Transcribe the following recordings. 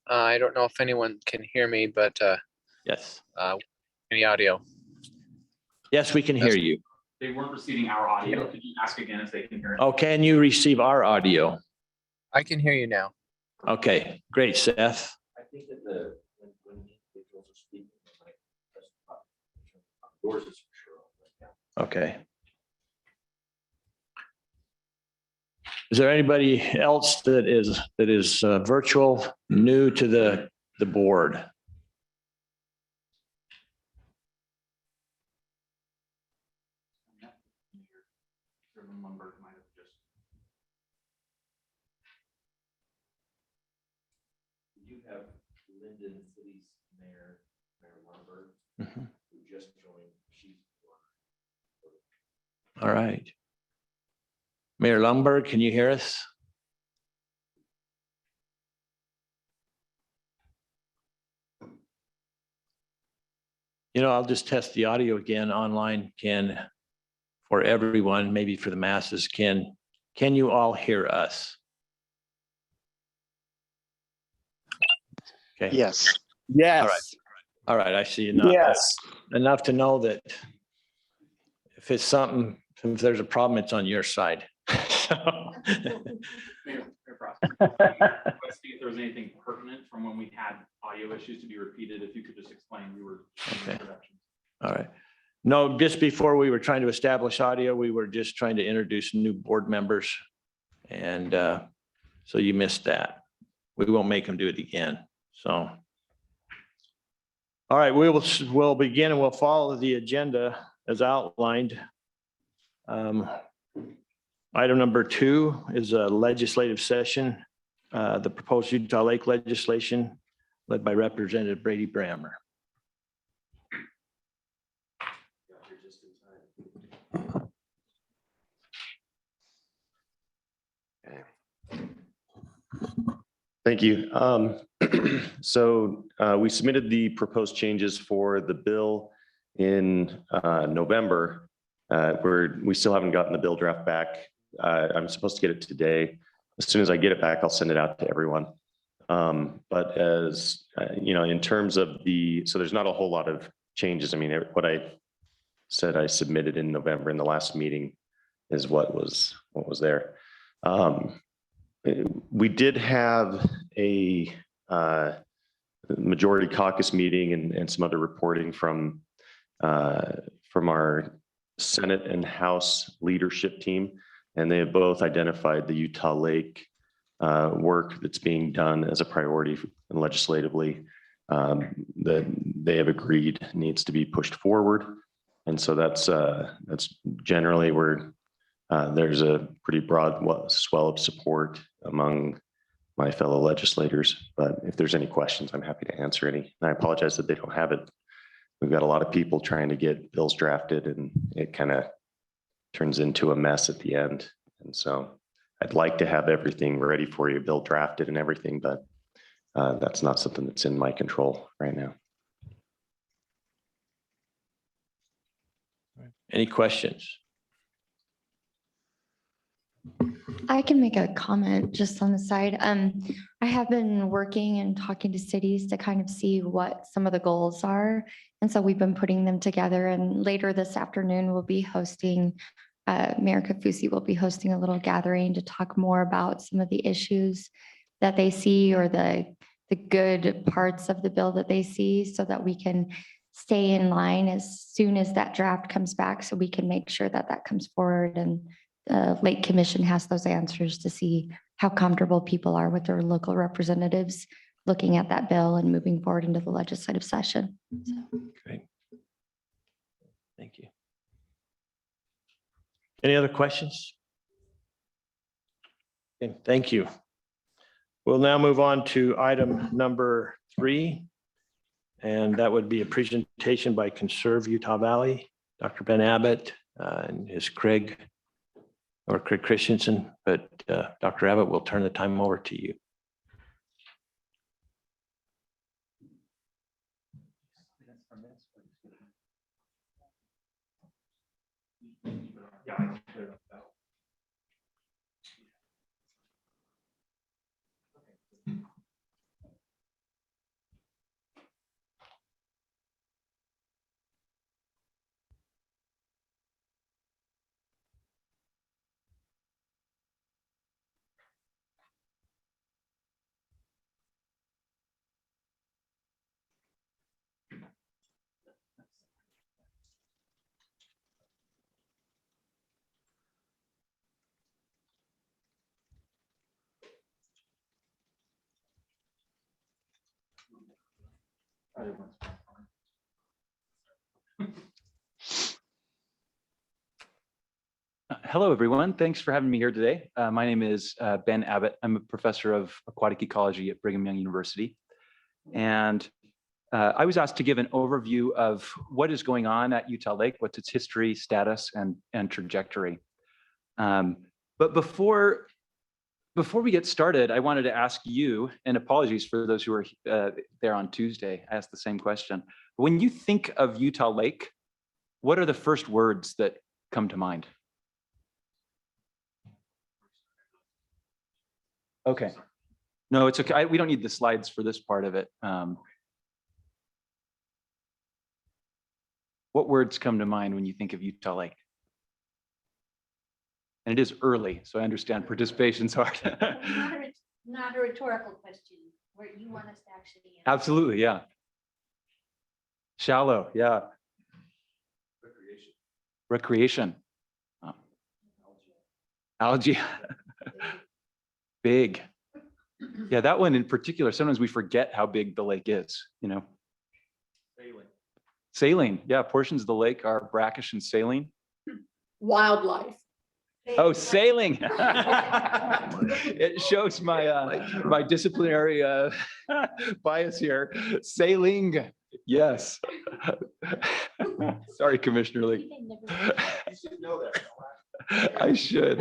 I don't know if anyone can hear me, but Yes. any audio? Yes, we can hear you. They weren't receiving our audio. Could you ask again if they can hear it? Oh, can you receive our audio? I can hear you now. Okay, great, Seth. I think that when individuals are speaking, they might press the button. Yours is for sure. Okay. Is there anybody else that is virtual, new to the board? Chairman Lundberg might have just. We do have Linden City's Mayor Lumberg, Mhm. who just joined. She's. All right. Mayor Lundberg, can you hear us? I'll just test the audio again online. For everyone, maybe for the masses, can you all hear us? Okay. Yes. Yes. All right. I see enough. Yes. Enough to know that if it's something, if there's a problem, it's on your side. So- Mayor Frost, let's see if there was anything pertinent from when we had audio issues to be repeated. If you could just explain, you were. Okay. All right. No, just before we were trying to establish audio, we were just trying to introduce new board members. And so you missed that. We won't make them do it again. So. All right, we'll begin and we'll follow the agenda as outlined. Item number 2 is a legislative session, the proposed Utah Lake legislation led by Representative Brady Brammer. Got here just in time. Thank you. So we submitted the proposed changes for the bill in November. We still haven't gotten the bill draft back. I'm supposed to get it today. As soon as I get it back, I'll send it out to everyone. But as in terms of so there's not a whole lot of changes. I mean, what I said I submitted in November in the last meeting is what was there. We did have a majority caucus meeting and some other reporting from our Senate and House leadership team, and they have both identified the Utah Lake work that's being done as a priority legislatively that they have agreed needs to be pushed forward. And so that's generally where there's a pretty broad swell of support among my fellow legislators. But if there's any questions, I'm happy to answer any. And I apologize that they don't have it. We've got a lot of people trying to get bills drafted, and it kind of turns into a mess at the end. And so I'd like to have everything ready for you, bill drafted and everything, but that's not something that's in my control right now. Any questions? I can make a comment just on the side. I have been working and talking to cities to kind of see what some of the goals are. And so we've been putting them together, and later this afternoon, we'll be hosting, Mayor Kafusi will be hosting a little gathering to talk more about some of the issues that they see, or the good parts of the bill that they see, so that we can stay in line as soon as that draft comes back, so we can make sure that that comes forward, and the Lake Commission has those answers to see how comfortable people are with their local representatives looking at that bill and moving forward into the legislative session. So. Great. Thank you. Any other questions? Okay, thank you. We'll now move on to item number 3. And that would be a presentation by Conserve Utah Valley, Dr. Ben Abbott, and his Craig Christensen. But Dr. Abbott, we'll turn the time over to you. Yeah, I can clear up that. Hello, everyone. Thanks for having me here today. My name is Ben Abbott. I'm a professor of aquatic ecology at Brigham Young University. And I was asked to give an overview of what is going on at Utah Lake, what's its history, status, and trajectory. But before we get started, I wanted to ask you, and apologies for those who were there on Tuesday, I asked the same question. When you think of Utah Lake, what are the first words that come to mind? Okay. No, it's okay. We don't need the slides for this part of it. What words come to mind when you think of Utah Lake? And it is early, so I understand participation's hard. Not a rhetorical question, where you want us to actually answer. Absolutely, yeah. Shallow, yeah. Recreation. Oh. Algae. Big. Yeah, that one in particular, sometimes we forget how big the lake is, you know. Saline, yeah, portions of the lake are brackish and saline. Wildlife. Oh, sailing. It shows my my disciplinary bias here. Sailing, yes. Sorry, Commissioner Lee. You should know that. I should.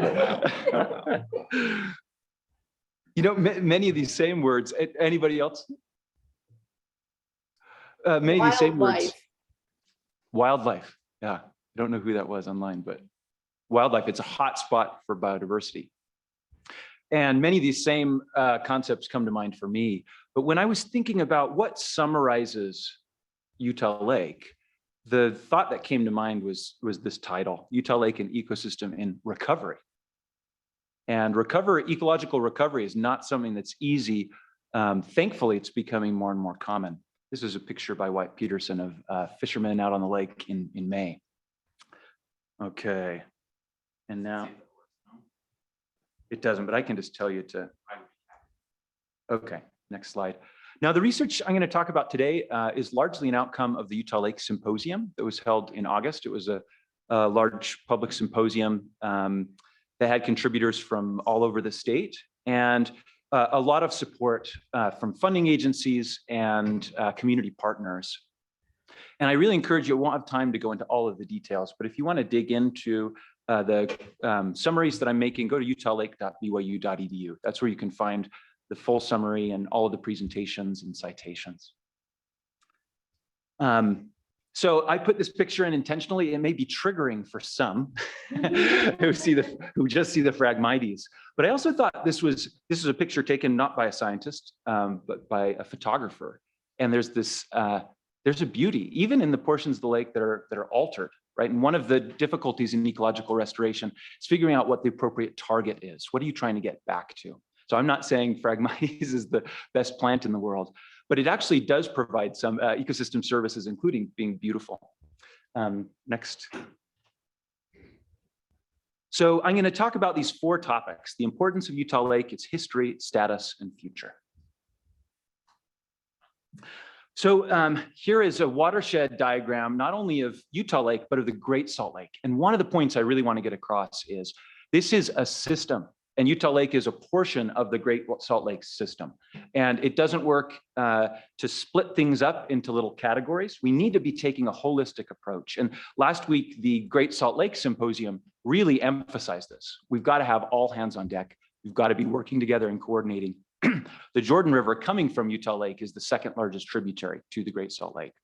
You know, many of these same words. Anybody else? Many of these same words. Wildlife. Yeah, I don't know who that was online, but wildlife. It's a hot spot for biodiversity. And many of these same concepts come to mind for me. But when I was thinking about what summarizes Utah Lake, the thought that came to mind was this title, Utah Lake, an ecosystem in recovery. And ecological recovery is not something that's easy. Thankfully, it's becoming more and more common. This is a picture by White Peterson of fishermen out on the lake in May. Okay, and now it doesn't, but I can just tell you to. Okay, next slide. Now, the research I'm going to talk about today is largely an outcome of the Utah Lake Symposium that was held in August. It was a large public symposium that had contributors from all over the state and a lot of support from funding agencies and community partners. And I really encourage you, I won't have time to go into all of the details, but if you want to dig into the summaries that I'm making, go to utahlake.byu.edu. That's where you can find the full summary and all of the presentations and citations. So I put this picture in intentionally. It may be triggering for some who just see the Phragmites. But I also thought this is a picture taken not by a scientist, but by a photographer. And there's a beauty, even in the portions of the lake that are altered, right? And one of the difficulties in ecological restoration is figuring out what the appropriate target is. What are you trying to get back to? So I'm not saying Phragmites is the best plant in the world, but it actually does provide some ecosystem services, including being beautiful. Next. So I'm going to talk about these 4 topics: the importance of Utah Lake, its history, status, and future. So here is a watershed diagram, not only of Utah Lake, but of the Great Salt Lake. And one of the points I really want to get across is this is a system. And Utah Lake is a portion of the Great Salt Lake system. And it doesn't work to split things up into little categories. We need to be taking a holistic approach. And last week, the Great Salt Lake Symposium really emphasized this. We've got to have all hands on deck. We've got to be working together and coordinating. The Jordan River coming from Utah Lake is the 2nd largest tributary to the Great Salt Lake.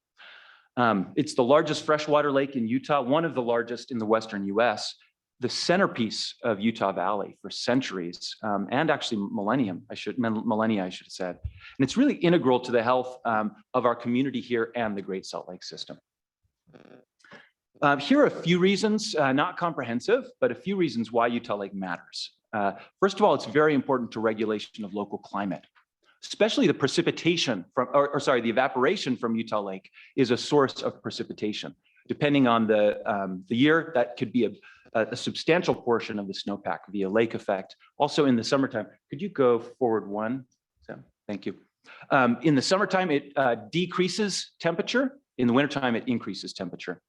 It's the largest freshwater lake in Utah, one of the largest in the Western US. The centerpiece of Utah Valley for centuries, and actually millennia, I should have said. And it's really integral to the health of our community here and the Great Salt Lake system. Here are a few reasons, not comprehensive, but a few reasons why Utah Lake matters. First of all, it's very important to regulation of local climate, especially the precipitation from, the evaporation from Utah Lake is a source of precipitation. Depending on the year, that could be a substantial portion of the snowpack via lake effect. Also in the summertime, could you go forward one? So, thank you. In the summertime, it decreases temperature. In the wintertime, it increases temperature.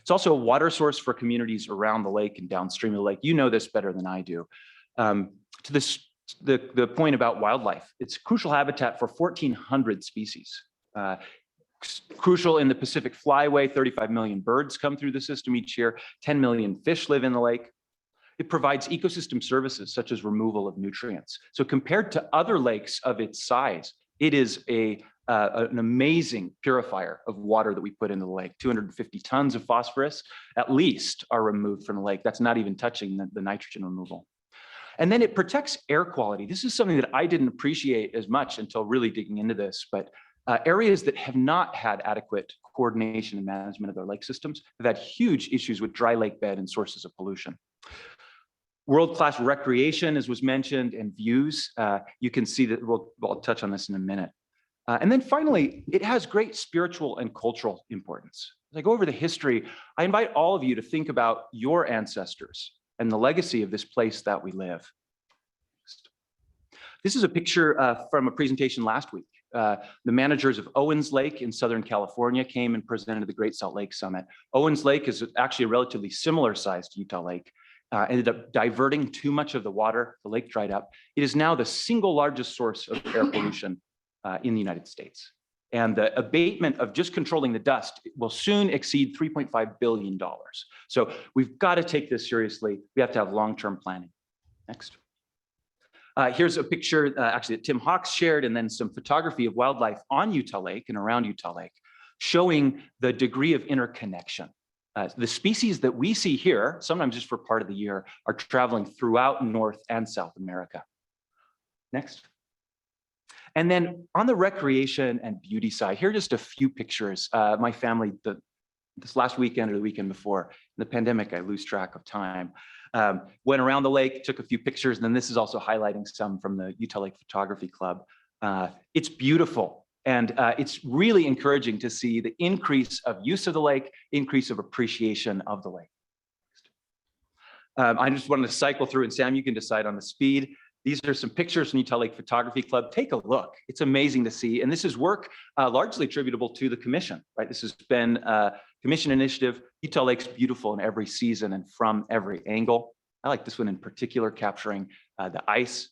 It's also a water source for communities around the lake and downstream of the lake. You know this better than I do. To this, the point about wildlife, it's crucial habitat for 1,400 species. Crucial in the Pacific Flyway, 35 million birds come through the system each year, 10 million fish live in the lake. It provides ecosystem services such as removal of nutrients. So compared to other lakes of its size, it is an amazing purifier of water that we put into the lake. 250 tons of phosphorus at least are removed from the lake. That's not even touching the nitrogen removal. And then it protects air quality. This is something that I didn't appreciate as much until really digging into this, but areas that have not had adequate coordination and management of their lake systems have had huge issues with dry lake bed and sources of pollution. World-class recreation, as was mentioned, and views. You can see that, I'll touch on this in a minute. And then finally, it has great spiritual and cultural importance. As I go over the history, I invite all of you to think about your ancestors and the legacy of this place that we live. This is a picture from a presentation last week. The managers of Owens Lake in Southern California came and presented at the Great Salt Lake Summit. Owens Lake is actually a relatively similar size to Utah Lake. Ended up diverting too much of the water. The lake dried up. It is now the single largest source of air pollution in the United States. And the abatement of just controlling the dust will soon exceed $3.5 billion. So we've got to take this seriously. We have to have long-term planning. Next. Here's a picture actually that Tim Hawks shared, and then some photography of wildlife on Utah Lake and around Utah Lake, showing the degree of interconnection. The species that we see here, sometimes just for part of the year, are traveling throughout North and South America. Next. And then on the recreation and beauty side, here are just a few pictures. My family, this last weekend or the weekend before, in the pandemic, I lose track of time. Went around the lake, took a few pictures, and then this is also highlighting some from the Utah Lake Photography Club. It's beautiful. And it's really encouraging to see the increase of use of the lake, increase of appreciation of the lake. I just wanted to cycle through, and Sam, you can decide on the speed. These are some pictures from Utah Lake Photography Club. Take a look. It's amazing to see. And this is work largely attributable to the commission, right? This has been a commission initiative. Utah Lake's beautiful in every season and from every angle. I like this one in particular, capturing the ice.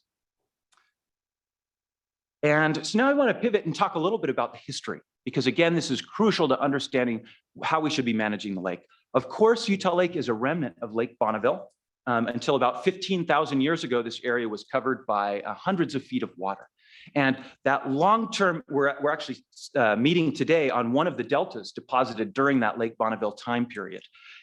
And so now I want to pivot and talk a little bit about the history, because again, this is crucial to understanding how we should be managing the lake. Of course, Utah Lake is a remnant of Lake Bonneville. Until about 15,000 years ago, this area was covered by hundreds of feet of water. And that long-term, we're actually meeting today on one of the deltas deposited during that Lake Bonneville time period.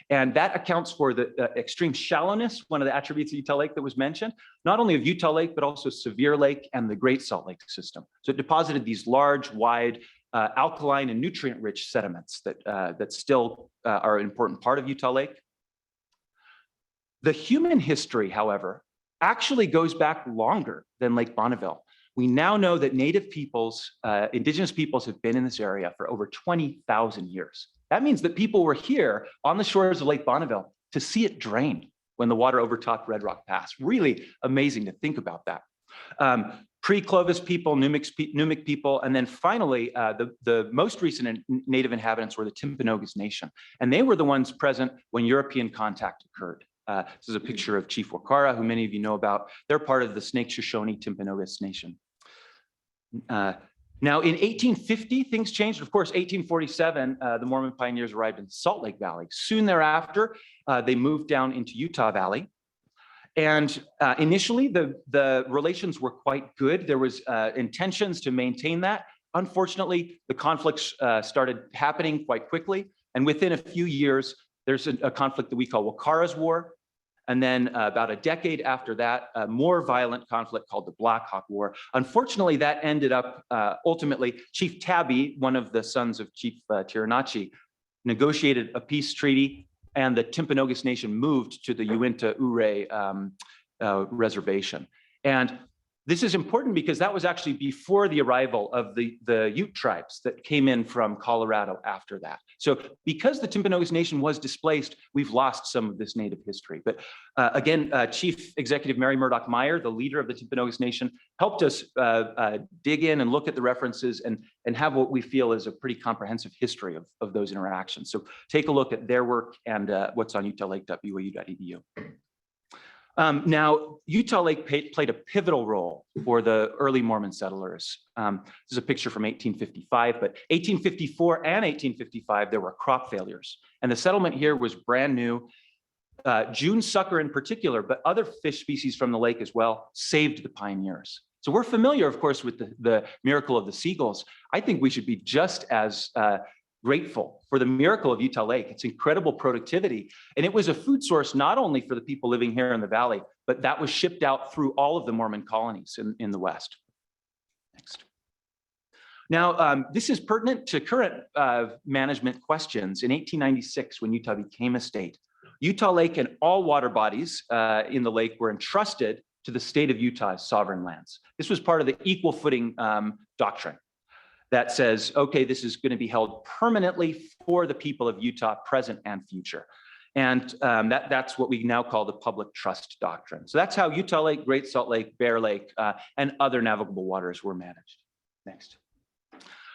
And that accounts for the extreme shallowness, one of the attributes of Utah Lake that was mentioned, not only of Utah Lake, but also Sevier Lake and the Great Salt Lake system. So it deposited these large, wide, alkaline and nutrient-rich sediments that still are an important part of Utah Lake. The human history, however, actually goes back longer than Lake Bonneville. We now know that native peoples, indigenous peoples have been in this area for over 20,000 years. That means that people were here on the shores of Lake Bonneville to see it drain when the water overtopped Red Rock Pass. Really amazing to think about that. Pre-Clovis people, Numic people, and then finally, the most recent native inhabitants were the Timpanogos Nation. And they were the ones present when European contact occurred. This is a picture of Chief Wakara, who many of you know about. They're part of the Snake Shoshone Timpanogos Nation. Now, in 1850, things changed. Of course, 1847, the Mormon pioneers arrived in Salt Lake Valley. Soon thereafter, they moved down into Utah Valley. And initially, the relations were quite good. There was intentions to maintain that. Unfortunately, the conflicts started happening quite quickly. And within a few years, there's a conflict that we call Wakara's War. And then about a decade after that, a more violent conflict called the Black Hawk War. Unfortunately, that ended up ultimately, Chief Tabby, one of the sons of Chief Tiranachi, negotiated a peace treaty, and the Timpanogos Nation moved to the Uinta Ure reservation. And This is important because that was actually before the arrival of the Ute tribes that came in from Colorado after that. So because the Timpanogos Nation was displaced, we've lost some of this native history. But again, Chief Executive Mary Murdoch Meyer, the leader of the Timpanogos Nation, helped us dig in and look at the references and have what we feel is a pretty comprehensive history of those interactions. So take a look at their work and what's on utahlake.byu.edu. Now, Utah Lake played a pivotal role for the early Mormon settlers. This is a picture from 1855, but 1854 and 1855, there were crop failures. And the settlement here was brand new. June sucker in particular, but other fish species from the lake as well, saved the pioneers. So we're familiar, of course, with the miracle of the seagulls. I think we should be just as grateful for the miracle of Utah Lake, its incredible productivity. And it was a food source not only for the people living here in the valley, but that was shipped out through all of the Mormon colonies in the West. Next. Now, this is pertinent to current management questions. In 1896, when Utah became a state, Utah Lake and all water bodies in the lake were entrusted to the state of Utah as sovereign lands. This was part of the equal footing doctrine that says, okay, this is going to be held permanently for the people of Utah, present and future. And that's what we now call the public trust doctrine. So that's how Utah Lake, Great Salt Lake, Bear Lake, and other navigable waters were managed. Next.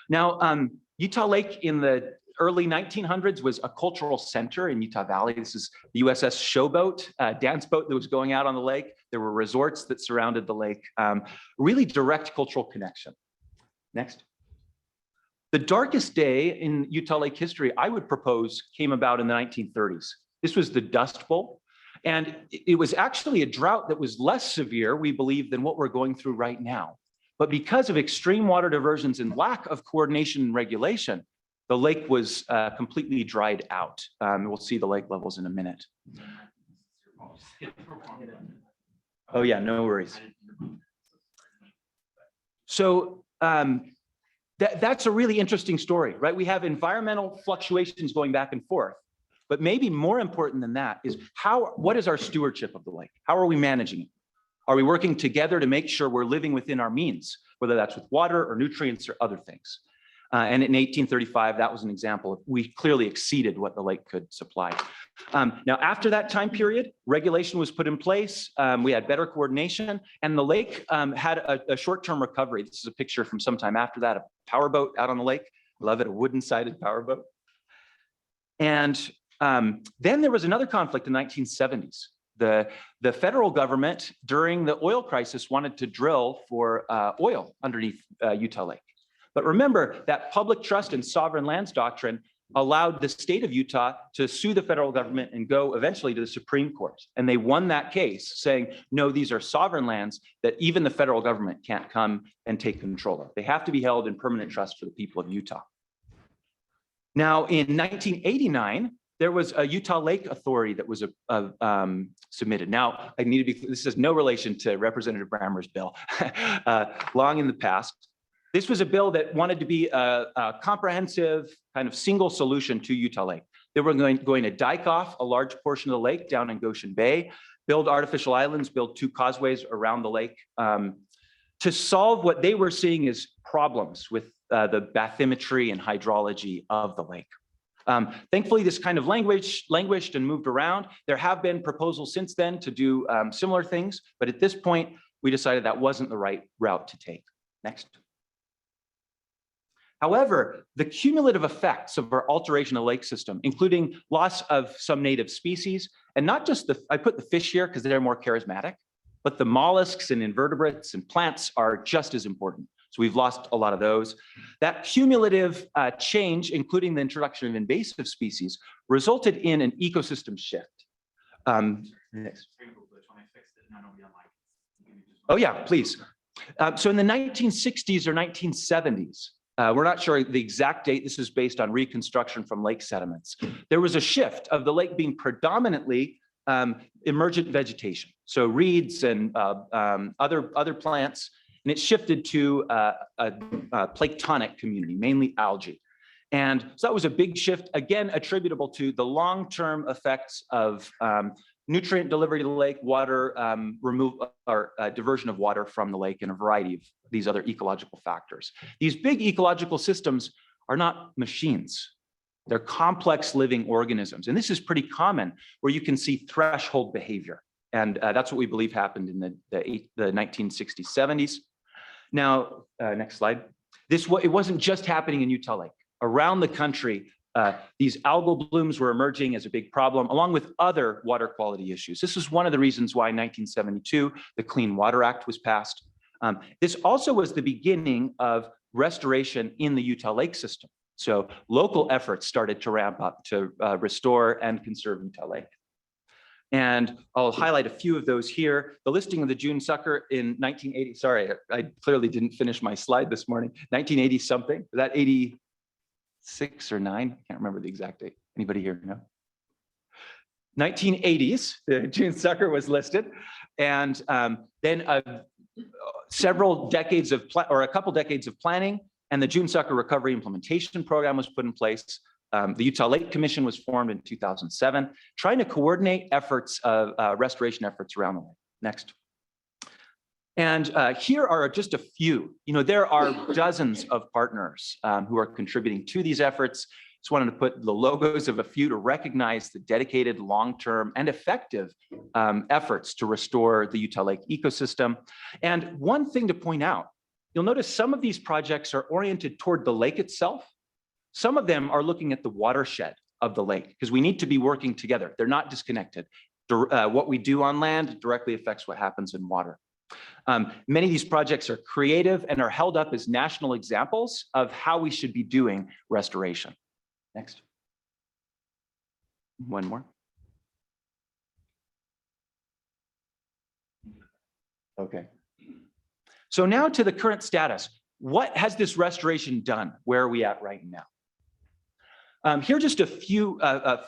Now, Utah Lake in the early 1900s was a cultural center in Utah Valley. This is the USS Showboat, dance boat that was going out on the lake. There were resorts that surrounded the lake. Really direct cultural connection. Next. The darkest day in Utah Lake history, I would propose, came about in the 1930s. This was the Dust Bowl. And it was actually a drought that was less severe, we believe, than what we're going through right now. But because of extreme water diversions and lack of coordination and regulation, the lake was completely dried out. We'll see the lake levels in a minute. Oh yeah, no worries. So that's a really interesting story, right? We have environmental fluctuations going back and forth, but maybe more important than that is what is our stewardship of the lake? How are we managing it? Are we working together to make sure we're living within our means, whether that's with water or nutrients or other things? And in 1835, that was an example of we clearly exceeded what the lake could supply. Now, after that time period, regulation was put in place. We had better coordination, and the lake had a short-term recovery. This is a picture from sometime after that, a powerboat out on the lake. Love it, a wooden-sided powerboat. And then there was another conflict in the 1970s. The federal government, during the oil crisis, wanted to drill for oil underneath Utah Lake. But remember that public trust and sovereign lands doctrine allowed the state of Utah to sue the federal government and go eventually to the Supreme Court. And they won that case saying, no, these are sovereign lands that even the federal government can't come and take control of. They have to be held in permanent trust for the people of Utah. Now, in 1989, there was a Utah Lake Authority that was submitted. Now, this has no relation to Representative Brammer's bill. Long in the past, this was a bill that wanted to be a comprehensive kind of single solution to Utah Lake. They were going to dike off a large portion of the lake down in Goshen Bay, build artificial islands, build 2 causeways around the lake to solve what they were seeing as problems with the bathymetry and hydrology of the lake. Thankfully, this kind of languished and moved around. There have been proposals since then to do similar things, but at this point, we decided that wasn't the right route to take. Next. However, the cumulative effects of our alteration of the lake system, including loss of some native species, and not just I put the fish here because they're more charismatic, but the mollusks and invertebrates and plants are just as important. So we've lost a lot of those. That cumulative change, including the introduction of invasive species, resulted in an ecosystem shift. Next. Oh yeah, please. So in the 1960s or 1970s, we're not sure the exact date. This is based on reconstruction from lake sediments. There was a shift of the lake being predominantly emergent vegetation. So reeds and other plants, and it shifted to a planktonic community, mainly algae. And so that was a big shift, again, attributable to the long-term effects of nutrient delivery to the lake, water diversion of water from the lake, and a variety of these other ecological factors. These big ecological systems are not machines. They're complex living organisms. And this is pretty common where you can see threshold behavior. And that's what we believe happened in the 1960s, 70s. Now, next slide. It wasn't just happening in Utah Lake. Around the country, these algal blooms were emerging as a big problem, along with other water quality issues. This is one of the reasons why in 1972, the Clean Water Act was passed. This also was the beginning of restoration in the Utah Lake system. So local efforts started to ramp up to restore and conserve Utah Lake. And I'll highlight a few of those here. The listing of the June sucker in 1980, sorry, I clearly didn't finish my slide this morning, 1980 something, is that 86 or 9? I can't remember the exact date. Anybody here know? 1980s, the June sucker was listed. And then several decades of, a couple decades of planning, and the June sucker recovery implementation program was put in place. The Utah Lake Commission was formed in 2007, trying to coordinate efforts of restoration efforts around the lake. Next. And here are just a few. There are dozens of partners who are contributing to these efforts. Just wanted to put the logos of a few to recognize the dedicated, long-term, and effective efforts to restore the Utah Lake ecosystem. And one thing to point out, you'll notice some of these projects are oriented toward the lake itself. Some of them are looking at the watershed of the lake because we need to be working together. They're not disconnected. What we do on land directly affects what happens in water. Many of these projects are creative and are held up as national examples of how we should be doing restoration. Next. One more. Okay. So now to the current status. What has this restoration done? Where are we at right now? Here are just a few,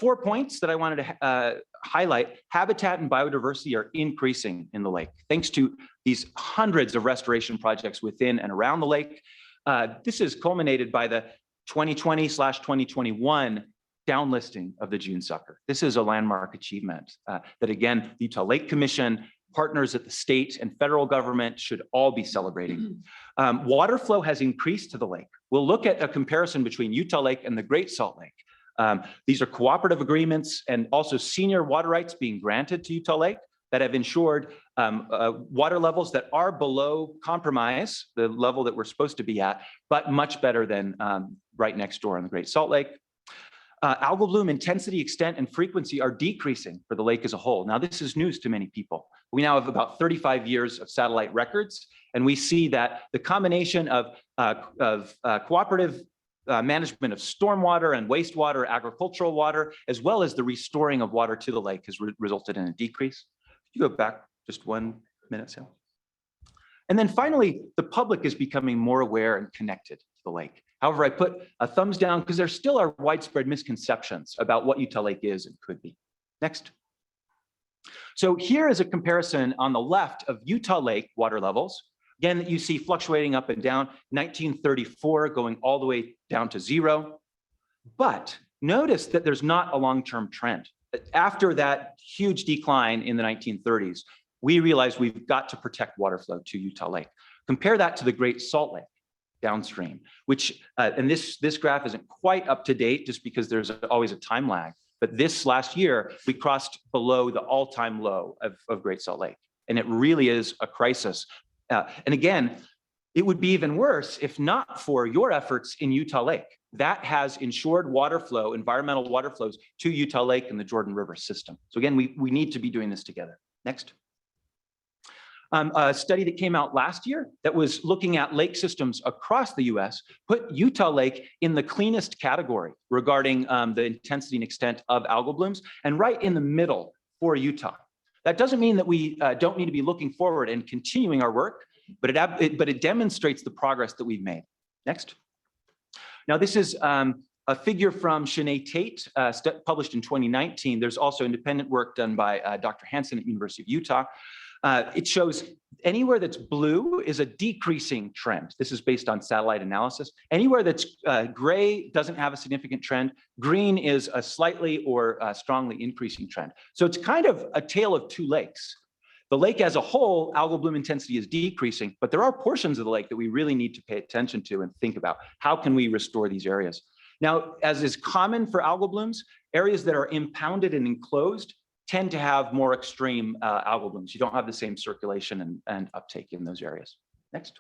4 points that I wanted to highlight. Habitat and biodiversity are increasing in the lake, thanks to these hundreds of restoration projects within and around the lake. This is culminated by the 2020/2021 downlisting of the June sucker. This is a landmark achievement that, again, the Utah Lake Commission, partners at the state and federal government should all be celebrating. Water flow has increased to the lake. We'll look at a comparison between Utah Lake and the Great Salt Lake. These are cooperative agreements and also senior water rights being granted to Utah Lake that have ensured water levels that are below compromise, the level that we're supposed to be at, but much better than right next door in the Great Salt Lake. Algal bloom intensity, extent, and frequency are decreasing for the lake as a whole. Now, this is news to many people. We now have about 35 years of satellite records, and we see that the combination of cooperative management of stormwater and wastewater, agricultural water, as well as the restoring of water to the lake has resulted in a decrease. You go back just 1 minute, Sam. And then finally, the public is becoming more aware and connected to the lake. However, I put a thumbs down because there still are widespread misconceptions about what Utah Lake is and could be. Next. So here is a comparison on the left of Utah Lake water levels. Again, that you see fluctuating up and down, 1934 going all the way down to 0. But notice that there's not a long-term trend. After that huge decline in the 1930s, we realized we've got to protect water flow to Utah Lake. Compare that to the Great Salt Lake downstream, which, and this graph isn't quite up to date just because there's always a time lag. But this last year, we crossed below the all-time low of Great Salt Lake. And it really is a crisis. And again, it would be even worse if not for your efforts in Utah Lake. That has ensured water flow, environmental water flows to Utah Lake and the Jordan River system. So again, we need to be doing this together. Next. A study that came out last year that was looking at lake systems across the US put Utah Lake in the cleanest category regarding the intensity and extent of algal blooms, and right in the middle for Utah. That doesn't mean that we don't need to be looking forward and continuing our work, but it demonstrates the progress that we've made. Next. Now, this is a figure from Sinead Tate, published in 2019. There's also independent work done by Dr. Hansen at University of Utah. It shows anywhere that's blue is a decreasing trend. This is based on satellite analysis. Anywhere that's gray doesn't have a significant trend. Green is a slightly or strongly increasing trend. So it's kind of a tale of two lakes. The lake as a whole, algal bloom intensity is decreasing, but there are portions of the lake that we really need to pay attention to and think about. How can we restore these areas? Now, as is common for algal blooms, areas that are impounded and enclosed tend to have more extreme algal blooms. You don't have the same circulation and uptake in those areas. Next.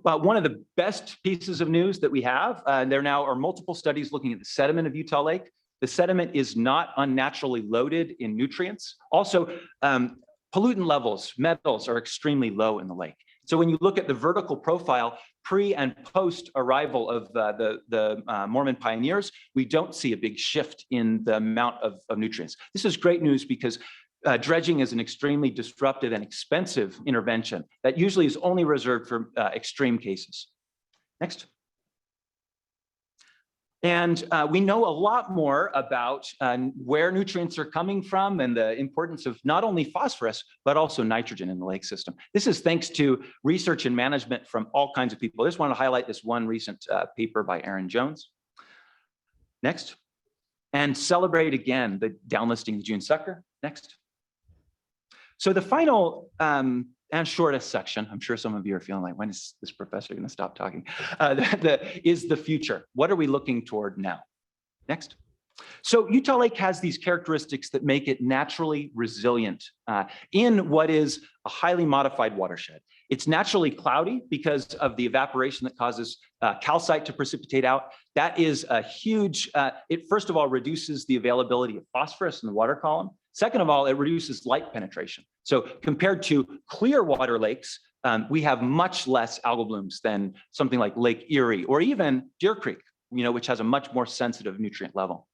Well, one of the best pieces of news that we have, there now are multiple studies looking at the sediment of Utah Lake. The sediment is not unnaturally loaded in nutrients. Also, pollutant levels, metals are extremely low in the lake. So when you look at the vertical profile, pre and post arrival of the Mormon pioneers, we don't see a big shift in the amount of nutrients. This is great news because dredging is an extremely disruptive and expensive intervention that usually is only reserved for extreme cases. Next. And we know a lot more about where nutrients are coming from and the importance of not only phosphorus, but also nitrogen in the lake system. This is thanks to research and management from all kinds of people. I just want to highlight this one recent paper by Aaron Jones. Next. And celebrate again the downlisting of June Sucker. Next. So the final and shortest section, I'm sure some of you are feeling like, when is this professor going to stop talking? Is the future. What are we looking toward now? Next. So Utah Lake has these characteristics that make it naturally resilient in what is a highly modified watershed. It's naturally cloudy because of the evaporation that causes calcite to precipitate out. That is a huge, it first of all reduces the availability of phosphorus in the water column. Second of all, it reduces light penetration. So compared to clear water lakes, we have much less algal blooms than something like Lake Erie or even Deer Creek, which has a much more sensitive nutrient level.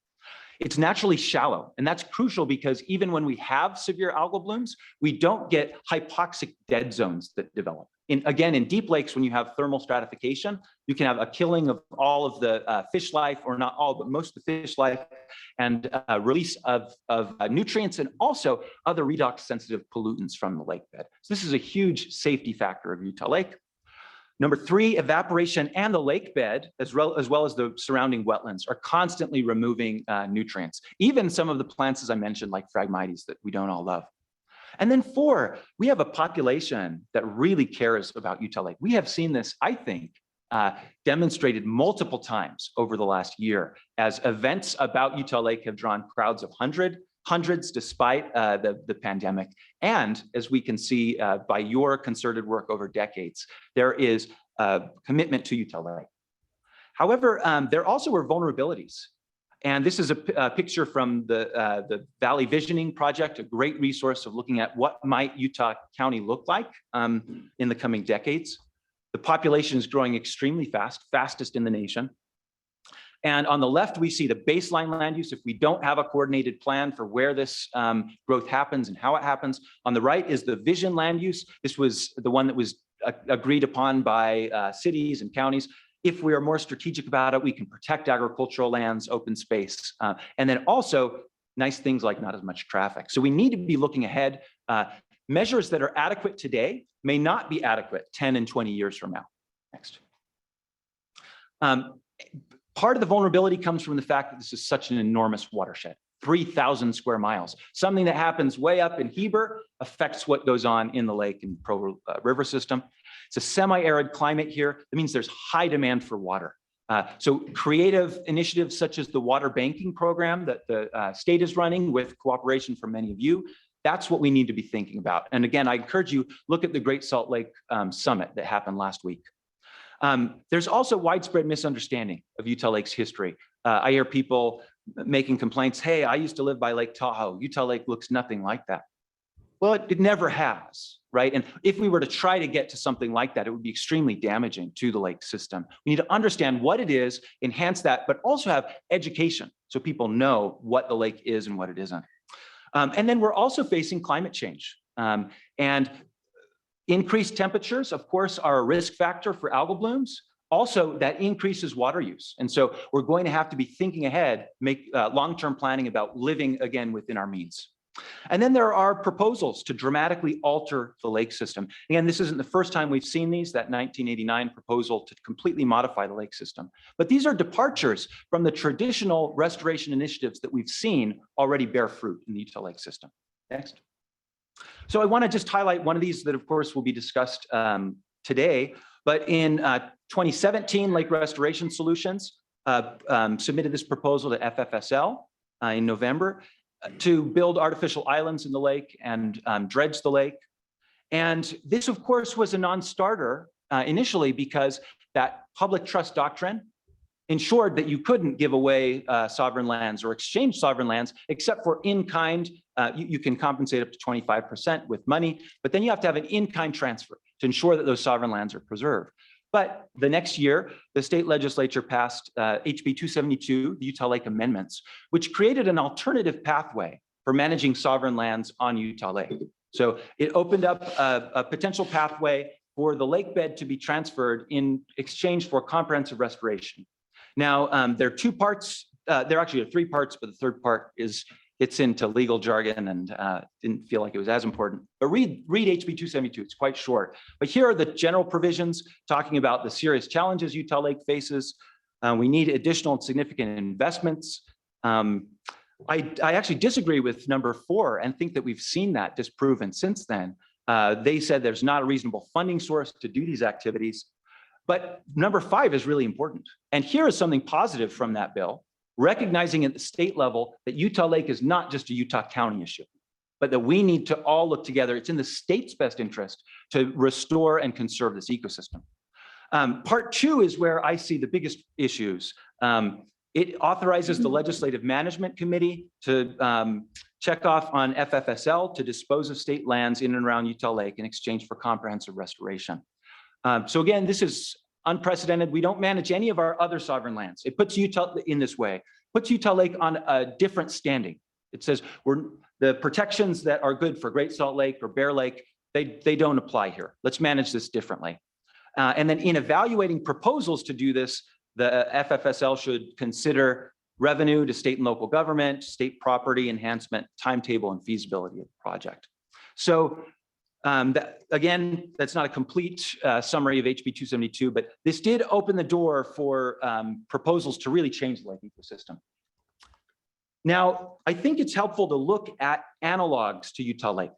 It's naturally shallow, and that's crucial because even when we have severe algal blooms, we don't get hypoxic dead zones that develop. Again, in deep lakes, when you have thermal stratification, you can have a killing of all of the fish life, or not all, but most of the fish life, and release of nutrients and also other redox-sensitive pollutants from the lake bed. So this is a huge safety factor of Utah Lake. Number three, evaporation and the lake bed, as well as the surrounding wetlands, are constantly removing nutrients. Even some of the plants, as I mentioned, like Phragmites, that we don't all love. And then four, we have a population that really cares about Utah Lake. We have seen this, I think, demonstrated multiple times over the last year as events about Utah Lake have drawn crowds of hundreds despite the pandemic. And as we can see by your concerted work over decades, there is a commitment to Utah Lake. However, there also were vulnerabilities. And this is a picture from the Valley Visioning Project, a great resource of looking at what might Utah County look like in the coming decades. The population is growing extremely fast, fastest in the nation. And on the left, we see the baseline land use if we don't have a coordinated plan for where this growth happens and how it happens. On the right is the vision land use. This was the one that was agreed upon by cities and counties. If we are more strategic about it, we can protect agricultural lands, open space, and then also nice things like not as much traffic. So we need to be looking ahead. Measures that are adequate today may not be adequate 10 and 20 years from now. Next. Part of the vulnerability comes from the fact that this is such an enormous watershed, 3,000 square miles. Something that happens way up in Heber affects what goes on in the lake and Pro River system. It's a semi-arid climate here. That means there's high demand for water. So creative initiatives such as the water banking program that the state is running with cooperation from many of you, that's what we need to be thinking about. And again, I encourage you, look at the Great Salt Lake Summit that happened last week. There's also widespread misunderstanding of Utah Lake's history. I hear people making complaints, hey, I used to live by Lake Tahoe. Utah Lake looks nothing like that. Well, it never has, right? And if we were to try to get to something like that, it would be extremely damaging to the lake system. We need to understand what it is, enhance that, but also have education so people know what the lake is and what it isn't. And then we're also facing climate change. And increased temperatures, of course, are a risk factor for algal blooms. Also, that increases water use. And so we're going to have to be thinking ahead, make long-term planning about living again within our means. And then there are proposals to dramatically alter the lake system. Again, this isn't the first time we've seen these, that 1989 proposal to completely modify the lake system. But these are departures from the traditional restoration initiatives that we've seen already bear fruit in the Utah Lake system. Next. So I want to just highlight one of these that, of course, will be discussed today. But in 2017, Lake Restoration Solutions submitted this proposal to FFSL in November to build artificial islands in the lake and dredge the lake. And this, of course, was a non-starter initially because that public trust doctrine ensured that you couldn't give away sovereign lands or exchange sovereign lands, except for in-kind. You can compensate up to 25% with money, but then you have to have an in-kind transfer to ensure that those sovereign lands are preserved. But the next year, the state legislature passed HB 272, the Utah Lake Amendments, which created an alternative pathway for managing sovereign lands on Utah Lake. So it opened up a potential pathway for the lake bed to be transferred in exchange for comprehensive restoration. Now, there are two parts. There actually are three parts, but the third part gets into legal jargon and didn't feel like it was as important. But read HB 272, it's quite short. But here are the general provisions talking about the serious challenges Utah Lake faces. We need additional and significant investments. I actually disagree with number 4 and think that we've seen that disproven since then. They said there's not a reasonable funding source to do these activities. But number 5 is really important. And here is something positive from that bill, recognizing at the state level that Utah Lake is not just a Utah County issue, but that we need to all look together. It's in the state's best interest to restore and conserve this ecosystem. Part 2 is where I see the biggest issues. It authorizes the Legislative Management Committee to check off on FFSL to dispose of state lands in and around Utah Lake in exchange for comprehensive restoration. So again, this is unprecedented. We don't manage any of our other sovereign lands. It puts Utah in this way, puts Utah Lake on a different standing. It says the protections that are good for Great Salt Lake or Bear Lake, they don't apply here. Let's manage this differently. And then in evaluating proposals to do this, the FFSL should consider revenue to state and local government, state property enhancement, timetable, and feasibility of the project. So again, that's not a complete summary of HB 272, but this did open the door for proposals to really change the lake ecosystem. Now, I think it's helpful to look at analogs to Utah Lake.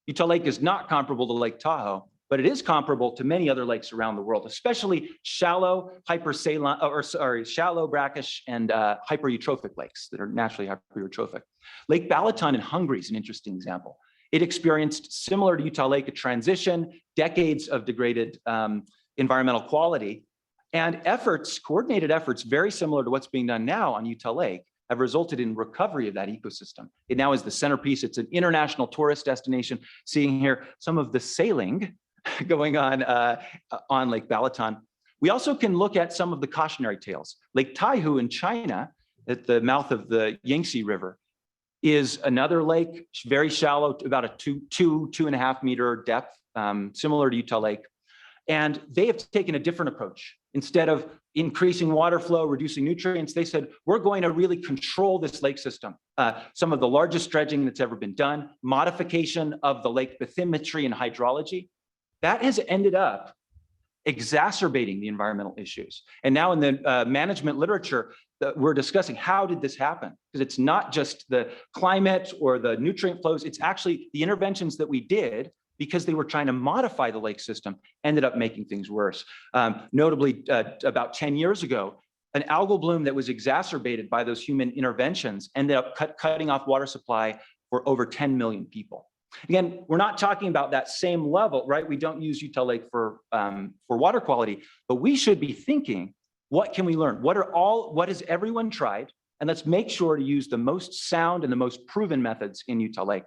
Utah Lake is not comparable to Lake Tahoe, but it is comparable to many other lakes around the world, especially shallow shallow brackish and hyper-eutrophic lakes that are naturally hyper-eutrophic. Lake Balaton in Hungary is an interesting example. It experienced, similar to Utah Lake, a transition, decades of degraded environmental quality, and coordinated efforts very similar to what's being done now on Utah Lake have resulted in recovery of that ecosystem. It now is the centerpiece. It's an international tourist destination. Seeing here some of the sailing going on Lake Balaton. We also can look at some of the cautionary tales. Lake Taihu in China, at the mouth of the Yangtze River, is another lake, very shallow, about a 2.5 meter depth, similar to Utah Lake. And they have taken a different approach. Instead of increasing water flow, reducing nutrients, they said, we're going to really control this lake system. Some of the largest dredging that's ever been done, modification of the lake bathymetry and hydrology, that has ended up exacerbating the environmental issues. And now in the management literature, we're discussing how did this happen? Because it's not just the climate or the nutrient flows, it's actually the interventions that we did because they were trying to modify the lake system, ended up making things worse. Notably, about 10 years ago, an algal bloom that was exacerbated by those human interventions ended up cutting off water supply for over 10 million people. Again, we're not talking about that same level, right? We don't use Utah Lake for water quality, but we should be thinking, what can we learn? What has everyone tried? And let's make sure to use the most sound and the most proven methods in Utah Lake.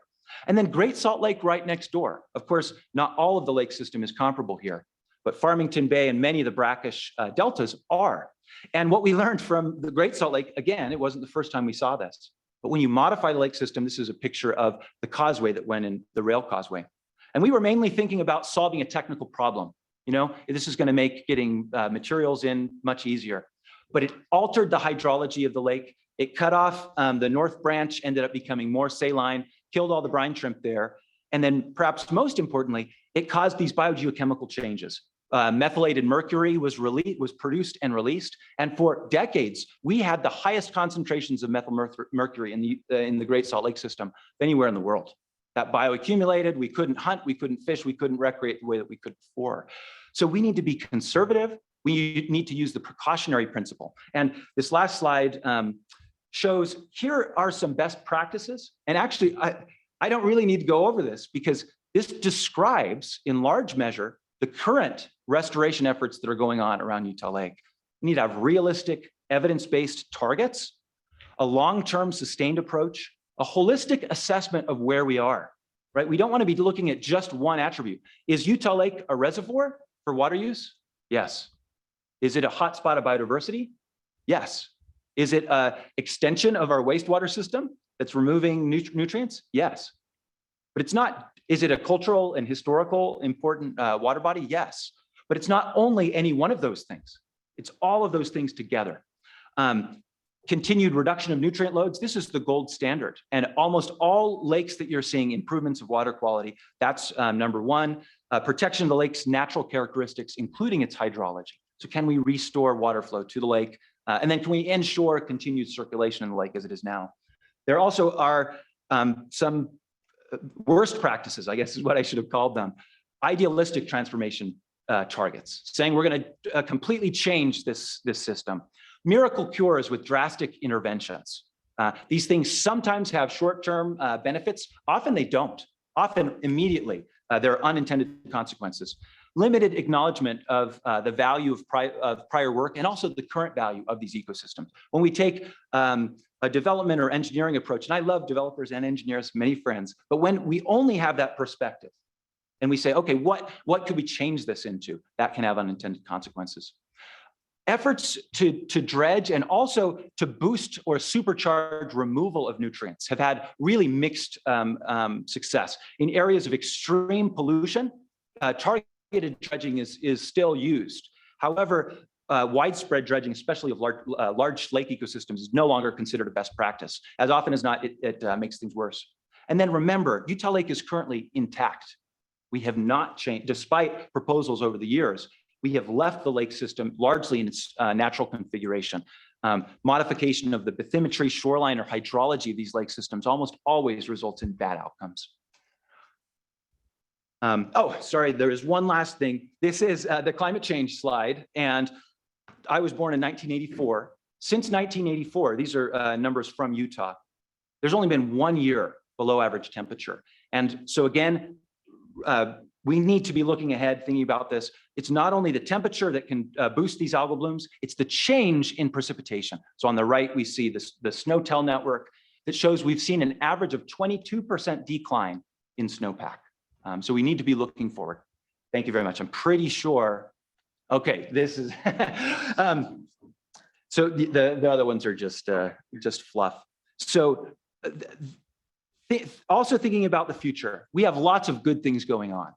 And then Great Salt Lake right next door. Of course, not all of the lake system is comparable here, but Farmington Bay and many of the brackish deltas are. And what we learned from the Great Salt Lake, again, it wasn't the first time we saw this, but when you modify the lake system, this is a picture of the causeway that went in, the rail causeway. And we were mainly thinking about solving a technical problem. You know, this is going to make getting materials in much easier, but it altered the hydrology of the lake. It cut off the north branch, ended up becoming more saline, killed all the brine shrimp there. And then perhaps most importantly, it caused these biogeochemical changes. Methylated mercury was produced and released. And for decades, we had the highest concentrations of methyl mercury in the Great Salt Lake system anywhere in the world. That bioaccumulated, we couldn't hunt, we couldn't fish, we couldn't recreate the way that we could before. So we need to be conservative. We need to use the precautionary principle. And this last slide shows here are some best practices. And actually, I don't really need to go over this because this describes in large measure the current restoration efforts that are going on around Utah Lake. We need to have realistic evidence-based targets, a long-term sustained approach, a holistic assessment of where we are, right? We don't want to be looking at just one attribute. Is Utah Lake a reservoir for water use? Yes. Is it a hotspot of biodiversity? Yes. Is it an extension of our wastewater system that's removing nutrients? Yes. But it's not. Is it a cultural and historical important water body? Yes. But it's not only any one of those things. It's all of those things together. Continued reduction of nutrient loads. This is the gold standard. And almost all lakes that you're seeing improvements of water quality, that's number one. Protection of the lake's natural characteristics, including its hydrology. So can we restore water flow to the lake? And then can we ensure continued circulation in the lake as it is now? There also are some worst practices, I guess is what I should have called them. Idealistic transformation targets, saying we're going to completely change this system. Miracle cures with drastic interventions. These things sometimes have short-term benefits. Often they don't. Often immediately there are unintended consequences. Limited acknowledgement of the value of prior work and also the current value of these ecosystems. When we take a development or engineering approach, and I love developers and engineers, many friends, but when we only have that perspective and we say, okay, what could we change this into? That can have unintended consequences. Efforts to dredge and also to boost or supercharge removal of nutrients have had really mixed success. In areas of extreme pollution, targeted dredging is still used. However, widespread dredging, especially of large lake ecosystems, is no longer considered a best practice. As often as not, it makes things worse. And then remember, Utah Lake is currently intact. We have not changed, despite proposals over the years. We have left the lake system largely in its natural configuration. Modification of the bathymetry, shoreline, or hydrology of these lake systems almost always results in bad outcomes. Oh, sorry, there is one last thing. This is the climate change slide, and I was born in 1984. Since 1984, these are numbers from Utah. There's only been 1 year below average temperature. And so again, we need to be looking ahead, thinking about this. It's not only the temperature that can boost these algal blooms, it's the change in precipitation. So on the right, we see the SNOWTEL network that shows we've seen an average of 22% decline in snowpack. So we need to be looking forward. Thank you very much. I'm pretty sure, okay, this is, so the other ones are just fluff. So also thinking about the future, we have lots of good things going on.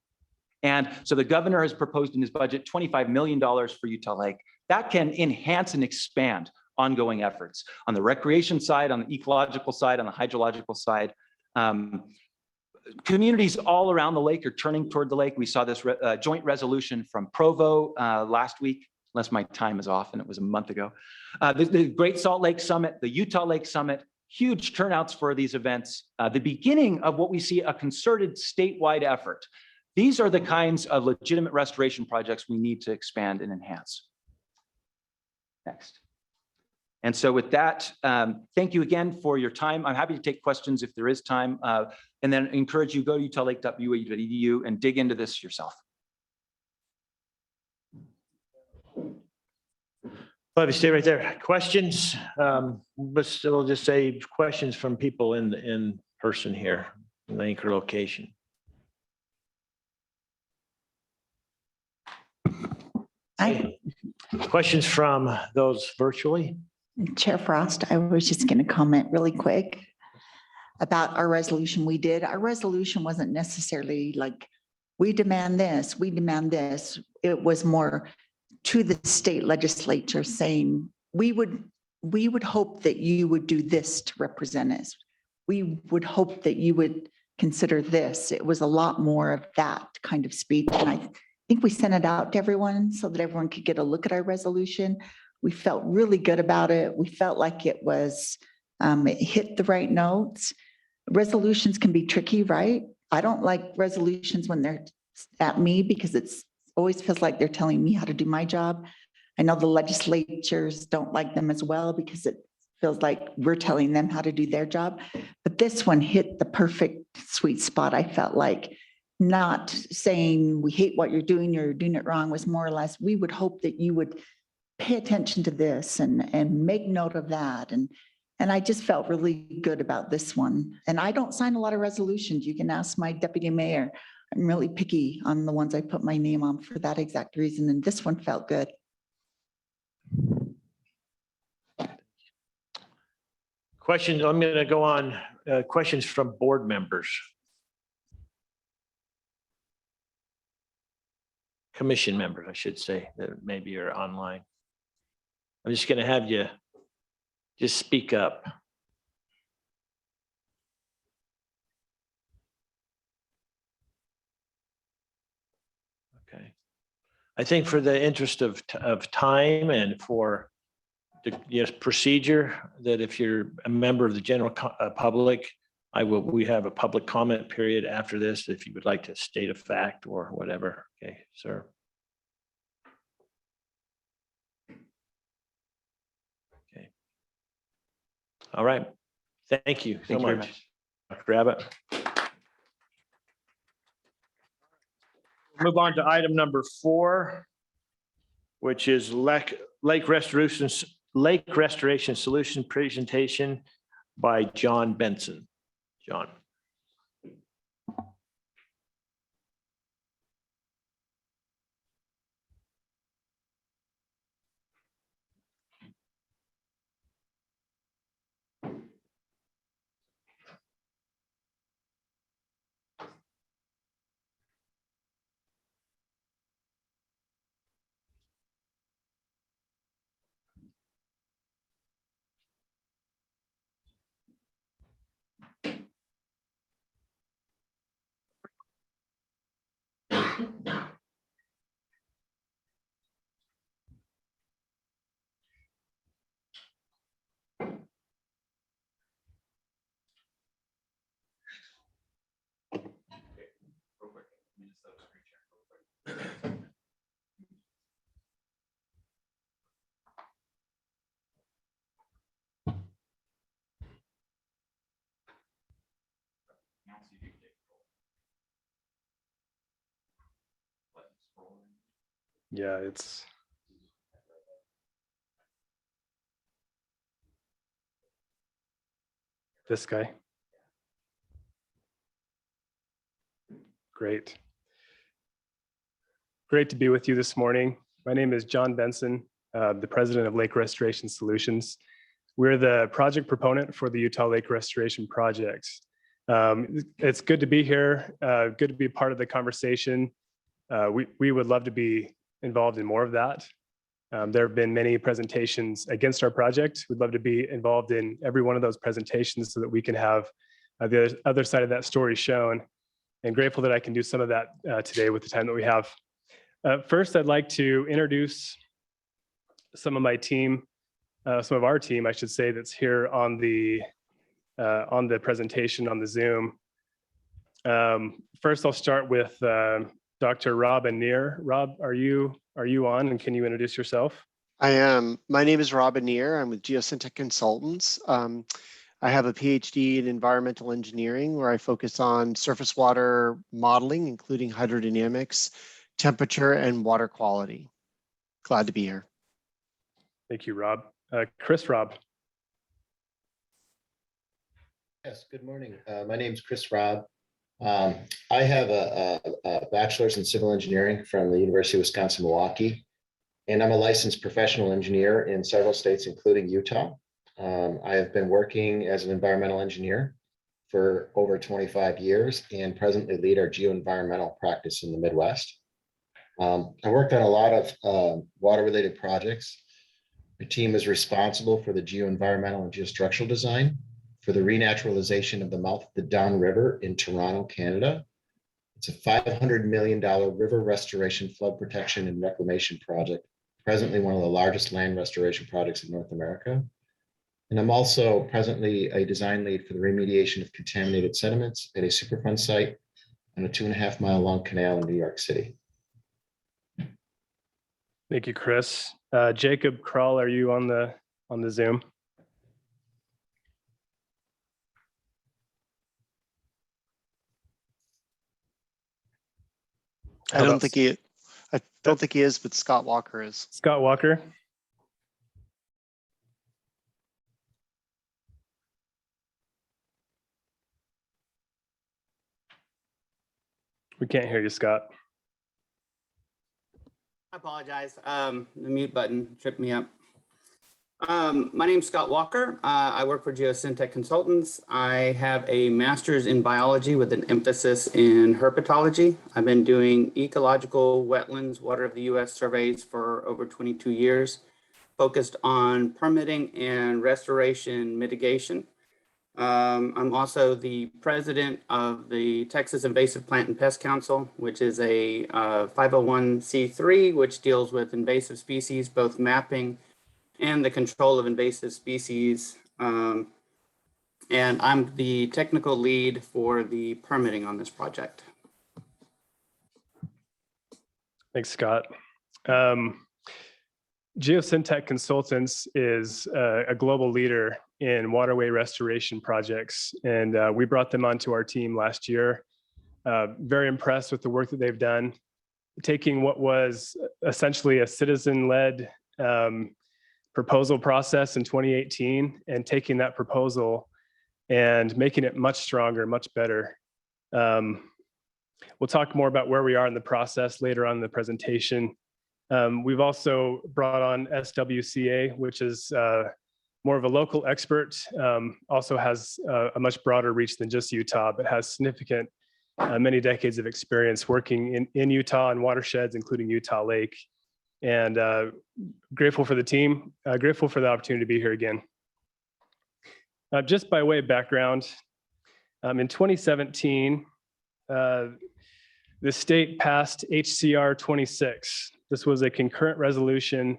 And so the governor has proposed in his budget $25 million for Utah Lake. That can enhance and expand ongoing efforts on the recreation side, on the ecological side, on the hydrological side. Communities all around the lake are turning toward the lake. We saw this joint resolution from Provo last week, unless my time is off and it was a month ago. The Great Salt Lake Summit, the Utah Lake Summit, huge turnouts for these events. The beginning of what we see a concerted statewide effort. These are the kinds of legitimate restoration projects we need to expand and enhance. Next. And so with that, thank you again for your time. I'm happy to take questions if there is time, and then encourage you go to utahlake.ua.edu and dig into this yourself. Bobby, stay right there. Questions? But still just say questions from people in person here, in the anchor location. Hi, Questions from those virtually? Chair Frost. I was just going to comment really quick about our resolution we did. Our resolution wasn't necessarily like, we demand this, we demand this. It was more to the state legislature saying, we would hope that you would do this to represent us. we would hope that you would consider this. It was a lot more of that kind of speech. And I think we sent it out to everyone so that everyone could get a look at our resolution. We felt really good about it. We felt like it was, it hit the right notes. Resolutions can be tricky, right? I don't like resolutions when they're at me because it's always feels like they're telling me how to do my job. I know the legislatures don't like them as well because it feels like we're telling them how to do their job. But this one hit the perfect sweet spot. I felt like not saying we hate what you're doing it wrong, was more or less, we would hope that you would pay attention to this and make note of that. And I just felt really good about this one. And I don't sign a lot of resolutions. You can ask my deputy mayor. I'm really picky on the ones I put my name on for that exact reason. And this one felt good. Questions, I'm going to go on, questions from board members. Commission members, I should say, that maybe are online. I'm just going to have you just speak up. Okay. I think for the interest of time and for the procedure, that if you're a member of the general public, we have a public comment period after this, if you would like to state a fact or whatever. Okay, sir. Okay. All right. Thank you so Thank you very much, much. Dr. Abbott. Move on to item number 4, which is lake restoration solution presentation by John Benson. John. Real quick, let me just set up screen share real quick. Now see if you can take control. Let it scroll. Yeah, it's. This guy. Great. Great to be with you this morning. My name is John Benson, the president of Lake Restoration Solutions. We're the project proponent for the Utah Lake Restoration Project. It's good to be here, good to be part of the conversation. We would love to be involved in more of that. There have been many presentations against our project. We'd love to be involved in every one of those presentations so that we can have the other side of that story shown. And grateful that I can do some of that today with the time that we have. First, I'd like to introduce some of my team, some of our team, I should say, that's here on the presentation on the Zoom. First, I'll start with Dr. Rob Anir. Rob, are you on, and can you introduce yourself? I am. My name is Rob Anir. I'm with Geosyntec Consultants. I have a PhD in environmental engineering where I focus on surface water modeling, including hydrodynamics, temperature, and water quality. Glad to be here. Thank you, Rob. Chris Rob. Yes, good morning. My name is Chris Robb. I have a bachelor's in civil engineering from the University of Wisconsin-Milwaukee, and I'm a licensed professional engineer in several states, including Utah. I have been working as an environmental engineer for over 25 years and presently lead our geoenvironmental practice in the Midwest. I worked on a lot of water-related projects. The team is responsible for the geoenvironmental and geostructural design for the renaturalization of the mouth of the Don River in Toronto, Canada. It's a $500 million river restoration, flood protection, and reclamation project, presently one of the largest land restoration projects in North America. And I'm also presently a design lead for the remediation of contaminated sediments at a Superfund site on a 2.5 mile long canal in New York City. Thank you, Chris. Jacob Kroll, are you on the Zoom? I don't think he is, but Scott Walker is. Scott Walker? We can't hear you, Scott. I apologize. The mute button tripped me up. My name's Scott Walker. I work for Geosyntec Consultants. I have a master's in biology with an emphasis in herpetology. I've been doing ecological wetlands, water of the U.S. surveys for over 22 years, focused on permitting and restoration mitigation. I'm also the president of the Texas Invasive Plant and Pest Council, which is a 501c3, which deals with invasive species, both mapping and the control of invasive species. And I'm the technical lead for the permitting on this project. Thanks, Scott. Geosyntec Consultants is a global leader in waterway restoration projects, and we brought them onto our team last year. Very impressed with the work that they've done, taking what was essentially a citizen-led proposal process in 2018 and taking that proposal and making it much stronger, much better. We'll talk more about where we are in the process later on in the presentation. We've also brought on SWCA, which is more of a local expert, also has a much broader reach than just Utah, but has significant, many decades of experience working in Utah and watersheds, including Utah Lake. And grateful for the team, grateful for the opportunity to be here again. Just by way of background, in 2017, the state passed HCR 26. This was a concurrent resolution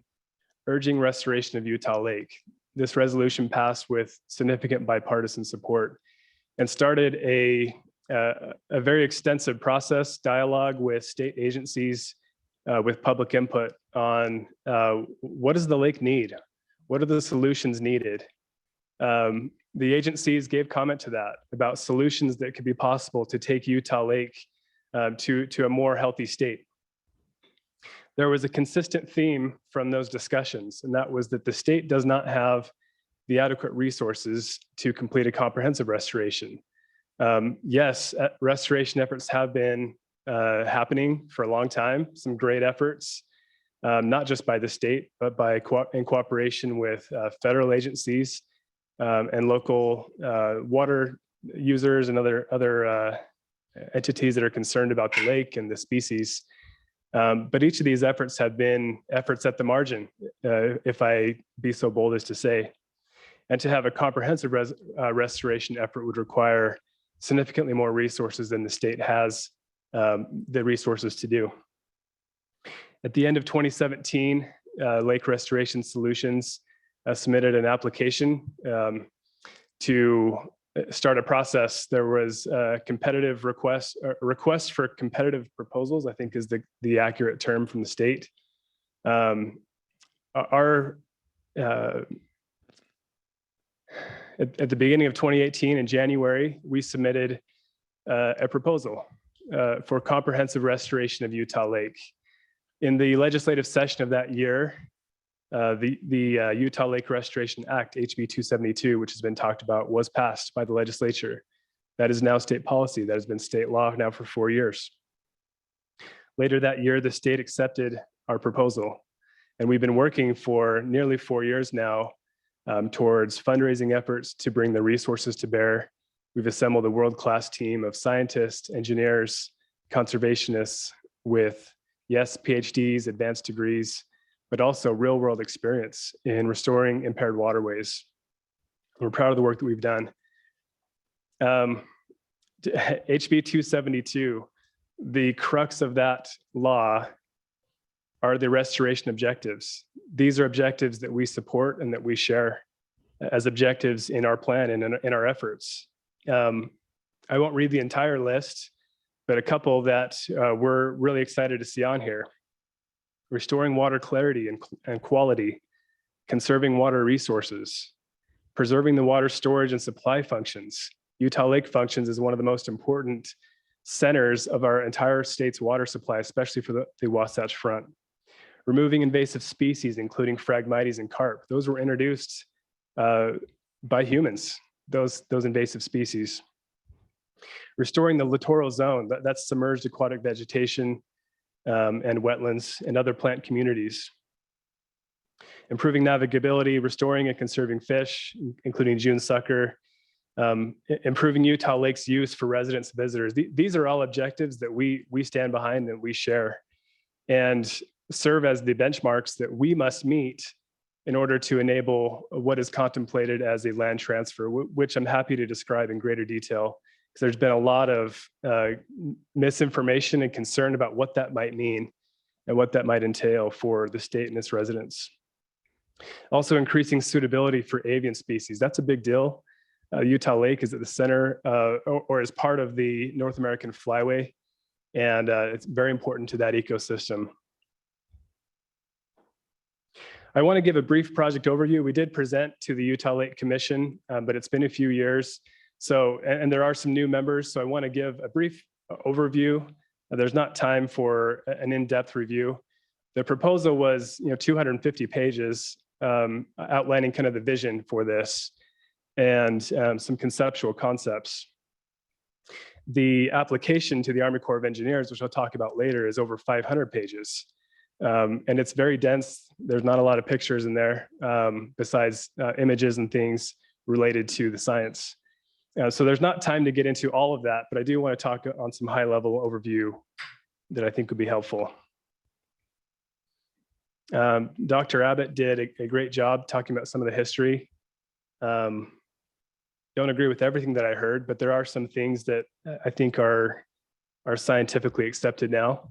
urging restoration of Utah Lake. This resolution passed with significant bipartisan support and started a very extensive process, dialogue with state agencies, with public input on what does the lake need? What are the solutions needed? The agencies gave comment to that about solutions that could be possible to take Utah Lake to a more healthy state. There was a consistent theme from those discussions, and that was that the state does not have the adequate resources to complete a comprehensive restoration. Yes, restoration efforts have been happening for a long time, some great efforts, not just by the state, but in cooperation with federal agencies and local water users and other entities that are concerned about the lake and the species. But each of these efforts have been efforts at the margin, if I be so bold as to say. And to have a comprehensive restoration effort would require significantly more resources than the state has the resources to do. At the end of 2017, Lake Restoration Solutions submitted an application to start a process. There was a competitive request for competitive proposals, I think is the accurate term from the state. At the beginning of 2018, in January, we submitted a proposal for comprehensive restoration of Utah Lake. In the legislative session of that year, the Utah Lake Restoration Act, HB 272, which has been talked about, was passed by the legislature. That is now state policy. That has been state law now for 4 years. Later that year, the state accepted our proposal, and we've been working for nearly 4 years now towards fundraising efforts to bring the resources to bear. We've assembled a world-class team of scientists, engineers, conservationists with, yes, PhDs, advanced degrees, but also real-world experience in restoring impaired waterways. We're proud of the work that we've done. HB 272, the crux of that law are the restoration objectives. These are objectives that we support and that we share as objectives in our plan and in our efforts. I won't read the entire list, but a couple that we're really excited to see on here. Restoring water clarity and quality, conserving water resources, preserving the water storage and supply functions. Utah Lake functions as one of the most important centers of our entire state's water supply, especially for the Wasatch Front. Removing invasive species, including Phragmites and carp. Those were introduced by humans, those invasive species. Restoring the littoral zone, that's submerged aquatic vegetation and wetlands and other plant communities. Improving navigability, restoring and conserving fish, including June sucker. Improving Utah Lake's use for residents and visitors. These are all objectives that we stand behind and we share and serve as the benchmarks that we must meet in order to enable what is contemplated as a land transfer, which I'm happy to describe in greater detail, because there's been a lot of misinformation and concern about what that might mean and what that might entail for the state and its residents. Also increasing suitability for avian species. That's a big deal. Utah Lake is at the center or is part of the North American flyway, and it's very important to that ecosystem. I want to give a brief project overview. We did present to the Utah Lake Commission, but it's been a few years. So, and there are some new members, so I want to give a brief overview. There's not time for an in-depth review. The proposal was, 250 pages, outlining kind of the vision for this and some conceptual concepts. The application to the Army Corps of Engineers, which I'll talk about later, is over 500 pages. And it's very dense. There's not a lot of pictures in there besides images and things related to the science. So there's not time to get into all of that, but I do want to talk on some high-level overview that I think would be helpful. Dr. Abbott did a great job talking about some of the history. Don't agree with everything that I heard, but there are some things that I think are scientifically accepted now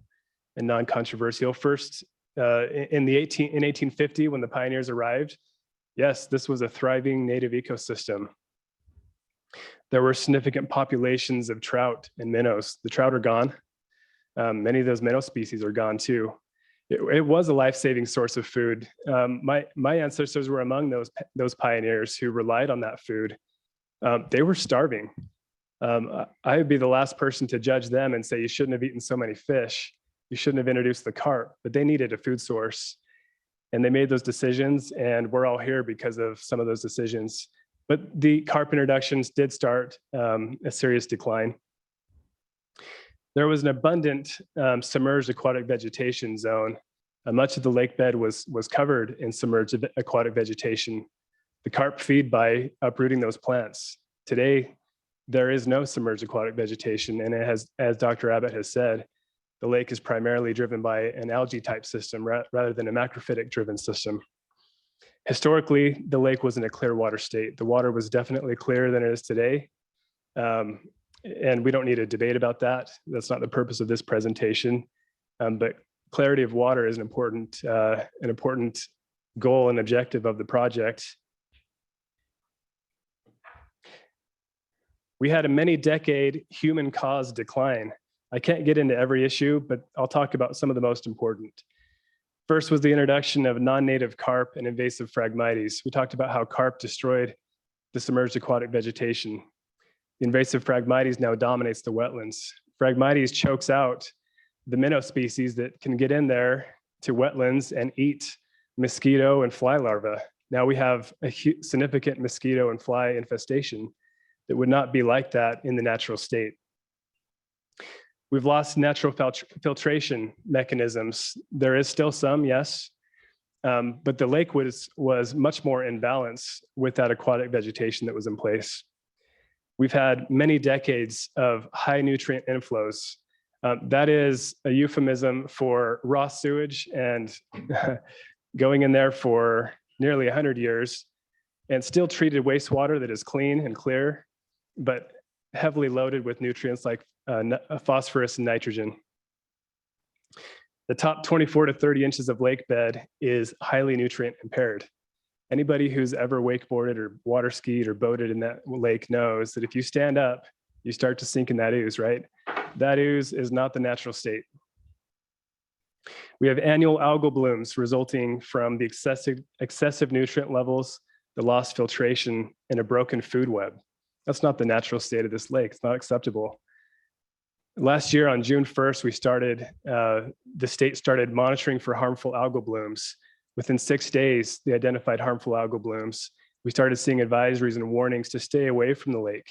and non-controversial. First, in 1850, when the pioneers arrived, yes, this was a thriving native ecosystem. There were significant populations of trout and minnows. The trout are gone. Many of those minnow species are gone too. It was a life-saving source of food. My ancestors were among those pioneers who relied on that food. They were starving. I would be the last person to judge them and say you shouldn't have eaten so many fish. You shouldn't have introduced the carp, but they needed a food source. And they made those decisions, and we're all here because of some of those decisions. But the carp introductions did start a serious decline. There was an abundant submerged aquatic vegetation zone. Much of the lake bed was covered in submerged aquatic vegetation. The carp feed by uprooting those plants. Today, there is no submerged aquatic vegetation, and it has, as Dr. Abbott has said, the lake is primarily driven by an algae type system rather than a macrophytic driven system. Historically, the lake was in a clear water state. The water was definitely clearer than it is today. And we don't need a debate about that. That's not the purpose of this presentation. But clarity of water is an important goal and objective of the project. We had a many-decade human-caused decline. I can't get into every issue, but I'll talk about some of the most important. First was the introduction of non-native carp and invasive Phragmites. We talked about how carp destroyed the submerged aquatic vegetation. The invasive Phragmites now dominates the wetlands. Phragmites chokes out the minnow species that can get in there to wetlands and eat mosquito and fly larvae. Now we have a significant mosquito and fly infestation that would not be like that in the natural state. We've lost natural filtration mechanisms. There is still some, yes, but the lake was much more in balance with that aquatic vegetation that was in place. We've had many decades of high nutrient inflows. That is a euphemism for raw sewage and going in there for nearly 100 years and still treated wastewater that is clean and clear, but heavily loaded with nutrients like phosphorus and nitrogen. The top 24 to 30 inches of lake bed is highly nutrient impaired. Anybody who's ever wakeboarded or water skied or boated in that lake knows that if you stand up, you start to sink in that ooze, right? That ooze is not the natural state. We have annual algal blooms resulting from the excessive nutrient levels, the lost filtration, and a broken food web. That's not the natural state of this lake. It's not acceptable. Last year on June 1st, the state started monitoring for harmful algal blooms. Within 6 days, they identified harmful algal blooms. We started seeing advisories and warnings to stay away from the lake,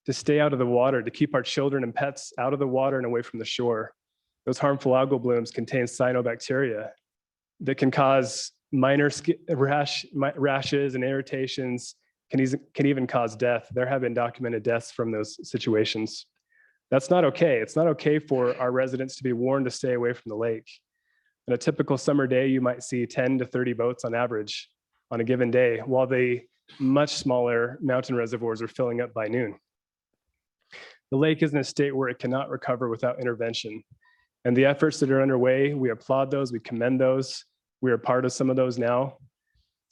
to stay out of the water, to keep our children and pets out of the water and away from the shore. Those harmful algal blooms contain cyanobacteria that can cause minor rashes and irritations, can even cause death. There have been documented deaths from those situations. That's not okay. It's not okay for our residents to be warned to stay away from the lake. On a typical summer day, you might see 10 to 30 boats on average on a given day, while the much smaller mountain reservoirs are filling up by noon. The lake is in a state where it cannot recover without intervention. And the efforts that are underway, we applaud those, we commend those. We are part of some of those now,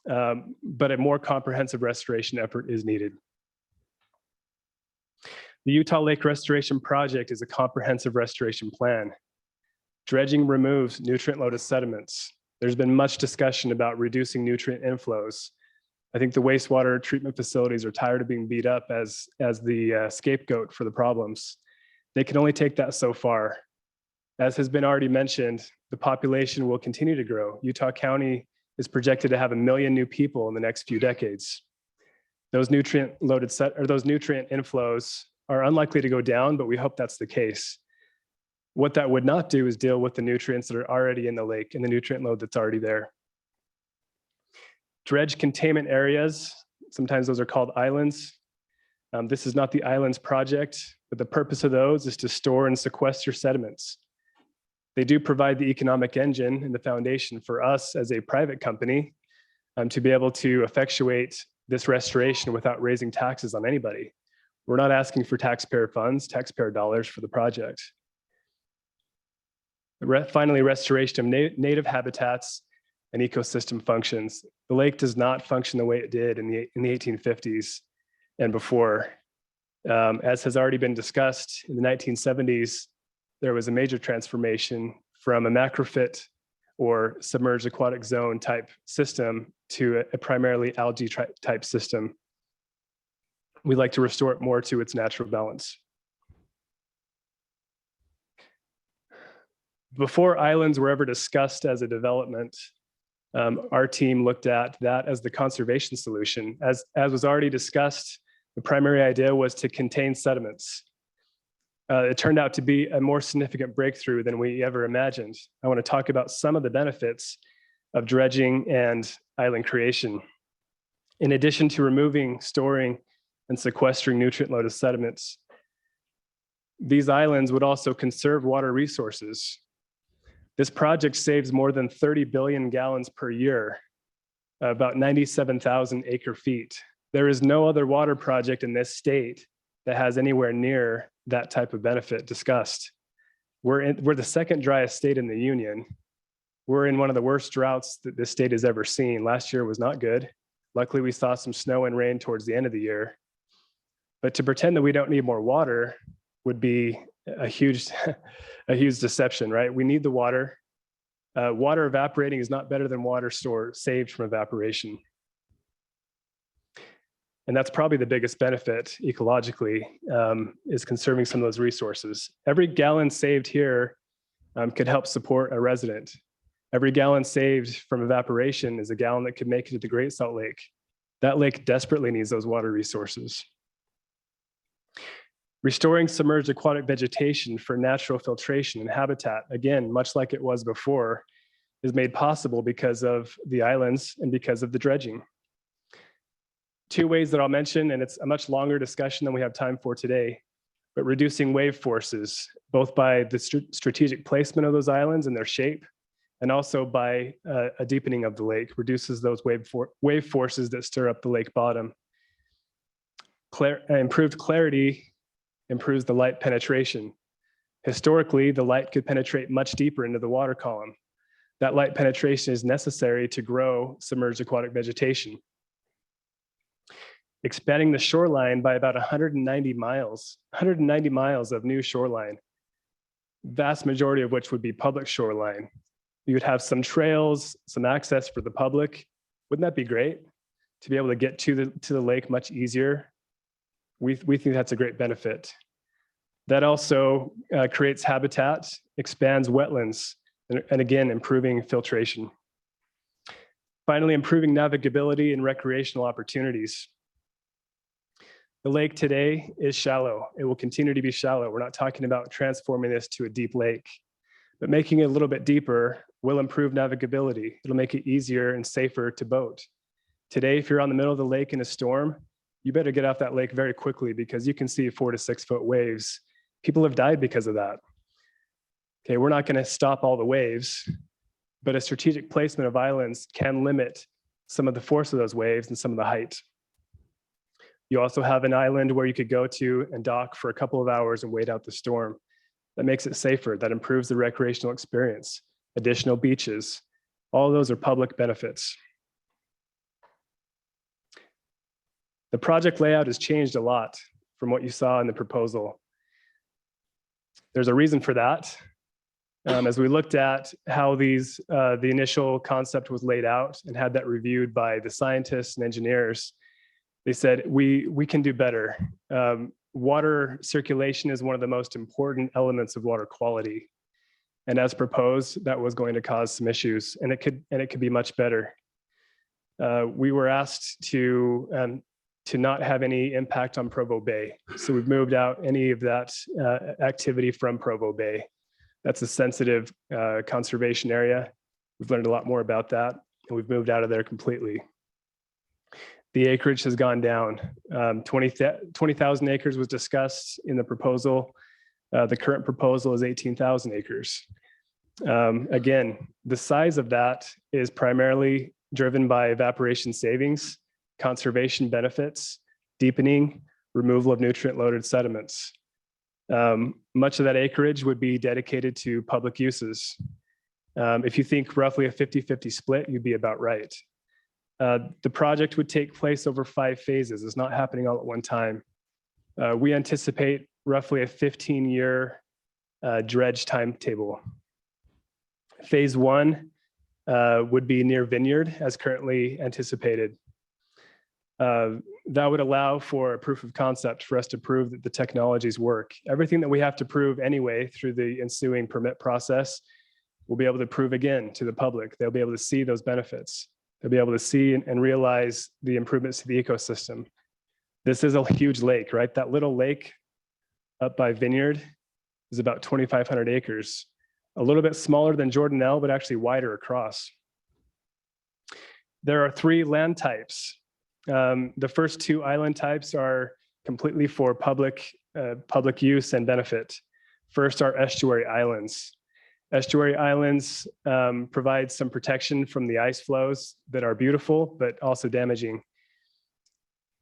but a more comprehensive restoration effort is needed. The Utah Lake Restoration Project is a comprehensive restoration plan. Dredging removes nutrient-loaded sediments. There's been much discussion about reducing nutrient inflows. I think the wastewater treatment facilities are tired of being beat up as the scapegoat for the problems. They can only take that so far. As has been already mentioned, the population will continue to grow. Utah County is projected to have 1 million new people in the next few decades. Those nutrient inflows are unlikely to go down, but we hope that's the case. What that would not do is deal with the nutrients that are already in the lake and the nutrient load that's already there. Dredge containment areas, sometimes those are called islands. This is not the islands project, but the purpose of those is to store and sequester sediments. They do provide the economic engine and the foundation for us as a private company to be able to effectuate this restoration without raising taxes on anybody. We're not asking for taxpayer funds, taxpayer dollars for the project. Finally, restoration of native habitats and ecosystem functions. The lake does not function the way it did in the 1850s and before. As has already been discussed, in the 1970s, there was a major transformation from a macrophyte or submerged aquatic zone type system to a primarily algae type system. We'd like to restore it more to its natural balance. Before islands were ever discussed as a development, our team looked at that as the conservation solution. As was already discussed, the primary idea was to contain sediments. It turned out to be a more significant breakthrough than we ever imagined. I want to talk about some of the benefits of dredging and island creation. In addition to removing, storing, and sequestering nutrient-loaded sediments, these islands would also conserve water resources. This project saves more than 30 billion gallons per year, about 97,000 acre feet. There is no other water project in this state that has anywhere near that type of benefit discussed. We're the second driest state in the union. We're in one of the worst droughts that this state has ever seen. Last year was not good. Luckily, we saw some snow and rain towards the end of the year. But to pretend that we don't need more water would be a huge deception, right? We need the water. Water evaporating is not better than water saved from evaporation. And that's probably the biggest benefit ecologically, is conserving some of those resources. Every gallon saved here could help support a resident. Every gallon saved from evaporation is a gallon that could make it to the Great Salt Lake. That lake desperately needs those water resources. Restoring submerged aquatic vegetation for natural filtration and habitat, again, much like it was before, is made possible because of the islands and because of the dredging. Two ways that I'll mention, and it's a much longer discussion than we have time for today, but reducing wave forces, both by the strategic placement of those islands and their shape, and also by a deepening of the lake, reduces those wave forces that stir up the lake bottom. Improved clarity improves the light penetration. Historically, the light could penetrate much deeper into the water column. That light penetration is necessary to grow submerged aquatic vegetation. Expanding the shoreline by about 190 miles of new shoreline, vast majority of which would be public shoreline. You would have some trails, some access for the public. Wouldn't that be great to be able to get to the lake much easier? We think that's a great benefit. That also creates habitat, expands wetlands, and again, improving filtration. Finally, improving navigability and recreational opportunities. The lake today is shallow. It will continue to be shallow. We're not talking about transforming this to a deep lake, but making it a little bit deeper will improve navigability. It'll make it easier and safer to boat. Today, if you're on the middle of the lake in a storm, you better get off that lake very quickly because you can see 4 to 6 foot waves. People have died because of that. Okay, we're not going to stop all the waves, but a strategic placement of islands can limit some of the force of those waves and some of the height. You also have an island where you could go to and dock for a couple of hours and wait out the storm. That makes it safer. That improves the recreational experience. Additional beaches. All of those are public benefits. The project layout has changed a lot from what you saw in the proposal. There's a reason for that. As we looked at how the initial concept was laid out and had that reviewed by the scientists and engineers, they said, we can do better. Water circulation is one of the most important elements of water quality. And as proposed, that was going to cause some issues, and it could be much better. We were asked to not have any impact on Provo Bay. So we've moved out any of that activity from Provo Bay. That's a sensitive conservation area. We've learned a lot more about that, and we've moved out of there completely. The acreage has gone down. 20,000 acres was discussed in the proposal. The current proposal is 18,000 acres. Again, the size of that is primarily driven by evaporation savings, conservation benefits, deepening, removal of nutrient-loaded sediments. Much of that acreage would be dedicated to public uses. If you think roughly a 50-50 split, you'd be about right. The project would take place over 5 phases. It's not happening all at one time. We anticipate roughly a 15-year dredge timetable. Phase 1 would be near Vineyard as currently anticipated. That would allow for a proof of concept for us to prove that the technologies work. Everything that we have to prove anyway through the ensuing permit process, we'll be able to prove again to the public. They'll be able to see those benefits. They'll be able to see and realize the improvements to the ecosystem. This is a huge lake, right? That little lake up by Vineyard is about 2,500 acres, a little bit smaller than Jordanelle, but actually wider across. There are 3 land types. The first 2 island types are completely for public use and benefit. First are estuary islands. Estuary islands provide some protection from the ice flows that are beautiful, but also damaging.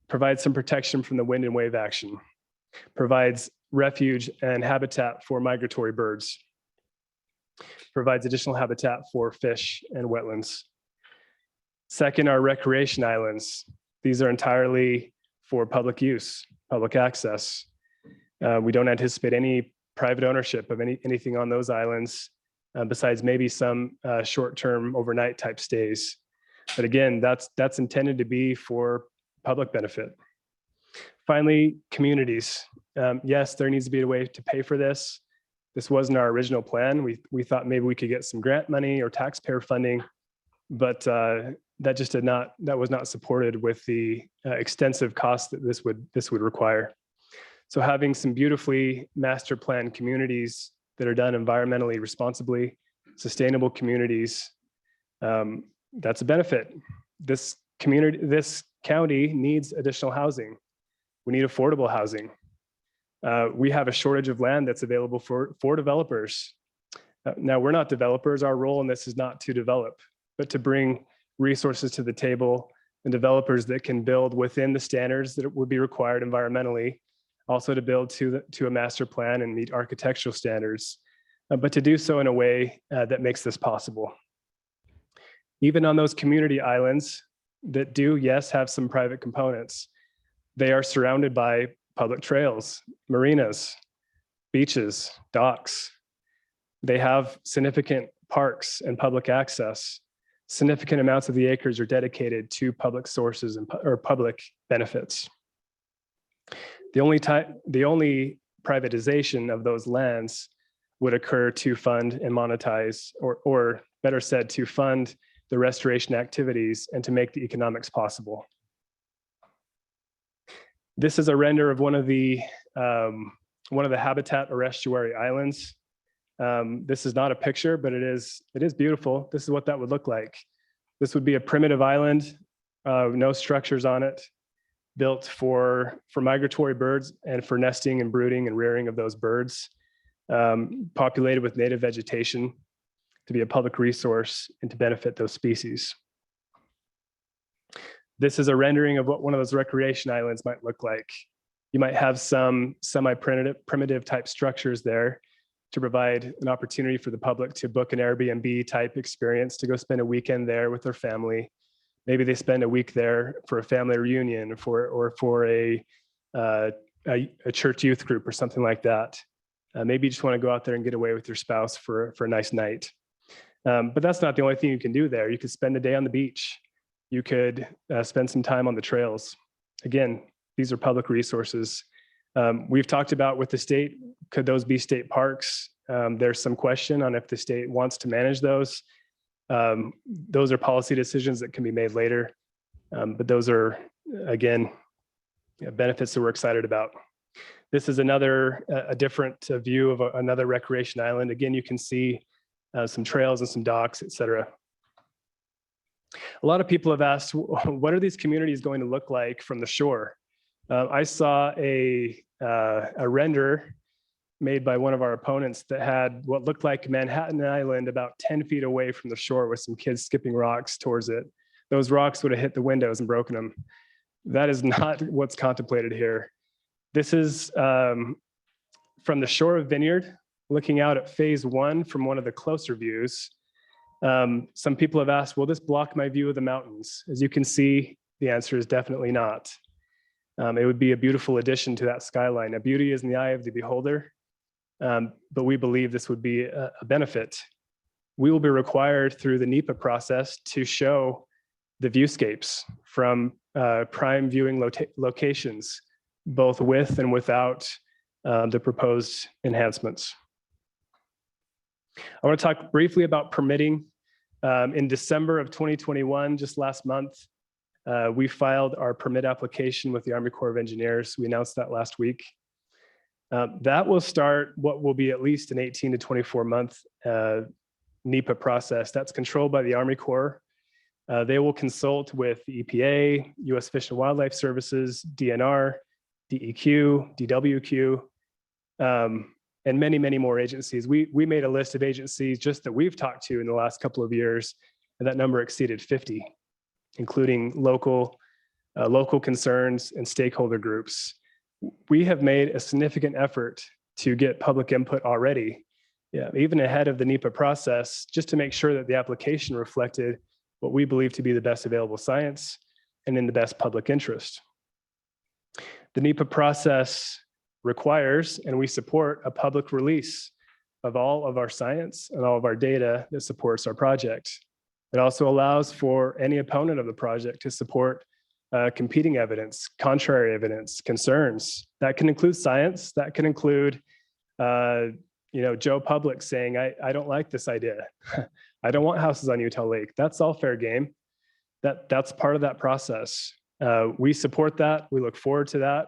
Provides some protection from the wind and wave action. Provides refuge and habitat for migratory birds. Provides additional habitat for fish and wetlands. Second are recreation islands. These are entirely for public use, public access. We don't anticipate any private ownership of anything on those islands, besides maybe some short-term overnight type stays. But again, that's intended to be for public benefit. Finally, communities. Yes, there needs to be a way to pay for this. This wasn't our original plan. We thought maybe we could get some grant money or taxpayer funding, but that was not supported with the extensive costs that this would require. So having some beautifully master planned communities that are done environmentally responsibly, sustainable communities, that's a benefit. This county needs additional housing. We need affordable housing. We have a shortage of land that's available for developers. Now, we're not developers. Our role in this is not to develop, but to bring resources to the table and developers that can build within the standards that would be required environmentally also to build to a master plan and meet architectural standards, but to do so in a way that makes this possible. Even on those community islands that do, yes, have some private components, they are surrounded by public trails, marinas, beaches, docks. They have significant parks and public access. Significant amounts of the acres are dedicated to public sources or public benefits. The only privatization of those lands would occur to fund and monetize, or better said, to fund the restoration activities and to make the economics possible. This is a render of one of the habitat or estuary islands. This is not a picture, but it is beautiful. This is what that would look like. This would be a primitive island, no structures on it, built for migratory birds and for nesting and brooding and rearing of those birds, populated with native vegetation to be a public resource and to benefit those species. This is a rendering of what one of those recreation islands might look like. You might have some semi-primitive type structures there to provide an opportunity for the public to book an Airbnb type experience, to go spend a weekend there with their family. Maybe they spend a week there for a family reunion or for a church youth group or something like that. Maybe you just want to go out there and get away with your spouse for a nice night. But that's not the only thing you can do there. You could spend a day on the beach. You could spend some time on the trails. Again, these are public resources. We've talked about with the state, could those be state parks? There's some question on if the state wants to manage those. Those are policy decisions that can be made later. But those are, again, benefits that we're excited about. This is a different view of another recreation island. Again, you can see some trails and some docks, et cetera. A lot of people have asked, what are these communities going to look like from the shore? I saw a render made by one of our opponents that had what looked like Manhattan Island about 10 feet away from the shore with some kids skipping rocks towards it. Those rocks would have hit the windows and broken them. That is not what's contemplated here. This is from the shore of Vineyard, looking out at phase 1 from one of the closer views. Some people have asked, will this block my view of the mountains? As you can see, the answer is definitely not. It would be a beautiful addition to that skyline. Now, beauty is in the eye of the beholder, but we believe this would be a benefit. We will be required through the NEPA process to show the viewscapes from prime viewing locations, both with and without the proposed enhancements. I want to talk briefly about permitting. In December of 2021, just last month, we filed our permit application with the Army Corps of Engineers. We announced that last week. That will start what will be at least an 18 to 24 month NEPA process. That's controlled by the Army Corps. They will consult with the EPA, U.S. Fish and Wildlife Services, DNR, DEQ, DWQ, and many, many more agencies. We made a list of agencies just that we've talked to in the last couple of years, and that number exceeded 50, including local concerns and stakeholder groups. We have made a significant effort to get public input already, even ahead of the NEPA process, just to make sure that the application reflected what we believe to be the best available science and in the best public interest. The NEPA process requires, and we support, a public release of all of our science and all of our data that supports our project. It also allows for any opponent of the project to support competing evidence, contrary evidence, concerns. That can include science. That can include, Joe Public saying, I don't like this idea. I don't want houses on Utah Lake. That's all fair game. That's part of that process. We support that. We look forward to that.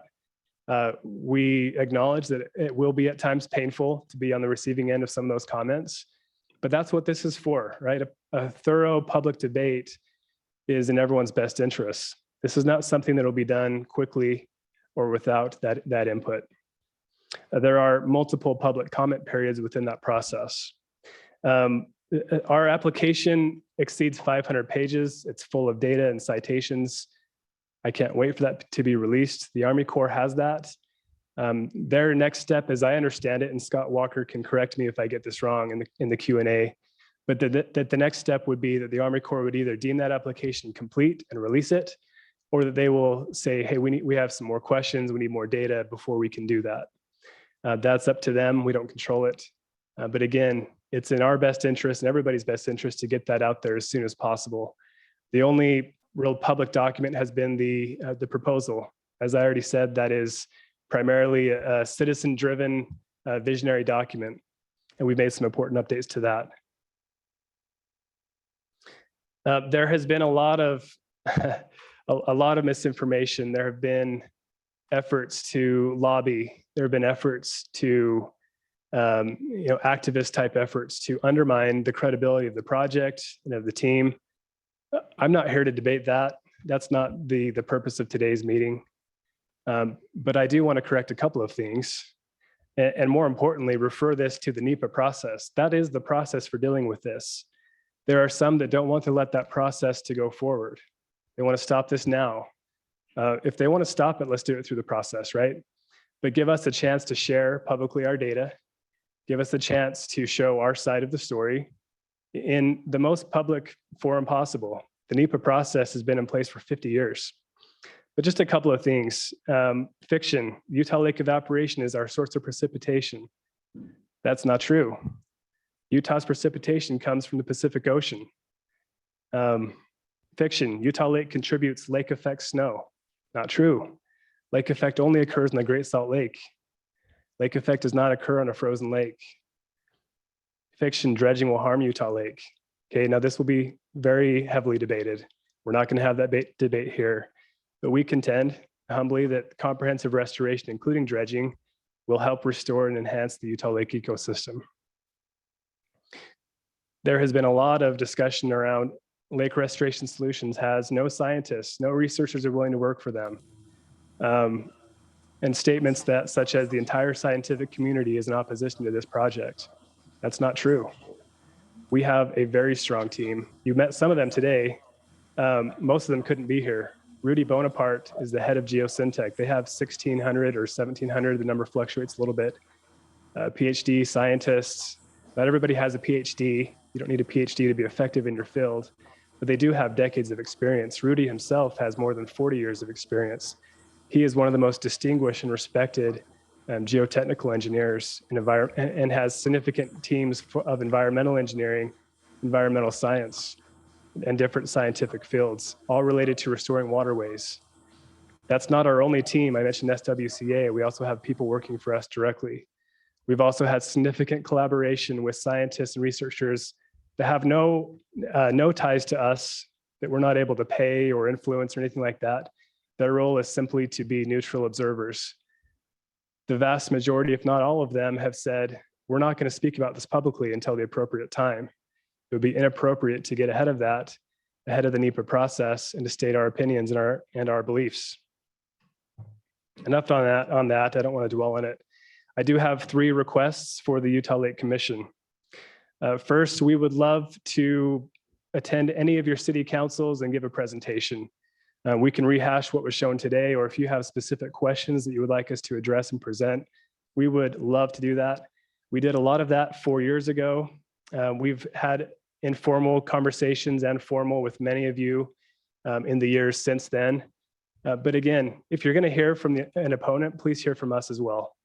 We acknowledge that it will be at times painful to be on the receiving end of some of those comments, but that's what this is for, right? A thorough public debate is in everyone's best interest. This is not something that will be done quickly or without that input. There are multiple public comment periods within that process. Our application exceeds 500 pages. It's full of data and citations. I can't wait for that to be released. The Army Corps has that. Their next step, as I understand it, and Scott Walker can correct me if I get this wrong in the Q&A, but that the next step would be that the Army Corps would either deem that application complete and release it, or that they will say, hey, we have some more questions, we need more data before we can do that. That's up to them. We don't control it. But again, it's in our best interest and everybody's best interest to get that out there as soon as possible. The only real public document has been the proposal. As I already said, that is primarily a citizen-driven visionary document, and we've made some important updates to that. There has been a lot of misinformation. There have been efforts to lobby. There have been efforts to, activist type efforts to undermine the credibility of the project and of the team. I'm not here to debate that. That's not the purpose of today's meeting. But I do want to correct a couple of things. And more importantly, refer this to the NEPA process. That is the process for dealing with this. There are some that don't want to let that process to go forward. They want to stop this now. If they want to stop it, let's do it through the process, right? But give us a chance to share publicly our data. Give us a chance to show our side of the story in the most public forum possible. The NEPA process has been in place for 50 years. But just a couple of things. Fiction, Utah Lake evaporation is our source of precipitation. That's not true. Utah's precipitation comes from the Pacific Ocean. Fiction, Utah Lake contributes lake effect snow. Not true. Lake effect only occurs in the Great Salt Lake. Lake effect does not occur on a frozen lake. Fiction, dredging will harm Utah Lake. Okay, now this will be very heavily debated. We're not going to have that debate here, but we contend humbly that comprehensive restoration, including dredging, will help restore and enhance the Utah Lake ecosystem. There has been a lot of discussion around Lake Restoration Solutions has no scientists, no researchers are willing to work for them. And statements that such as the entire scientific community is in opposition to this project. That's not true. We have a very strong team. You met some of them today. Most of them couldn't be here. Rudy Bonaparte is the head of Geosyntec. They have 1,600 or 1,700, the number fluctuates a little bit. PhD scientists, not everybody has a PhD. You don't need a PhD to be effective in your field, but they do have decades of experience. Rudy himself has more than 40 years of experience. He is one of the most distinguished and respected geotechnical engineers and has significant teams of environmental engineering, environmental science, and different scientific fields, all related to restoring waterways. That's not our only team. I mentioned SWCA. We also have people working for us directly. We've also had significant collaboration with scientists and researchers that have no ties to us, that we're not able to pay or influence or anything like that. Their role is simply to be neutral observers. The vast majority, if not all of them, have said, we're not going to speak about this publicly until the appropriate time. It would be inappropriate to get ahead of that, ahead of the NEPA process, and to state our opinions and our beliefs. Enough on that. I don't want to dwell on it. I do have 3 requests for the Utah Lake Commission. First, we would love to attend any of your city councils and give a presentation. We can rehash what was shown today, or if you have specific questions that you would like us to address and present, we would love to do that. We did a lot of that 4 years ago. We've had informal conversations and formal with many of you in the years since then. But again, if you're going to hear from an opponent, please hear from us as well.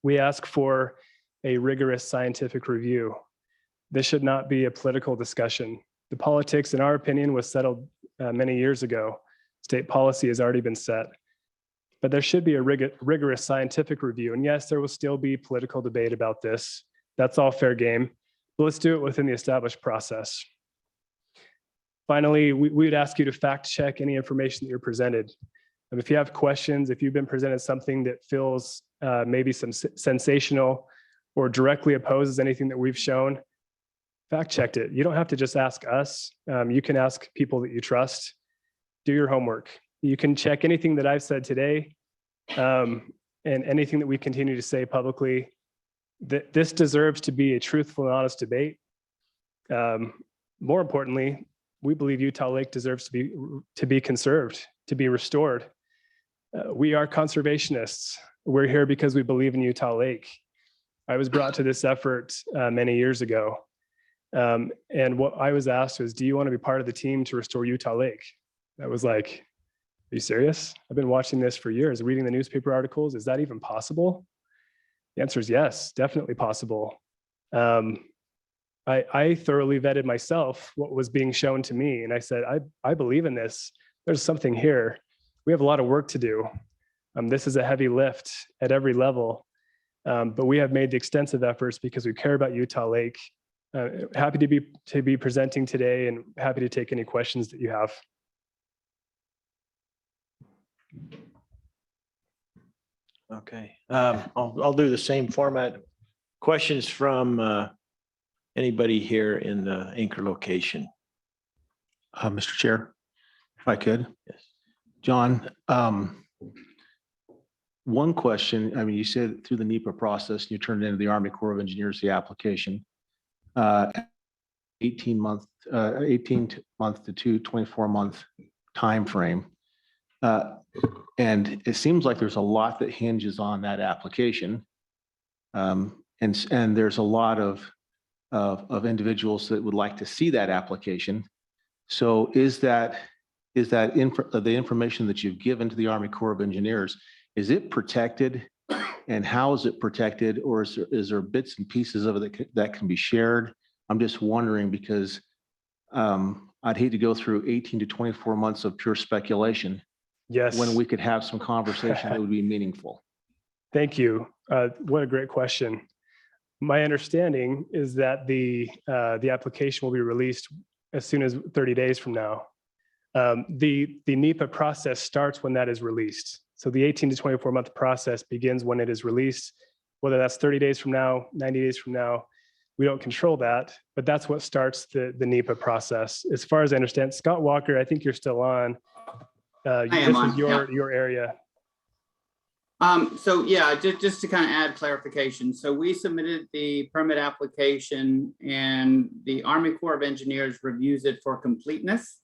We ask for a rigorous scientific review. This should not be a political discussion. The politics, in our opinion, was settled many years ago. State policy has already been set. But there should be a rigorous scientific review. And yes, there will still be political debate about this. That's all fair game. But let's do it within the established process. Finally, we would ask you to fact check any information that you're presented. And if you have questions, if you've been presented something that feels maybe some sensational or directly opposes anything that we've shown, fact checked it. You don't have to just ask us. You can ask people that you trust. Do your homework. You can check anything that I've said today and anything that we continue to say publicly. This deserves to be a truthful and honest debate. More importantly, we believe Utah Lake deserves to be conserved, to be restored. We are conservationists. We're here because we believe in Utah Lake. I was brought to this effort many years ago. And what I was asked was, do you want to be part of the team to restore Utah Lake? That was like, are you serious? I've been watching this for years, reading the newspaper articles. Is that even possible? The answer is yes, definitely possible. I thoroughly vetted myself what was being shown to me. And I said, I believe in this. There's something here. We have a lot of work to do. This is a heavy lift at every level. But we have made the extensive efforts because we care about Utah Lake. Happy to be presenting today and happy to take any questions that you have. Okay, I'll do the same format. Questions from anybody here in the anchor location? Mr. Chair, if I could. Yes. John, one question, I mean, you said through the NEPA process, you turned into the Army Corps of Engineers, the application, 18 month to 24-month timeframe. And it seems like there's a lot that hinges on that application. And there's a lot of individuals that would like to see that application. So is the information that you've given to the Army Corps of Engineers, is it protected? And how is it protected? Or is there bits and pieces of it that can be shared? I'm just wondering because I'd hate to go through 18 to 24 months of pure speculation. Yes. When we could have some conversation that would be meaningful. Thank you. What a great question. My understanding is that the application will be released as soon as 30 days from now. The NEPA process starts when that is released. So the 18 to 24 month process begins when it is released, whether that's 30 days from now, 90 days from now, we don't control that, but that's what starts the NEPA process. As far as I understand, Scott Walker, I think you're still on. This is your area. So yeah, just to kind of add clarification. So we submitted the permit application and the Army Corps of Engineers reviews it for completeness.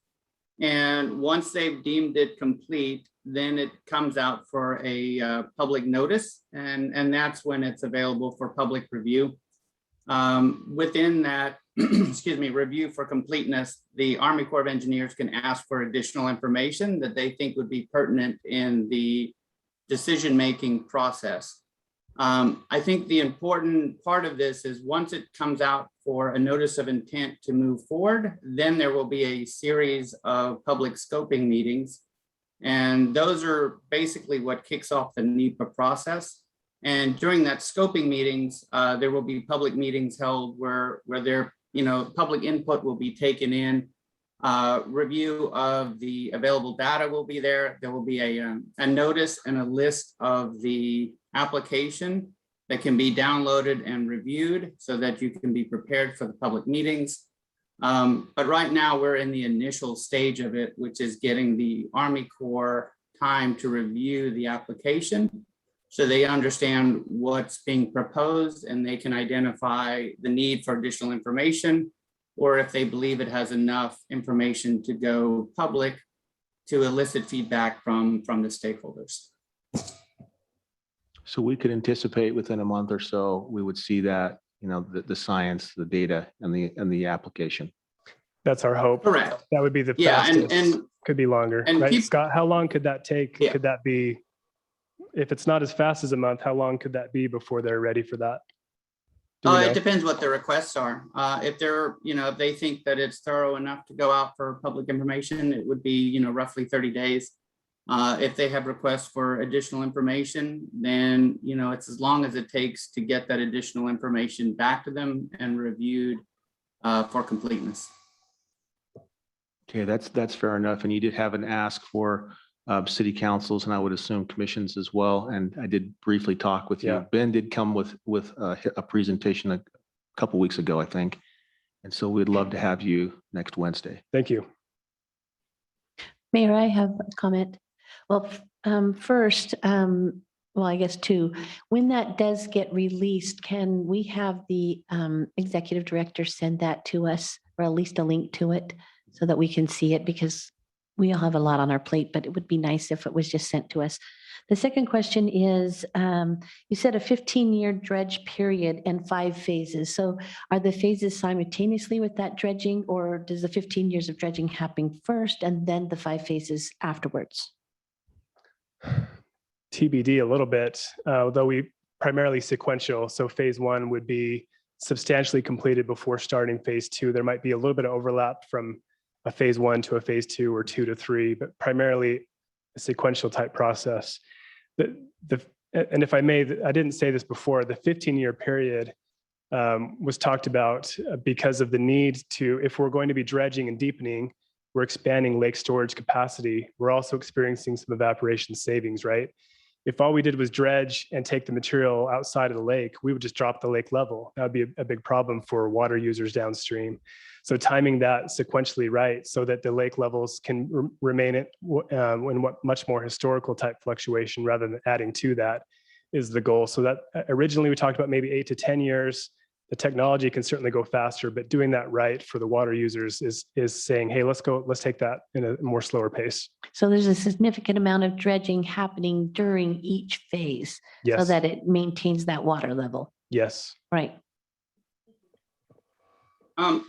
And once they've deemed it complete, then it comes out for a public notice. And that's when it's available for public review. Within that, excuse me, review for completeness, the Army Corps of Engineers can ask for additional information that they think would be pertinent in the decision-making process. I think the important part of this is once it comes out for a notice of intent to move forward, then there will be a series of public scoping meetings. And those are basically what kicks off the NEPA process. And during that scoping meetings, there will be public meetings held where there, public input will be taken in. Review of the available data will be there. There will be a notice and a list of the application that can be downloaded and reviewed so that you can be prepared for the public meetings. But right now we're in the initial stage of it, which is getting the Army Corps time to review the application so they understand what's being proposed and they can identify the need for additional information, or if they believe it has enough information to go public to elicit feedback from the stakeholders. So we could anticipate within a month or so, we would see that, the science, the data and the application. That's our hope. Correct. That would be the Yeah, fastest. and could be longer, and right? Scott, how long could that take? Yeah. Could that be, if it's not as fast as a month, how long could that be before they're ready for that? It depends what the requests are. If they're, if they think that it's thorough enough to go out for public information, it would be, roughly 30 days. If they have requests for additional information, then, it's as long as it takes to get that additional information back to them and reviewed for completeness. Okay, that's fair enough. And you did have an ask for city councils and I would assume commissions as well. And I did briefly talk with you. Yeah. Ben did come with a presentation a couple weeks ago, I think. And so we'd love to have you next Wednesday. Thank you. Mayor, I have a comment. Well, first, well, I guess two, when that does get released, can we have the executive director send that to us or at least a link to it so that we can see it? Because we all have a lot on our plate, but it would be nice if it was just sent to us. The second question is, you said a 15-year dredge period and 5 phases. So are the phases simultaneously with that dredging, or does the 15 years of dredging happen first and then the 5 phases afterwards? TBD a little bit, although we primarily sequential. So phase 1 would be substantially completed before starting phase 2. There might be a little bit of overlap from a phase 1 to a phase 2 or 2 to 3, but primarily a sequential type process. And if I may, I didn't say this before, the 15-year period was talked about because of the need to, if we're going to be dredging and deepening, we're expanding lake storage capacity. We're also experiencing some evaporation savings, right? If all we did was dredge and take the material outside of the lake, we would just drop the lake level. That would be a big problem for water users downstream. So timing that sequentially right so that the lake levels can remain in what much more historical type fluctuation rather than adding to that is the goal. So that originally we talked about maybe 8 to 10 years. The technology can certainly go faster, but doing that right for the water users is saying, hey, let's take that in a more slower pace. So there's a significant amount of dredging happening during each phase so Yes. that it maintains that water level. Yes. Right.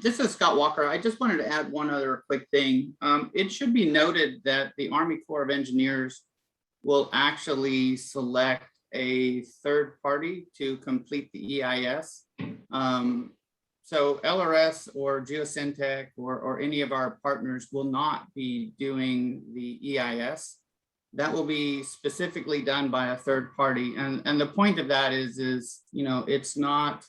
This is Scott Walker. I just wanted to add one other quick thing. It should be noted that the Army Corps of Engineers will actually select a third party to complete the EIS. So LRS or Geosyntec or any of our partners will not be doing the EIS. That will be specifically done by a third party. And the point of that is, it's not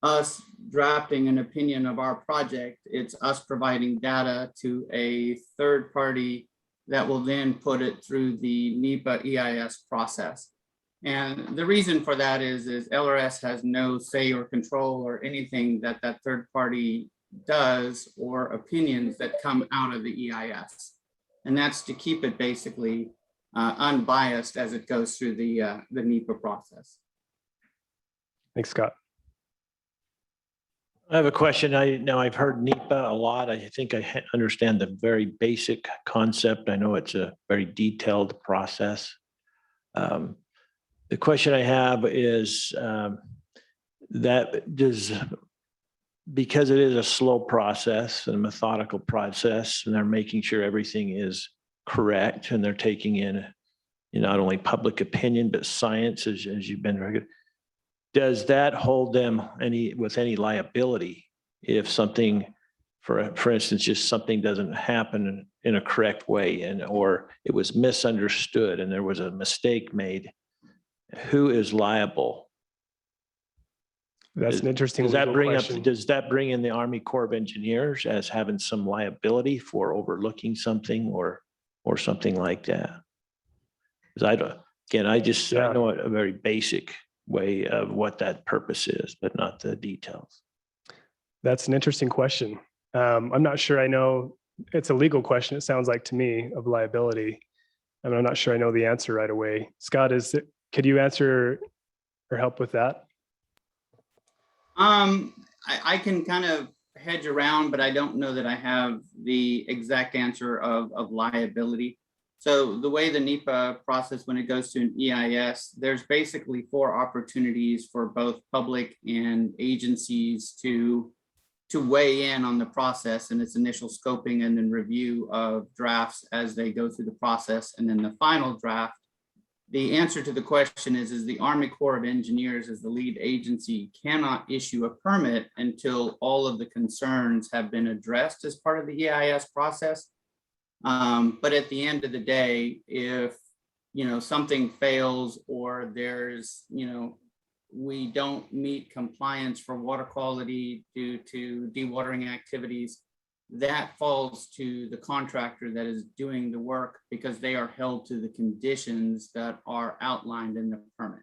us drafting an opinion of our project. It's us providing data to a third party that will then put it through the NEPA EIS process. And the reason for that is LRS has no say or control or anything that third party does or opinions that come out of the EIS. And that's to keep it basically unbiased as it goes through the NEPA process. Thanks, Scott. I have a question. I've heard NEPA a lot. I think I understand the very basic concept. I know it's a very detailed process. The question I have is because it is a slow process and a methodical process, and they're making sure everything is correct, and they're taking in not only public opinion, but science, as you've been very good. Does that hold them with any liability if something, for instance, just something doesn't happen in a correct way, or it was misunderstood and there was a mistake made? Who is liable? That's an interesting Does that bring in the Army Corps of Engineers as having some liability for overlooking something or something like that? Because I know a very basic way of what that purpose is, but not the details. That's an interesting question. I'm not sure I know. It's a legal question, it sounds like to me, of liability. And I'm not sure I know the answer right away. Scott, could you answer or help with that? I can kind of hedge around, but I don't know that I have the exact answer of liability. So the way the NEPA process, when it goes to an EIS, there's basically 4 opportunities for both public and agencies to weigh in on the process and its initial scoping and then review of drafts as they go through the process. And then the final draft, the answer to the question is the Army Corps of Engineers, as the lead agency, cannot issue a permit until all of the concerns have been addressed as part of the EIS process. But at the end of the day, if something fails or there's we don't meet compliance for water quality due to dewatering activities, that falls to the contractor that is doing the work because they are held to the conditions that are outlined in the permit.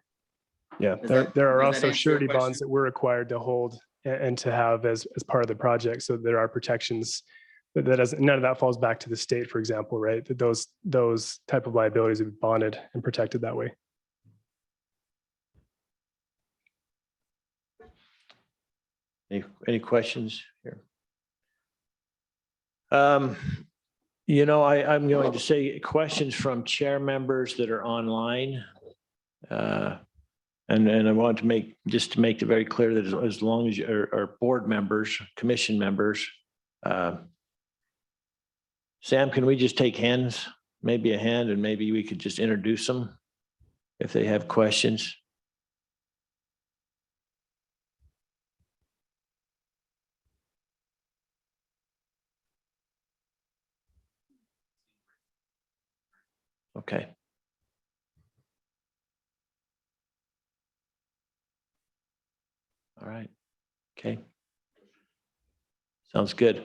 Yeah, there are also surety bonds that we're required to hold and to have as part of the project. So there are protections none of that falls back to the state, for example, right? That those type of liabilities would be bonded and protected that way. Any questions here? You know, I'm going to say questions from chair members that are online. And I want to make, just to make it very clear that as long as you are board members, commission members. Sam, can we just take hands, maybe a hand, and maybe we could just introduce them if they have questions? Okay. All right. Okay. Sounds good.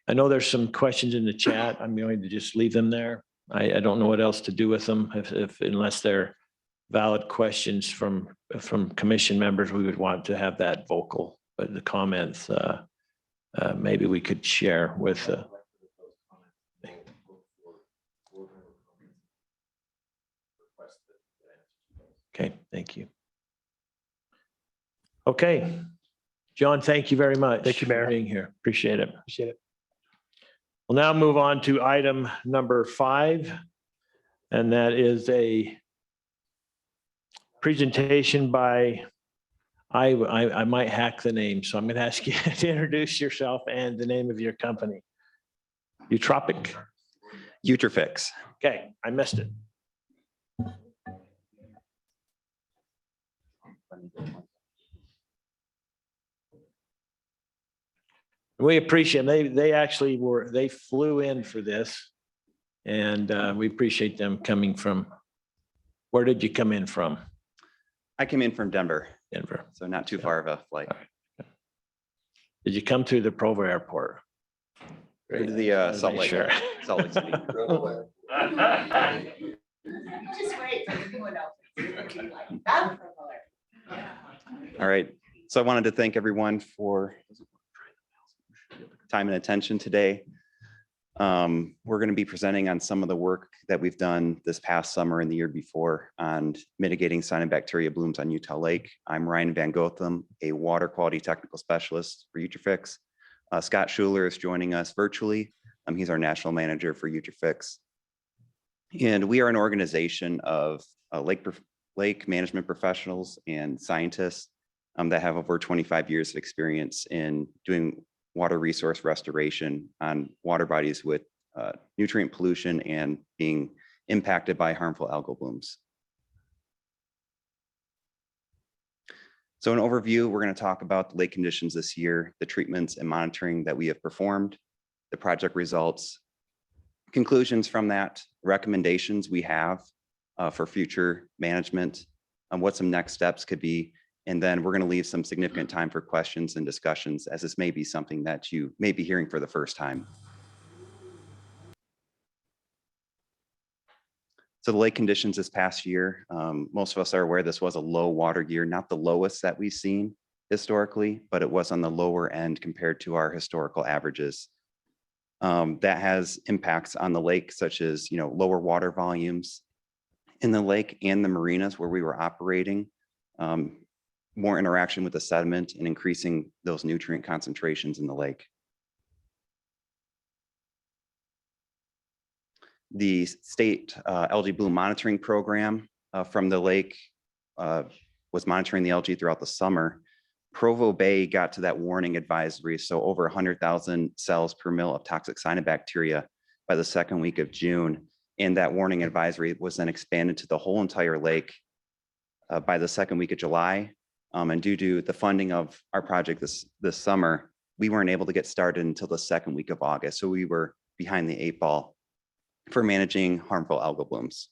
I know there's some questions in the chat. I'm going to just leave them there. I don't know what else to do with them if unless they're valid questions from commission members, we would want to have that vocal, but the comments maybe we could share with okay, thank you. Okay, John, thank you very much. Thank you, Mayor. For being here. Appreciate it. Appreciate it. We'll now move on to item number 5, and that is a presentation by, I might hack the name, so I'm going to ask you to introduce yourself and the name of your company. Eutrophix. Eutrophix. Okay, I missed it. We appreciate them. They actually they flew in for this, and we appreciate them coming from. Where did you come in from? I came in from Denver, Denver. so not too far of a flight. Did you come through the Provo airport? Through the Salt Lake, Sure. Salt Lake City. Just wait. All right. So I wanted to thank everyone for time and attention today. We're going to be presenting on some of the work that we've done this past summer and the year before on mitigating cyanobacteria blooms on Utah Lake. I'm Ryan Van Gotham, a water quality technical specialist for Eutrophix. Scott Schuler is joining us virtually. He's our national manager for Eutrophix. And we are an organization of lake management professionals and scientists that have over 25 years of experience in doing water resource restoration on water bodies with nutrient pollution and being impacted by harmful algal blooms. So an overview, we're going to talk about the lake conditions this year, the treatments and monitoring that we have performed, the project results, conclusions from that, recommendations we have for future management, what some next steps could be. And then we're going to leave some significant time for questions and discussions, as this may be something that you may be hearing for the first time. So the lake conditions this past year, most of us are aware this was a low water year, not the lowest that we've seen historically, but it was on the lower end compared to our historical averages. That has impacts on the lake, such as lower water volumes in the lake and the marinas where we were operating. More interaction with the sediment and increasing those nutrient concentrations in the lake. The state algae bloom monitoring program from the lake was monitoring the algae throughout the summer. Provo Bay got to that warning advisory, so over 100,000 cells per mil of toxic cyanobacteria by the second week of June. And that warning advisory was then expanded to the whole entire lake by the second week of July. And due to the funding of our project this summer, we weren't able to get started until the second week of August. So we were behind the 8 ball for managing harmful algal blooms.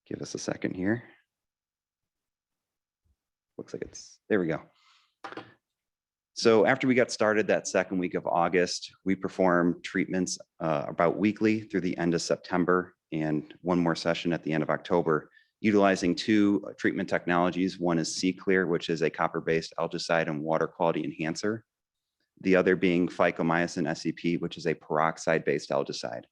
Give us a second here. Looks like there we go. So after we got started that second week of August, we performed treatments about weekly through the end of September and one more session at the end of October, utilizing 2 treatment technologies. One is C-Clear, which is a copper-based algicide and water quality enhancer. The other being phycomycin SCP, which is a peroxide-based algicide.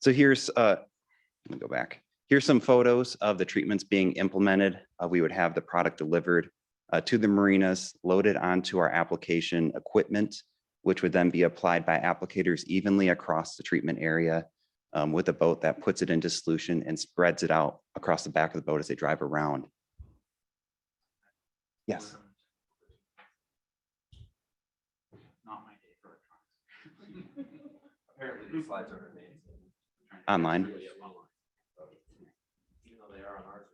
So here's, let me go back. Here's some photos of the treatments being implemented. We would have the product delivered to the marinas, loaded onto our application equipment, which would then be applied by applicators evenly across the treatment area with a boat that puts it into solution and spreads it out across the back of the boat as they drive around. Yes. Not my day for electronics. Apparently these slides are made. Online. Even though they are on ours.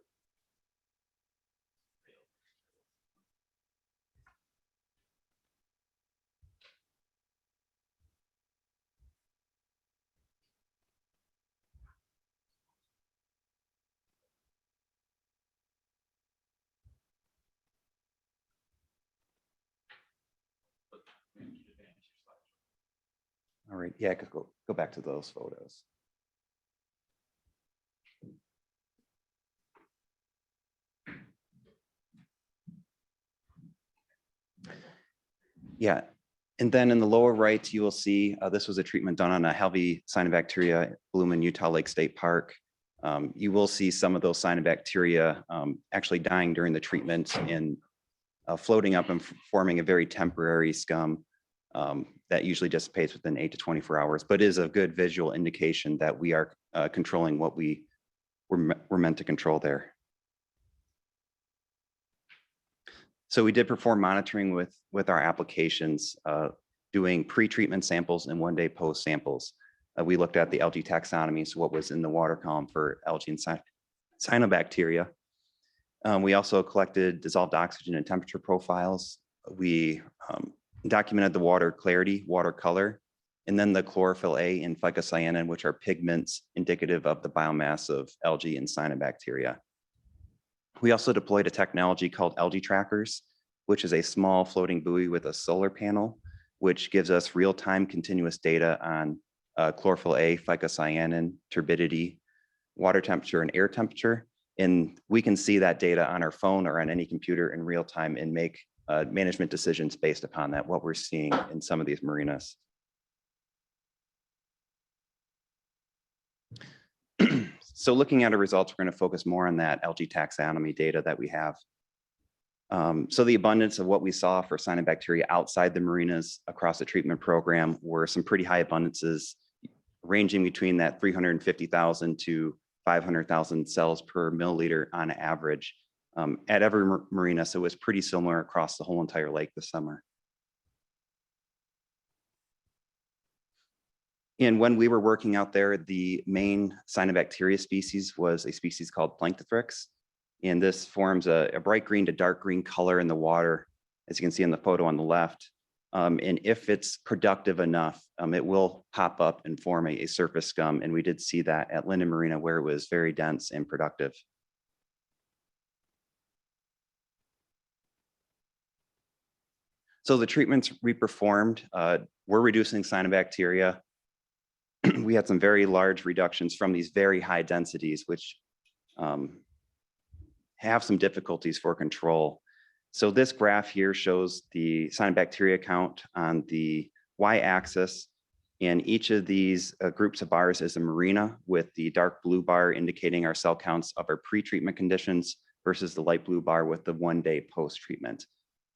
All right, yeah, go back to those photos. Yeah, and then in the lower right, you will see this was a treatment done on a heavy cyanobacteria bloom in Utah Lake State Park. You will see some of those cyanobacteria actually dying during the treatment and floating up and forming a very temporary scum that usually dissipates within 8 to 24 hours, but is a good visual indication that we are controlling what we're meant to control there. So we did perform monitoring with our applications, doing pre-treatment samples and 1-day post samples. We looked at the algae taxonomy, so what was in the water column for algae and cyanobacteria. We also collected dissolved oxygen and temperature profiles. We documented the water clarity, water color, and then the chlorophyll A and phycocyanin, which are pigments indicative of the biomass of algae and cyanobacteria. We also deployed a technology called algae trackers, which is a small floating buoy with a solar panel, which gives us real-time continuous data on chlorophyll A, phycocyanin, turbidity, water temperature, and air temperature. And we can see that data on our phone or on any computer in real time and make management decisions based upon that, what we're seeing in some of these marinas. So looking at our results, we're going to focus more on that algae taxonomy data that we have. So the abundance of what we saw for cyanobacteria outside the marinas across the treatment program were some pretty high abundances, ranging between that 350,000 to 500,000 cells per milliliter on average at every marina. So it was pretty similar across the whole entire lake this summer. And when we were working out there, the main cyanobacteria species was a species called Eutrophix. And this forms a bright green to dark green color in the water, as you can see in the photo on the left. And if it's productive enough, it will pop up and form a surface scum. And we did see that at Linden Marina, where it was very dense and productive. So the treatments we performed were reducing cyanobacteria. We had some very large reductions from these very high densities, which have some difficulties for control. So this graph here shows the cyanobacteria count on the y-axis, and each of these groups of bars is a marina, with the dark blue bar indicating our cell counts of our pre-treatment conditions versus the light blue bar with the 1-day post-treatment.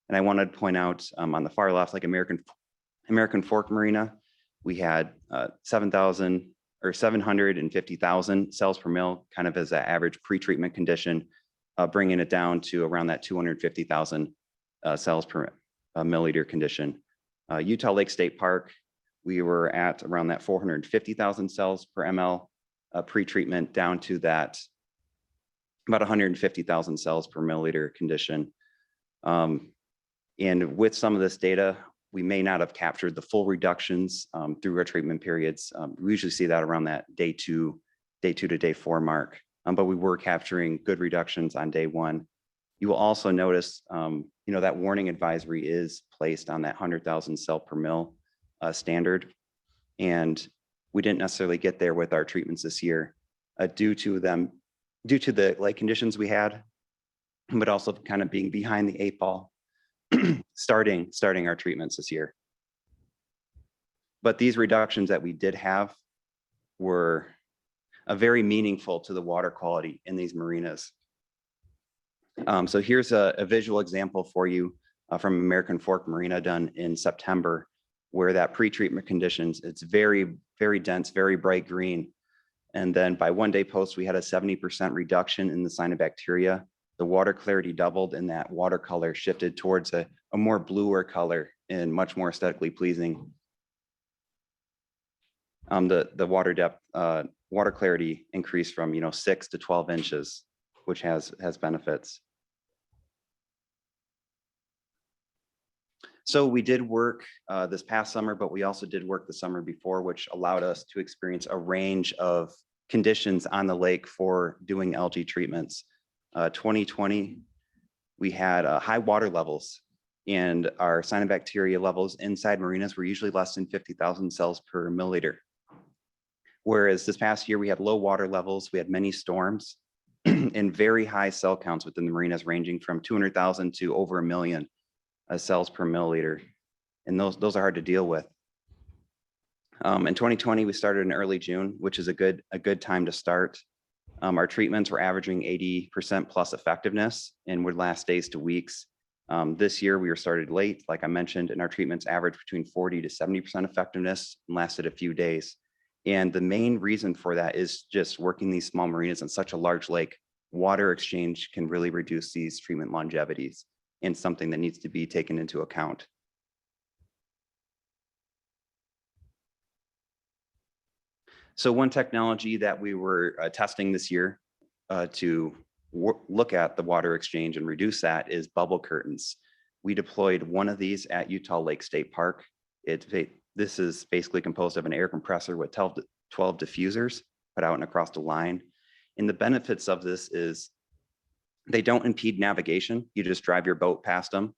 And I wanted to point out on the far left, like American Fork Marina, we had 7,000 or 750,000 cells per mil, kind of as an average pre-treatment condition, bringing it down to around that 250,000 cells per milliliter condition. Utah Lake State Park, we were at around that 450,000 cells per ml pre-treatment, down to that about 150,000 cells per milliliter condition. And with some of this data, we may not have captured the full reductions through our treatment periods. We usually see that around that day 2 to day 4 mark, but we were capturing good reductions on day 1. You will also notice, that warning advisory is placed on that 100,000 cell per mil standard. And we didn't necessarily get there with our treatments this year due to the lake conditions we had, but also kind of being behind the 8 ball starting our treatments this year. But these reductions that we did have were very meaningful to the water quality in these marinas. So here's a visual example for you from American Fork Marina done in September, where that pre-treatment conditions, it's very, very dense, very bright green. And then by 1 day post, we had a 70% reduction in the cyanobacteria. The water clarity doubled and that water color shifted towards a more bluer color and much more aesthetically pleasing. The water depth, water clarity increased from 6 to 12 inches, which has benefits. So we did work this past summer, but we also did work the summer before, which allowed us to experience a range of conditions on the lake for doing algae treatments. 2020, we had high water levels, and our cyanobacteria levels inside marinas were usually less than 50,000 cells per milliliter. Whereas this past year, we had low water levels, we had many storms, and very high cell counts within the marinas, ranging from 200,000 to over 1 million cells per milliliter. And those are hard to deal with. In 2020, we started in early June, which is a good time to start. Our treatments were averaging 80% plus effectiveness and would last days to weeks. This year, we were started late, like I mentioned, and our treatments averaged between 40 to 70% effectiveness and lasted a few days. And the main reason for that is just working these small marinas on such a large lake. Water exchange can really reduce these treatment longevities, and something that needs to be taken into account. So one technology that we were testing this year to look at the water exchange and reduce that is bubble curtains. We deployed one of these at Utah Lake State Park. This is basically composed of an air compressor with 12 diffusers put out and across the line. And the benefits of this is they don't impede navigation. You just drive your boat past them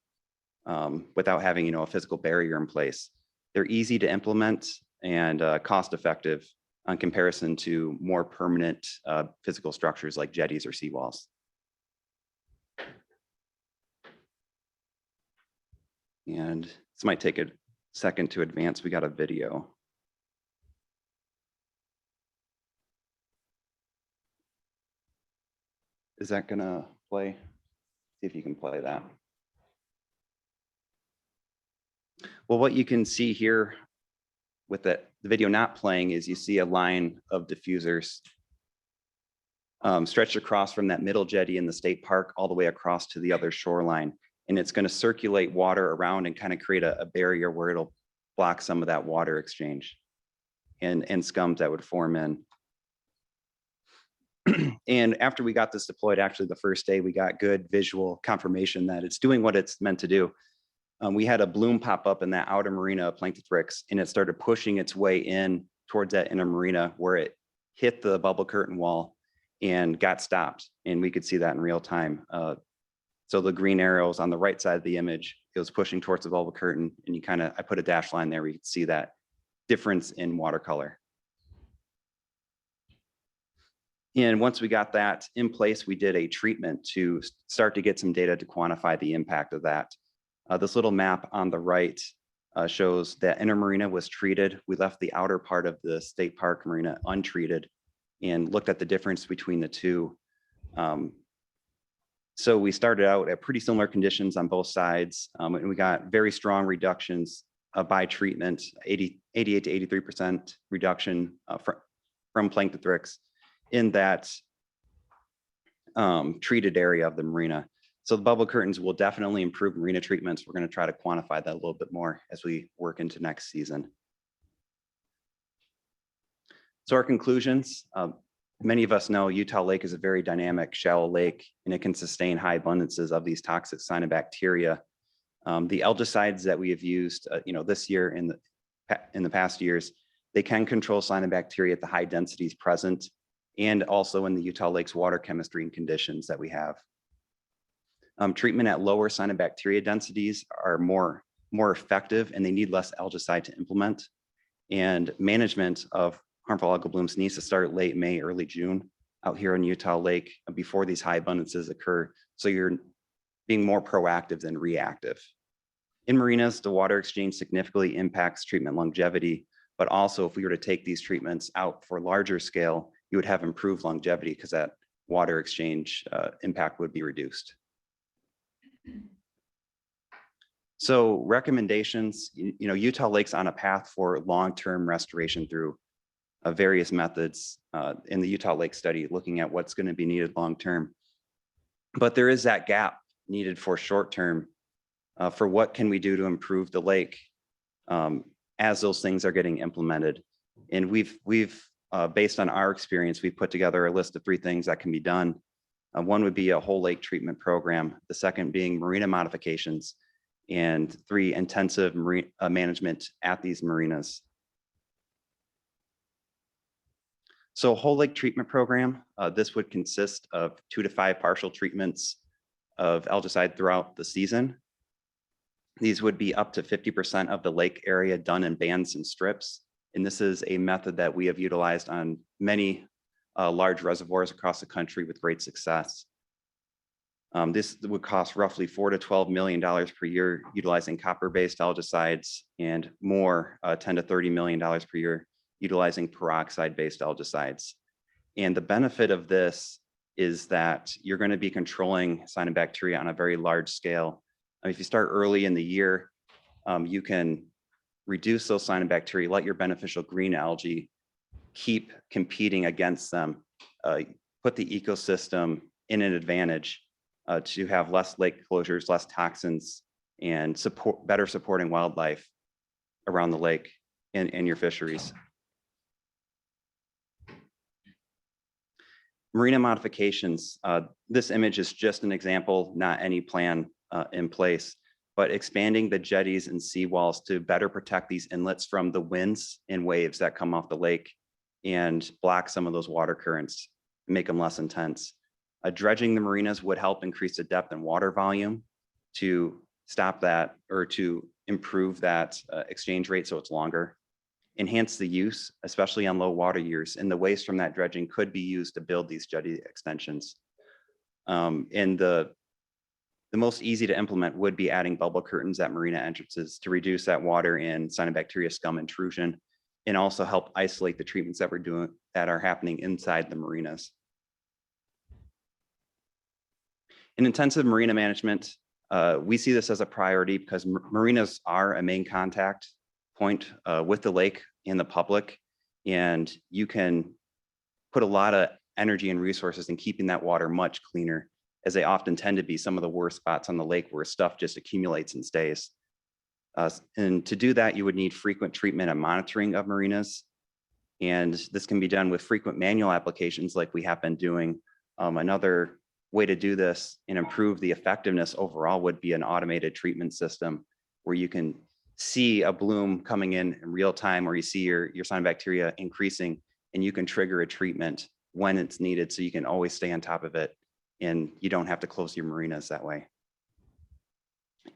without having a physical barrier in place. They're easy to implement and cost effective in comparison to more permanent physical structures like jetties or seawalls. And this might take a second to advance. We got a video. Is that gonna play? See if you can play that. Well, what you can see here with the video not playing is you see a line of diffusers stretched across from that middle jetty in the state park all the way across to the other shoreline. And it's going to circulate water around and kind of create a barrier where it'll block some of that water exchange and scums that would form in. And after we got this deployed, actually the first day, we got good visual confirmation that it's doing what it's meant to do. We had a bloom pop up in that outer marina of Eutrophix, and it started pushing its way in towards that inner marina where it hit the bubble curtain wall and got stopped. And we could see that in real time. So the green arrows on the right side of the image, it was pushing towards the bubble curtain, and I put a dash line there where you could see that difference in watercolor. And once we got that in place, we did a treatment to start to get some data to quantify the impact of that. This little map on the right shows that inner marina was treated. We left the outer part of the state park marina untreated and looked at the difference between the two. So we started out at pretty similar conditions on both sides, and we got very strong reductions by treatment, 88 to 83% reduction from Eutrophix in that treated area of the marina. So the bubble curtains will definitely improve marina treatments. We're going to try to quantify that a little bit more as we work into next season. So our conclusions, many of us know Utah Lake is a very dynamic, shallow lake, and it can sustain high abundances of these toxic cyanobacteria. The algicides that we have used, this year in the past years, they can control cyanobacteria at the high densities present, and also in the Utah Lake's water chemistry and conditions that we have. Treatment at lower cyanobacteria densities are more effective, and they need less algicide to implement. And management of harmful algal blooms needs to start late May, early June out here in Utah Lake before these high abundances occur. So you're being more proactive than reactive. In marinas, the water exchange significantly impacts treatment longevity, but also if we were to take these treatments out for larger scale, you would have improved longevity because that water exchange impact would be reduced. So recommendations, Utah Lake's on a path for long-term restoration through various methods in the Utah Lake study, looking at what's going to be needed long-term. But there is that gap needed for short-term for what can we do to improve the lake as those things are getting implemented. And we've based on our experience, we've put together a list of 3 things that can be done. One would be a whole lake treatment program. The second being marina modifications, and 3, intensive marine management at these marinas. So whole lake treatment program, this would consist of 2 to 5 partial treatments of algicide throughout the season. These would be up to 50% of the lake area done in bands and strips. And this is a method that we have utilized on many large reservoirs across the country with great success. This would cost roughly $4 to $12 million per year utilizing copper-based algicides, and more $10 to $30 million per year utilizing peroxide-based algicides. And the benefit of this is that you're going to be controlling cyanobacteria on a very large scale. If you start early in the year, you can reduce those cyanobacteria, let your beneficial green algae keep competing against them, put the ecosystem in an advantage to have less lake closures, less toxins, and better supporting wildlife around the lake and your fisheries. Marina modifications. This image is just an example, not any plan in place, but expanding the jetties and seawalls to better protect these inlets from the winds and waves that come off the lake and block some of those water currents and make them less intense. Dredging the marinas would help increase the depth and water volume to stop that, or to improve that exchange rate so it's longer. Enhance the use, especially on low water years, and the waste from that dredging could be used to build these jetty extensions. And the most easy to implement would be adding bubble curtains at marina entrances to reduce that water and cyanobacteria scum intrusion, and also help isolate the treatments that we're doing that are happening inside the marinas. In intensive marina management, we see this as a priority because marinas are a main contact point with the lake and the public, and you can put a lot of energy and resources in keeping that water much cleaner, as they often tend to be some of the worst spots on the lake where stuff just accumulates and stays. And to do that, you would need frequent treatment and monitoring of marinas. And this can be done with frequent manual applications like we have been doing. Another way to do this and improve the effectiveness overall would be an automated treatment system where you can see a bloom coming in real time, or you see your cyanobacteria increasing, and you can trigger a treatment when it's needed, so you can always stay on top of it and you don't have to close your marinas that way.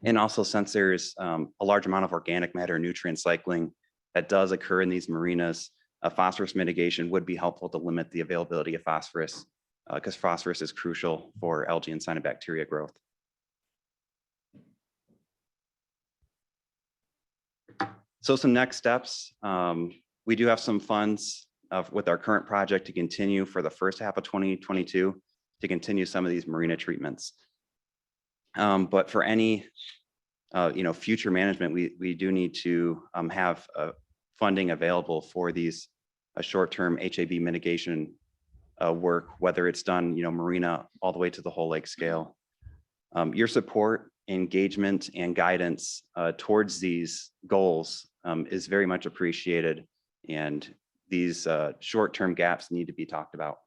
And also, since there's a large amount of organic matter nutrient cycling that does occur in these marinas, phosphorus mitigation would be helpful to limit the availability of phosphorus, because phosphorus is crucial for algae and cyanobacteria growth. So some next steps, we do have some funds with our current project to continue for the first half of 2022 to continue some of these marina treatments. But for any future management, we do need to have funding available for these short-term HAB mitigation work, whether it's done marina all the way to the whole lake scale. Your support, engagement, and guidance towards these goals is very much appreciated, and these short-term gaps need to be talked about.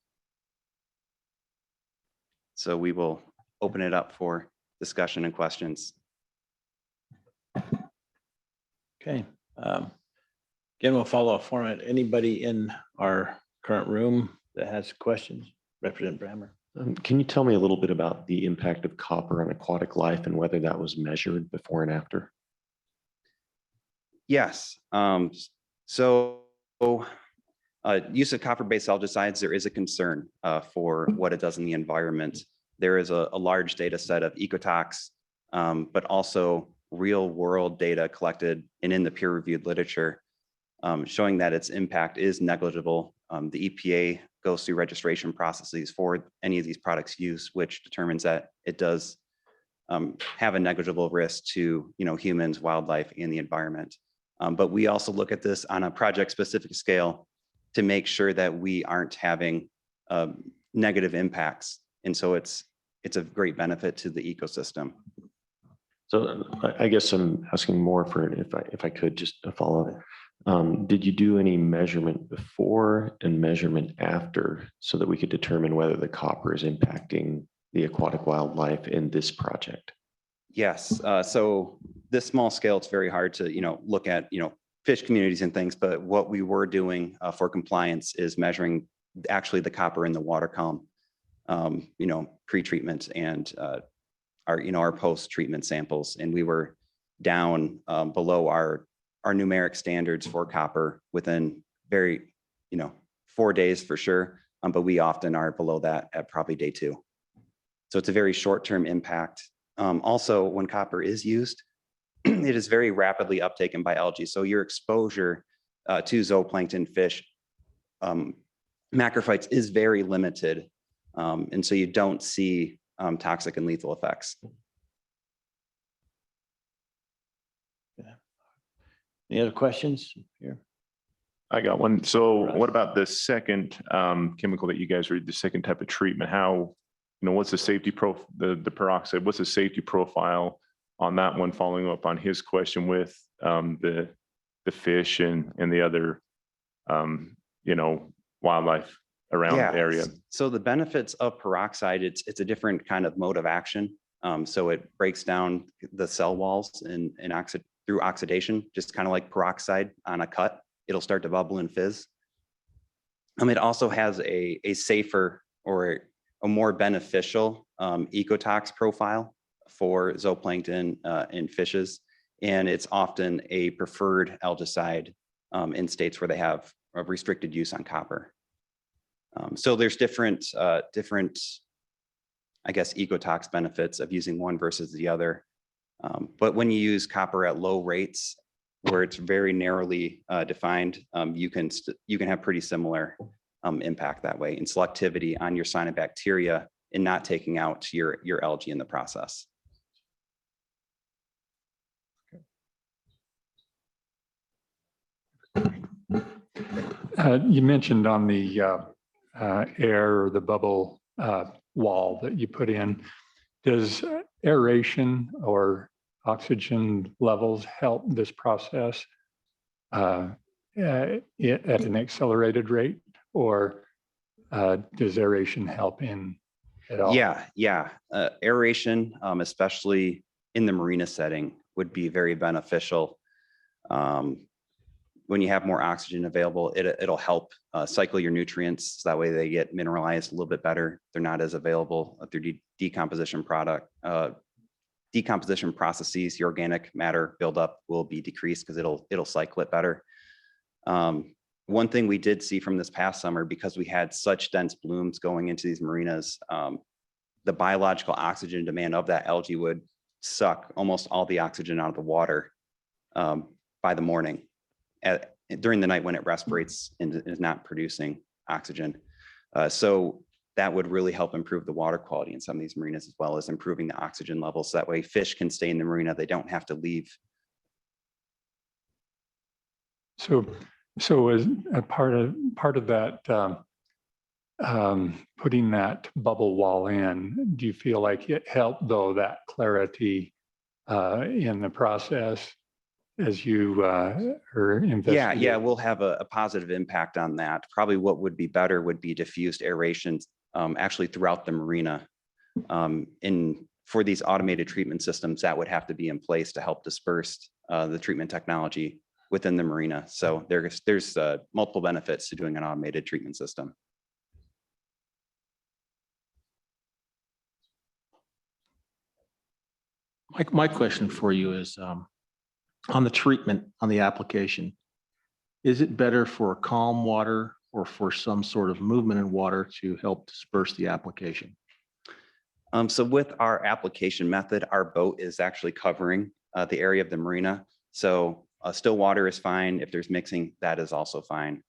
So we will open it up for discussion and questions. Okay. Again, we'll follow a format. Anybody in our current room that has questions? Representative Brammer. Can you tell me a little bit about the impact of copper on aquatic life and whether that was measured before and after? Yes. So use of copper-based algicides, there is a concern for what it does in the environment. There is a large data set of ecotox, but also real-world data collected and in the peer-reviewed literature showing that its impact is negligible The EPA goes through registration processes for any of these products use, which determines that it does have a negligible risk to, humans, wildlife, and the environment. But we also look at this on a project-specific scale to make sure that we aren't having negative impacts. And so it's a great benefit to the ecosystem. So I guess I'm asking more for, if I could just follow up. Did you do any measurement before and measurement after so that we could determine whether the copper is impacting the aquatic wildlife in this project? Yes. So this small scale, it's very hard to, look at, fish communities and things, but what we were doing for compliance is measuring actually the copper in the water column, pre-treatment and our post-treatment samples. And we were down below our numeric standards for copper within 4 days for sure. But we often are below that at probably day 2. So it's a very short-term impact. Also, when copper is used, it is very rapidly uptaken by algae. So your exposure to zooplankton fish, macrophytes is very limited. And so you don't see toxic and lethal effects. Any other questions here? I got one. So what about the second chemical that you guys read, the second type of treatment? How, what's the safety the peroxide, what's the safety profile on that one, following up on his question with the fish and the other, wildlife around the area? So the benefits of peroxide, it's a different kind of mode of action. So it breaks down the cell walls and through oxidation, just kind of like peroxide on a cut. It'll start to bubble and fizz. It also has a safer or a more beneficial ecotox profile for zooplankton and fishes. And it's often a preferred algicide in states where they have a restricted use on copper. So there's different, I guess, ecotox benefits of using one versus the other. But when you use copper at low rates, where it's very narrowly defined, you can have pretty similar impact that way, and selectivity on your cyanobacteria and not taking out your algae in the process. You mentioned on the air or the bubble wall that you put in, does aeration or oxygen levels help this process at an accelerated rate, or does aeration help in at all? Yeah. Aeration, especially in the marina setting, would be very beneficial. When you have more oxygen available, it'll help cycle your nutrients. So that way they get mineralized a little bit better. They're not as available through decomposition processes. The organic matter buildup will be decreased because it'll cycle it better. One thing we did see from this past summer, because we had such dense blooms going into these marinas, the biological oxygen demand of that algae would suck almost all the oxygen out of the water by the morning. During the night when it respirates and is not producing oxygen. So that would really help improve the water quality in some of these marinas, as well as improving the oxygen levels. So that way fish can stay in the marina. They don't have to leave. So as a part of that, putting that bubble wall in, do you feel like it helped, though, that clarity in the process as you are investigating? Yeah, we'll have a positive impact on that. Probably what would be better would be diffused aeration actually throughout the marina. For these automated treatment systems, that would have to be in place to help disperse the treatment technology within the marina. So there's multiple benefits to doing an automated treatment system. My question for you is, on the treatment, on the application, is it better for calm water or for some sort of movement in water to help disperse the application? So with our application method, our boat is actually covering the area of the marina. So still water is fine. If there's mixing, that is also fine.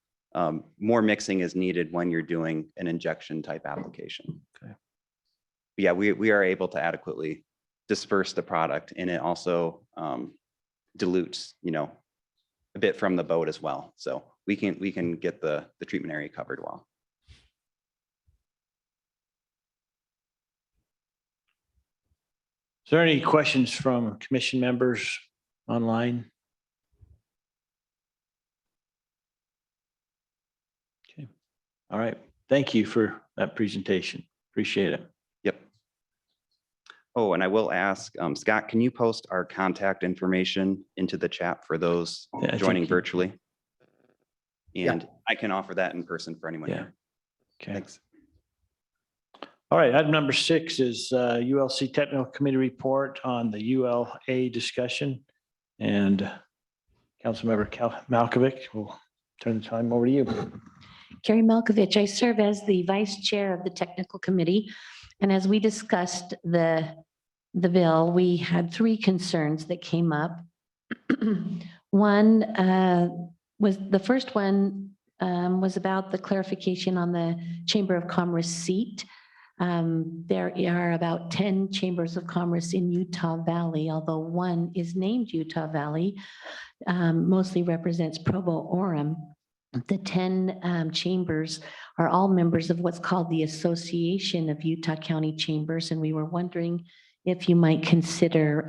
more mixing is needed when you're doing an injection type application. Okay. Yeah, we are able to adequately disperse the product, and it also dilutes, a bit from the boat as well. So we can get the treatment area covered well. Is there any questions from commission members online? Okay. All right. Thank you for that presentation. Appreciate it. Yep. Oh, and I will ask, Scott, can you post our contact information into the chat for those Yeah, I joining think- virtually? And I can offer that in person for anyone Yeah. here. Okay. Thanks. All right. Item number 6 is ULC Technical Committee report on the ULA discussion. And Councilmember Malkovich, will turn the time over to you. Carrie Malkovich, I serve as the Vice Chair of the Technical Committee. And as we discussed the bill, we had 3 concerns that came up. One was, the first one was about the clarification on the Chamber of Commerce seat. There are about 10 chambers of commerce in Utah Valley, although one is named Utah Valley, mostly represents Provo Orem. The 10 chambers are all members of what's called the Association of Utah County Chambers, and we were wondering if you might consider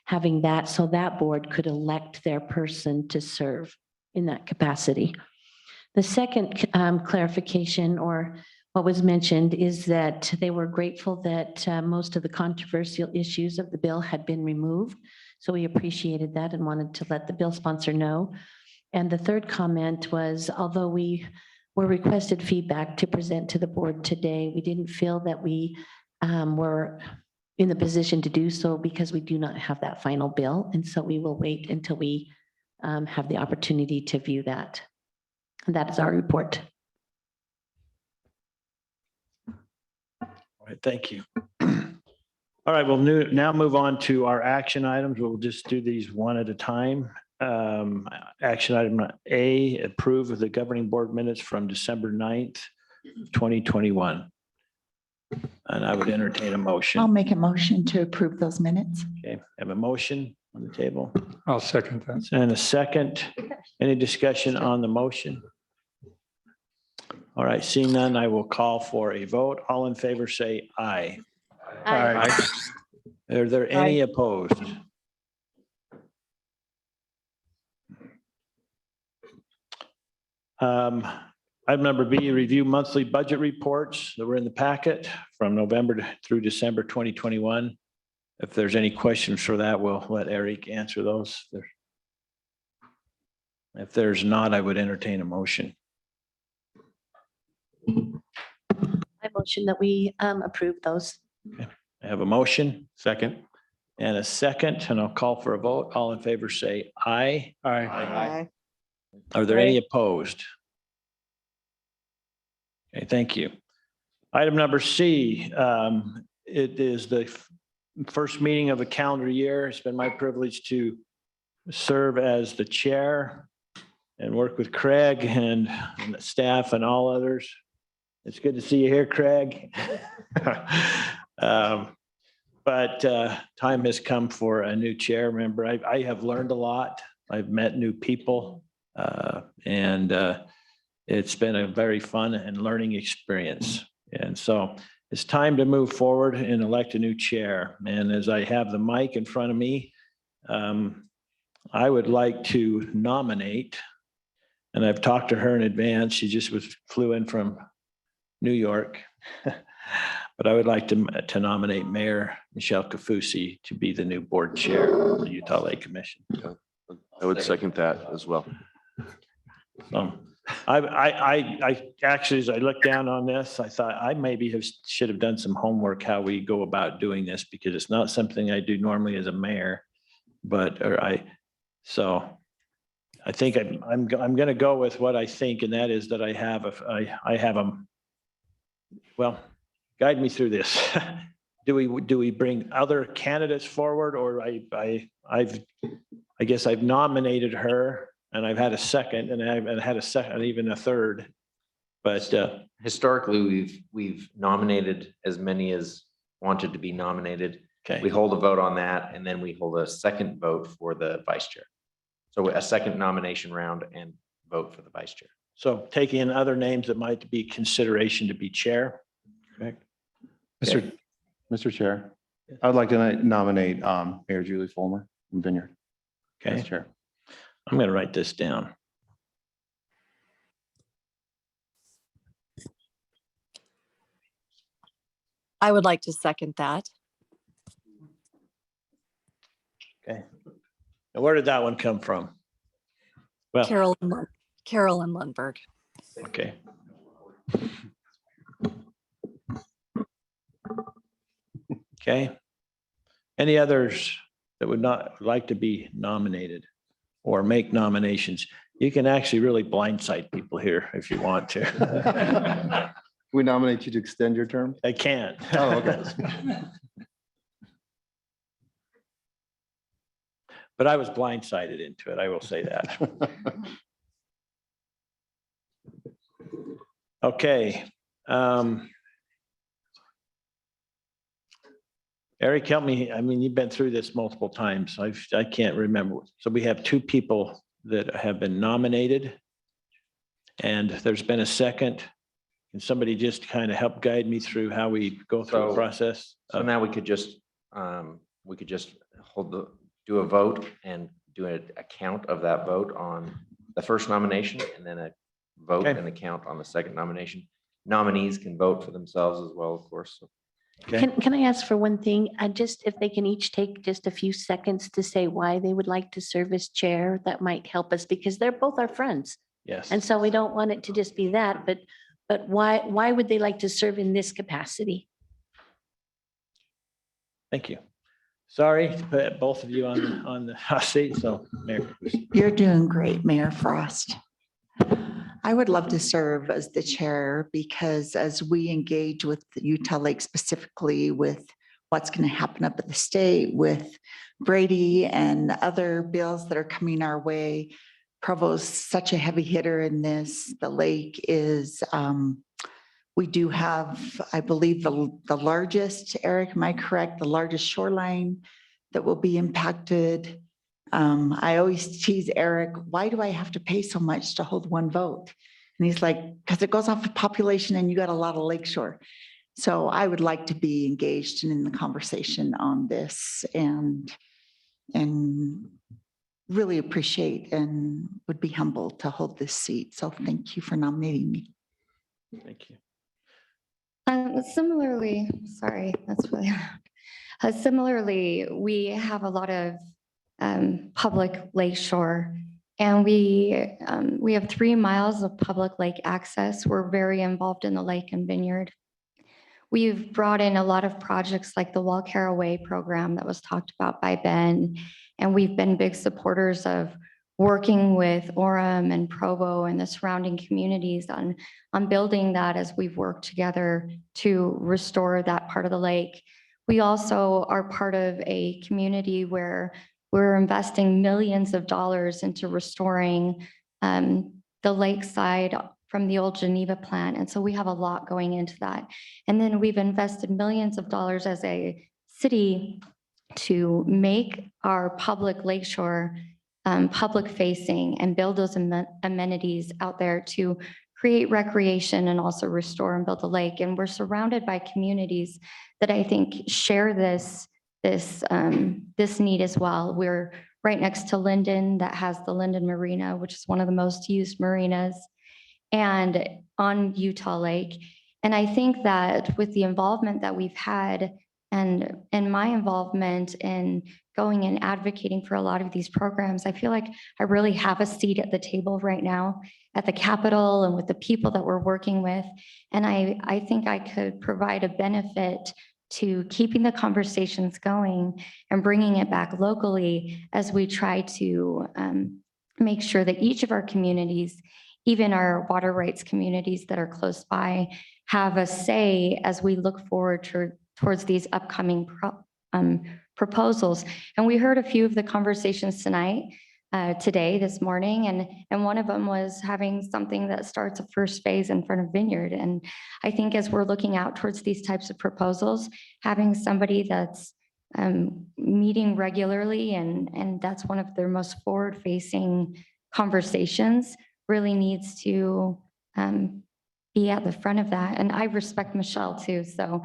having that so that board could elect their person to serve in that capacity. The second clarification, or what was mentioned, is that they were grateful that most of the controversial issues of the bill had been removed. So we appreciated that and wanted to let the bill sponsor know. And the third comment was, although we were requested feedback to present to the board today, we didn't feel that we were in the position to do so because we do not have that final bill. And so we will wait until we have the opportunity to view that. And that is our report. All right, thank you. All right, we'll now move on to our action items. We'll just do these one at a time. Action item A, approve of the governing board minutes from December 9th, 2021. And I would entertain a motion. I'll make a motion to approve those minutes. Okay, have a motion on the table I'll second that. and a second. Any discussion on the motion? All right, seeing none, I will call for a vote. All in favor, say aye. Aye. Are there any opposed? Item number B, review monthly budget reports that were in the packet from November through December 2021. If there's any questions for that, we'll let Eric answer those. If there's not, I would entertain a motion. I motion that we approve those. I have a motion Second. and a second, and I'll call for a vote. All in favor, say aye. Aye. Are there any opposed? Okay, thank you. Item number C, it is the first meeting of a calendar year. It's been my privilege to serve as the chair and work with Craig and the staff and all others. It's good to see you here, Craig. But time has come for a new chair member. I have learned a lot. I've met new people. And it's been a very fun and learning experience. And so it's time to move forward and elect a new chair. And as I have the mic in front of me, I would like to nominate, and I've talked to her in advance. She just flew in from New York. But I would like to nominate Mayor Michelle Kafusi to be the new board chair of the Utah Lake Commission. I would second that as well. I actually, as I looked down on this, I thought I maybe should have done some homework how we go about doing this, because it's not something I do normally as a mayor. So I think I'm going to go with what I think, and that is that I have a, well, guide me through this. Do we bring other candidates forward, or I guess I've nominated her. and I've had a second, and I've had a second, even a third. But Historically, we've nominated as many as wanted to be nominated. okay, We hold a vote on that, and then we hold a second vote for the vice chair. So a second nomination round and vote for the vice chair. so taking in other names that might be consideration to be chair. Correct. Mr. Chair, I would like to nominate Mayor Julie Fulmer from Vineyard. Okay, Vice Chair. I'm going to write this down. I would like to second that. Okay. Now, where did that one come from? Well, Carolyn Lundberg. okay. Okay. Any others that would not like to be nominated or make nominations? You can actually really blindside people here if you want to. We nominate you to extend your term? I can't. Oh, okay. But I was blindsided into it, I will say that. Okay. Eric, help me. I mean, you've been through this multiple times. I can't remember. So we have two people that have been nominated. And there's been a second. Can somebody just kind of help guide me through how we go through the process? So now we could just do a vote and do a count of that vote on the first nomination, and then a vote Okay. and a count on the second nomination. Nominees can vote for themselves as well, of course. So Okay. Can I ask for one thing? Just if they can each take just a few seconds to say why they would like to serve as chair, that might help us because they're both our friends. Yes. And so we don't want it to just be that, but why would they like to serve in this capacity? Thank you. Sorry to put both of you on the hot seat. So Mayor. You're doing great, Mayor Frost. I would love to serve as the chair because as we engage with Utah Lake specifically with what's going to happen up at the state with Brady and other bills that are coming our way, Provost's such a heavy hitter in this. The lake is, we do have, I believe, the largest, Eric, am I correct? The largest shoreline that will be impacted. I always tease Eric, why do I have to pay so much to hold one vote? And he's like, because it goes off of population and you got a lot of lakeshore. So I would like to be engaged in the conversation on this and really appreciate and would be humbled to hold this seat. So thank you for nominating me. Thank you. Similarly, sorry, that's really loud. Similarly, we have a lot of public lakeshore, and we have 3 miles of public lake access. We're very involved in the lake and vineyard. We've brought in a lot of projects like the Walcaro Way program that was talked about by Ben, and we've been big supporters of working with Orem and Provo and the surrounding communities on building that as we've worked together to restore that part of the lake. We also are part of a community where we're investing millions of dollars into restoring the lakeside from the old Geneva plant. And so we have a lot going into that. And then we've invested millions of dollars as a city to make our public lakeshore public facing and build those amenities out there to create recreation and also restore and build the lake. And we're surrounded by communities that I think share this need as well. We're right next to Linden that has the Linden Marina, which is one of the most used marinas, and on Utah Lake. And I think that with the involvement that we've had and my involvement in going and advocating for a lot of these programs, I feel like I really have a seat at the table right now at the Capitol and with the people that we're working with. And I think I could provide a benefit to keeping the conversations going and bringing it back locally as we try to make sure that each of our communities, even our water rights communities that are close by, have a say as we look forward towards these upcoming proposals. And we heard a few of the conversations tonight today, this morning, and one of them was having something that starts a first phase in front of Vineyard. And I think as we're looking out towards these types of proposals, having somebody that's meeting regularly and that's one of their most forward-facing conversations really needs to be at the front of that. And I respect Michelle too. So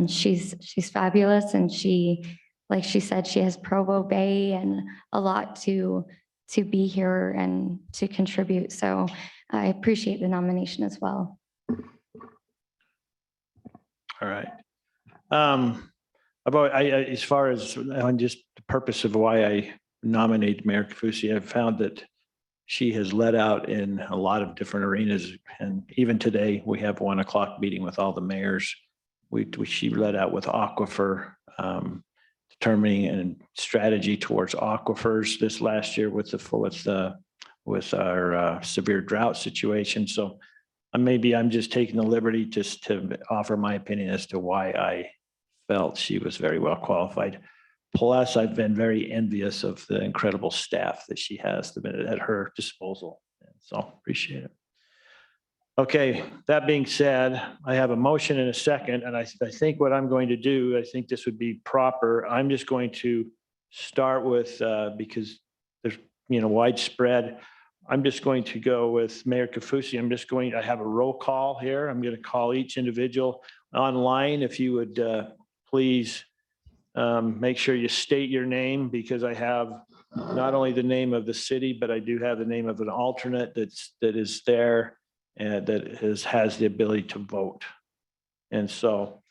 she's fabulous, and she, like she said, she has Provo Bay and a lot to be here and to contribute. So I appreciate the nomination as well. All right. As far as on just the purpose of why I nominate Mayor Kaufusi, I've found that she has led out in a lot of different arenas. And even today, we have 1 o'clock meeting with all the mayors. She led out with aquifer, determining a strategy towards aquifers this last year with our severe drought situation. So maybe I'm just taking the liberty just to offer my opinion as to why I felt she was very well qualified. Plus, I've been very envious of the incredible staff that she has at her disposal. So appreciate it. Okay, that being said, I have a motion and a second, and I think what I'm going to do, I think this would be proper. I'm just going to start with, because there's, widespread, I'm just going to go with Mayor Kaufusi. I have a roll call here. I'm going to call each individual online. If you would please make sure you state your name, because I have not only the name of the city, but I do have the name of an alternate that is there and that has the ability to vote. And so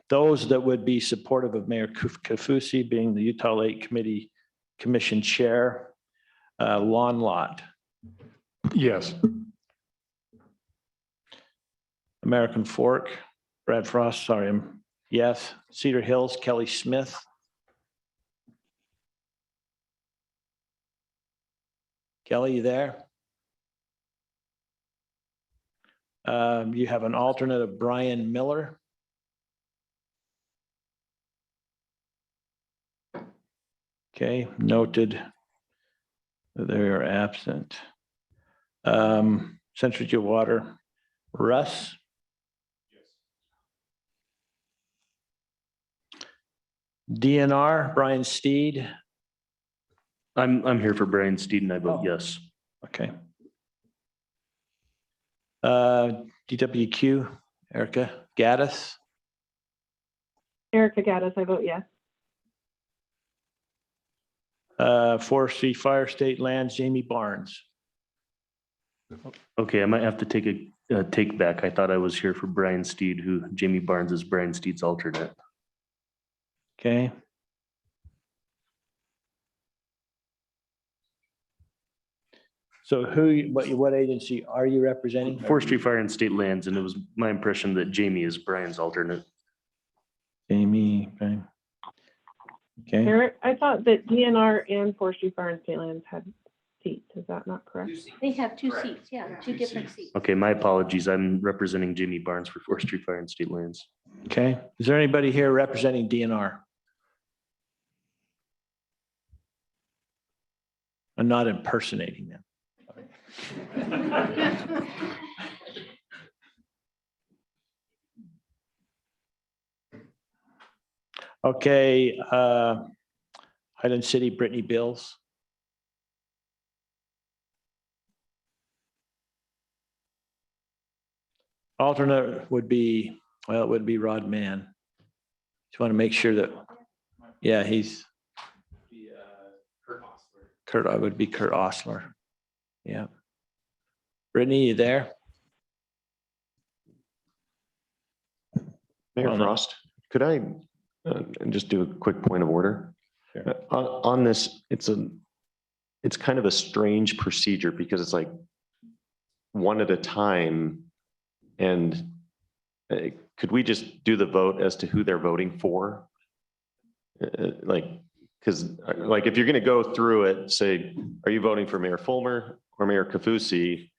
those that would be supportive of Mayor Kaufusi being the Utah Lake Commission Chair, Lon Lott. Yes. American Fork, Brad Frost, sorry, yes. Cedar Hills, Kelly Smith. Kelly, you there? You have an alternate of Brian Miller. Okay, noted that they are absent. Central Water, Russ. DNR, Brian Steed. I'm here for Brian Steed and I vote yes. Okay. DWQ, Erica Gaddis. Erica Gaddis, I vote yes. Forestry, Fire, State Lands, Jamie Barnes. Okay, I might have to take a take back. I thought I was here for Brian Steed, who Jamie Barnes is Brian Steed's alternate. Okay. So what agency are you representing? Forestry, Fire, and State Lands, and it was my impression that Jamie is Brian's alternate. Jamie, okay. Okay. Eric, I thought that DNR and Forestry, Fire, and State Lands had seats. Is that not correct? They have two seats, yeah, two different seats. Okay, my apologies. I'm representing Jamie Barnes for Forestry, Fire, and State Lands. Okay. Is there anybody here representing DNR? I'm not impersonating them. Okay, Highland City, Brittany Bills. Alternate would be, well, it would be Rod Mann. Just want to make sure that, yeah, he's Kurt, I would be Kurt Osler. Yeah. Brittany, you there? Mayor Frost, could I just do a quick point of order? Sure. On this, it's kind of a strange procedure because it's like one at a time. And could we just do the vote as to who they're voting for? Because if you're going to go through it, say, are you voting for Mayor Fulmer or Mayor Kaufusi?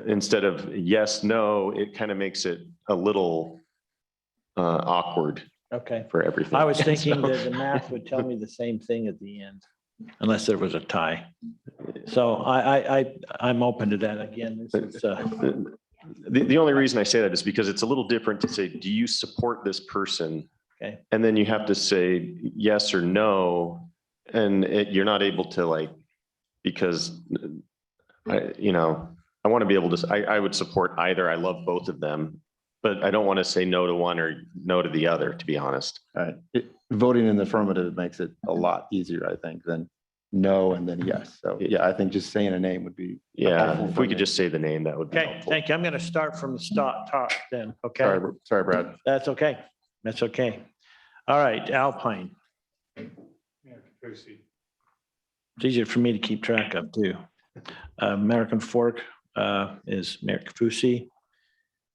Instead of yes, no, it kind of makes it a little awkward. Okay. For everything. I was thinking So- that the math would tell me the same thing at the end. unless there was a tie. So I'm open to that again. This is, The only reason I say that is because it's a little different to say, do you support this person? Okay. And then you have to say yes or no, and you're not able to like, because I want to be able to, I would support either. I love both of them, but I don't want to say no to one or no to the other, to be honest. Voting in the affirmative makes it a lot easier, I think, than no and then yes. So yeah, I think just saying a name would be. Yeah, helpful if for we me. could just say the name, that would be okay, helpful. thank you. I'm going to start from the top then. Okay. Sorry, Brad. That's okay. That's okay. All right, Alpine. It's easier for me to keep track of too. American Fork is Mayor Kafusi.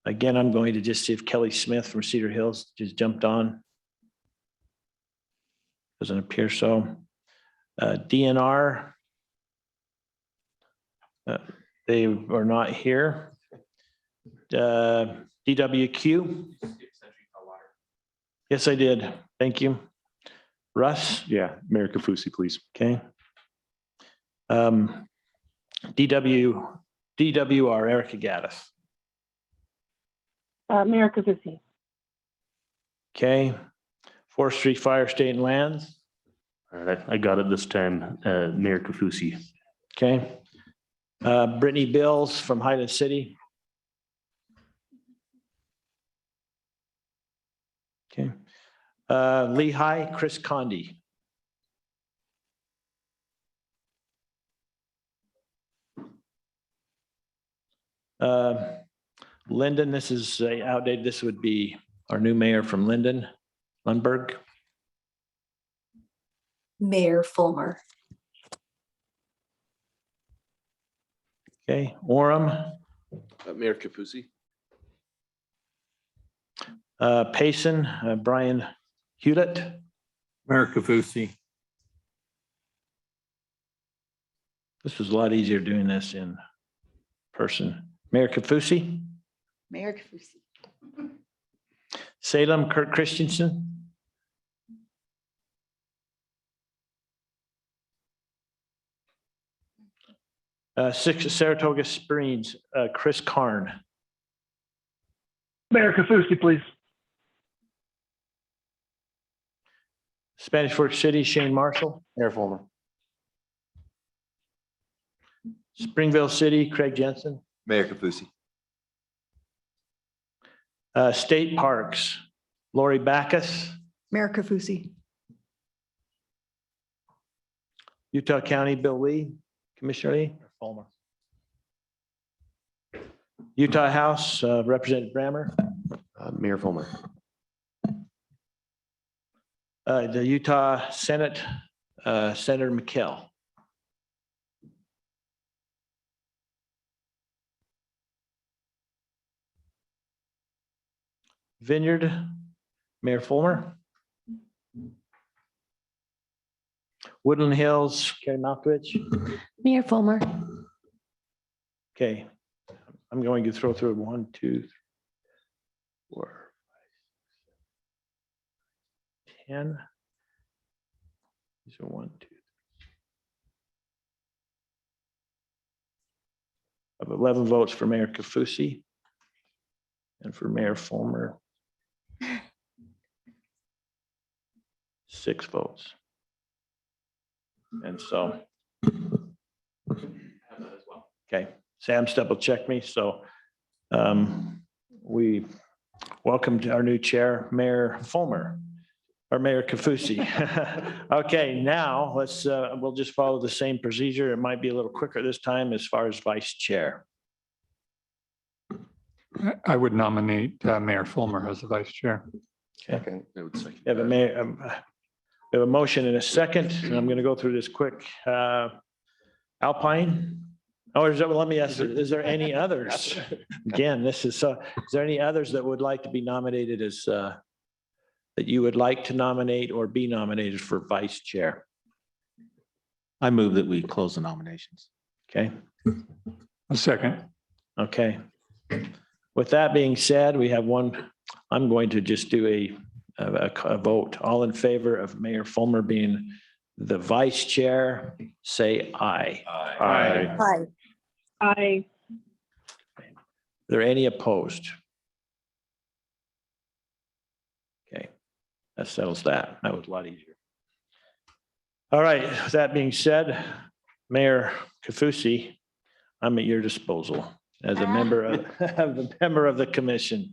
Again, I'm going to just see if Kelly Smith from Cedar Hills just jumped on. Doesn't appear so. DNR. They are not here. DWQ. Yes, I did. Thank you. Russ? Yeah, Mayor Kafusi, please. Okay. DWR, Erica Gaddis. Mayor Kafusi. Okay. Forestry, Fire, State and Lands. All right, I got it this time, Mayor Kafusi. Okay. Brittany Bills from Highland City. Okay. Lehigh, Chris Condi. Linden, this is outdated. This would be our new mayor from Linden, Lundberg. Mayor Fulmer. Okay, Orem, Mayor Kafusi. Payson, Brian Hewlett. Mayor Kafusi. This was a lot easier doing this in person. Mayor Kafusi. Mayor Kafusi. Salem, Kurt Christensen. Saratoga Springs, Chris Karn. Mayor Kafusi, please. Spanish Fork City, Shane Marshall. Mayor Fulmer. Springville City, Craig Jensen. Mayor Kafusi. State Parks, Lori Backus. Mayor Kafusi. Utah County, Bill Lee, Commissioner Lee. Fulmer. Utah House, Representative Brammer. Mayor Fulmer. The Utah Senate, Senator McKell. Vineyard, Mayor Fulmer. Woodland Hills, Carrie Malkovich. Mayor Fulmer. Okay, I'm going to throw through 1, 2, 3, 4, 5, 10. These are 1, 2. I have 11 votes for Mayor Kafusi and for Mayor Fulmer. 6 votes. And so. Okay, Sam's double checked me, so we welcomed our new chair, Mayor Fulmer, or Mayor Kafusi. Okay, now let's, we'll just follow the same procedure. It might be a little quicker this time as far as vice chair. I would nominate Mayor Fulmer as the vice chair. Okay. We have a mayor, we have a motion and a second, and I'm going to go through this quick. Alpine? Oh, let me ask, is there any others? Again, this is there any others that would like to be nominated as, that you would like to nominate or be nominated for vice chair? I move that we close the nominations. Okay. A second. Okay. With that being said, we have one, I'm going to just do a vote. All in favor of Mayor Fulmer being The vice chair, say aye. Aye. Hi. Aye. Are there any opposed? Okay, that settles that. That was a lot easier. All right, with that being said, Mayor Kafusi, I'm at your disposal as a member of, the member of the commission.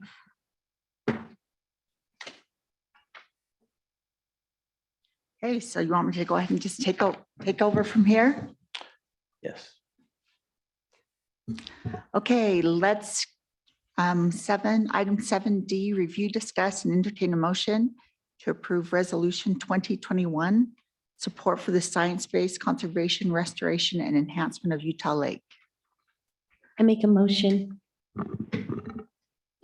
Okay, so you want me to go ahead and just take over from here? Yes. Okay, let's, item 7D, review, discuss, and entertain a motion to approve resolution 2021, support for the science-based conservation, restoration, and enhancement of Utah Lake. I make a motion.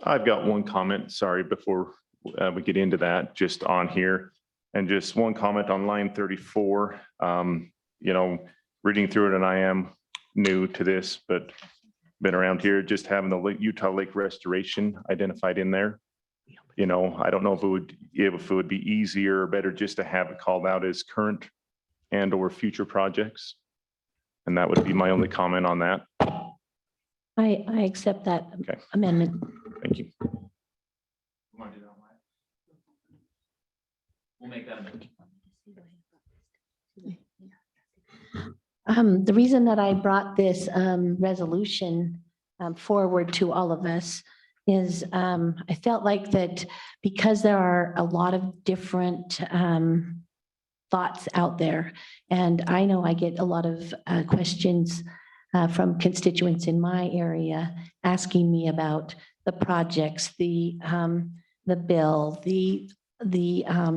I've got one comment, sorry, before we get into that, just on here. And just one comment on line 34. Reading through it, and I am new to this, but been around here, just having the Utah Lake restoration identified in there. I don't know if it would be easier or better just to have it called out as current and or future projects. And that would be my only comment on that. I accept that Okay. amendment. Thank you. We'll make that amendment. The reason that I brought this resolution forward to all of us is I felt like that because there are a lot of different thoughts out there, and I know I get a lot of questions from constituents in my area asking me about the projects, the bill, the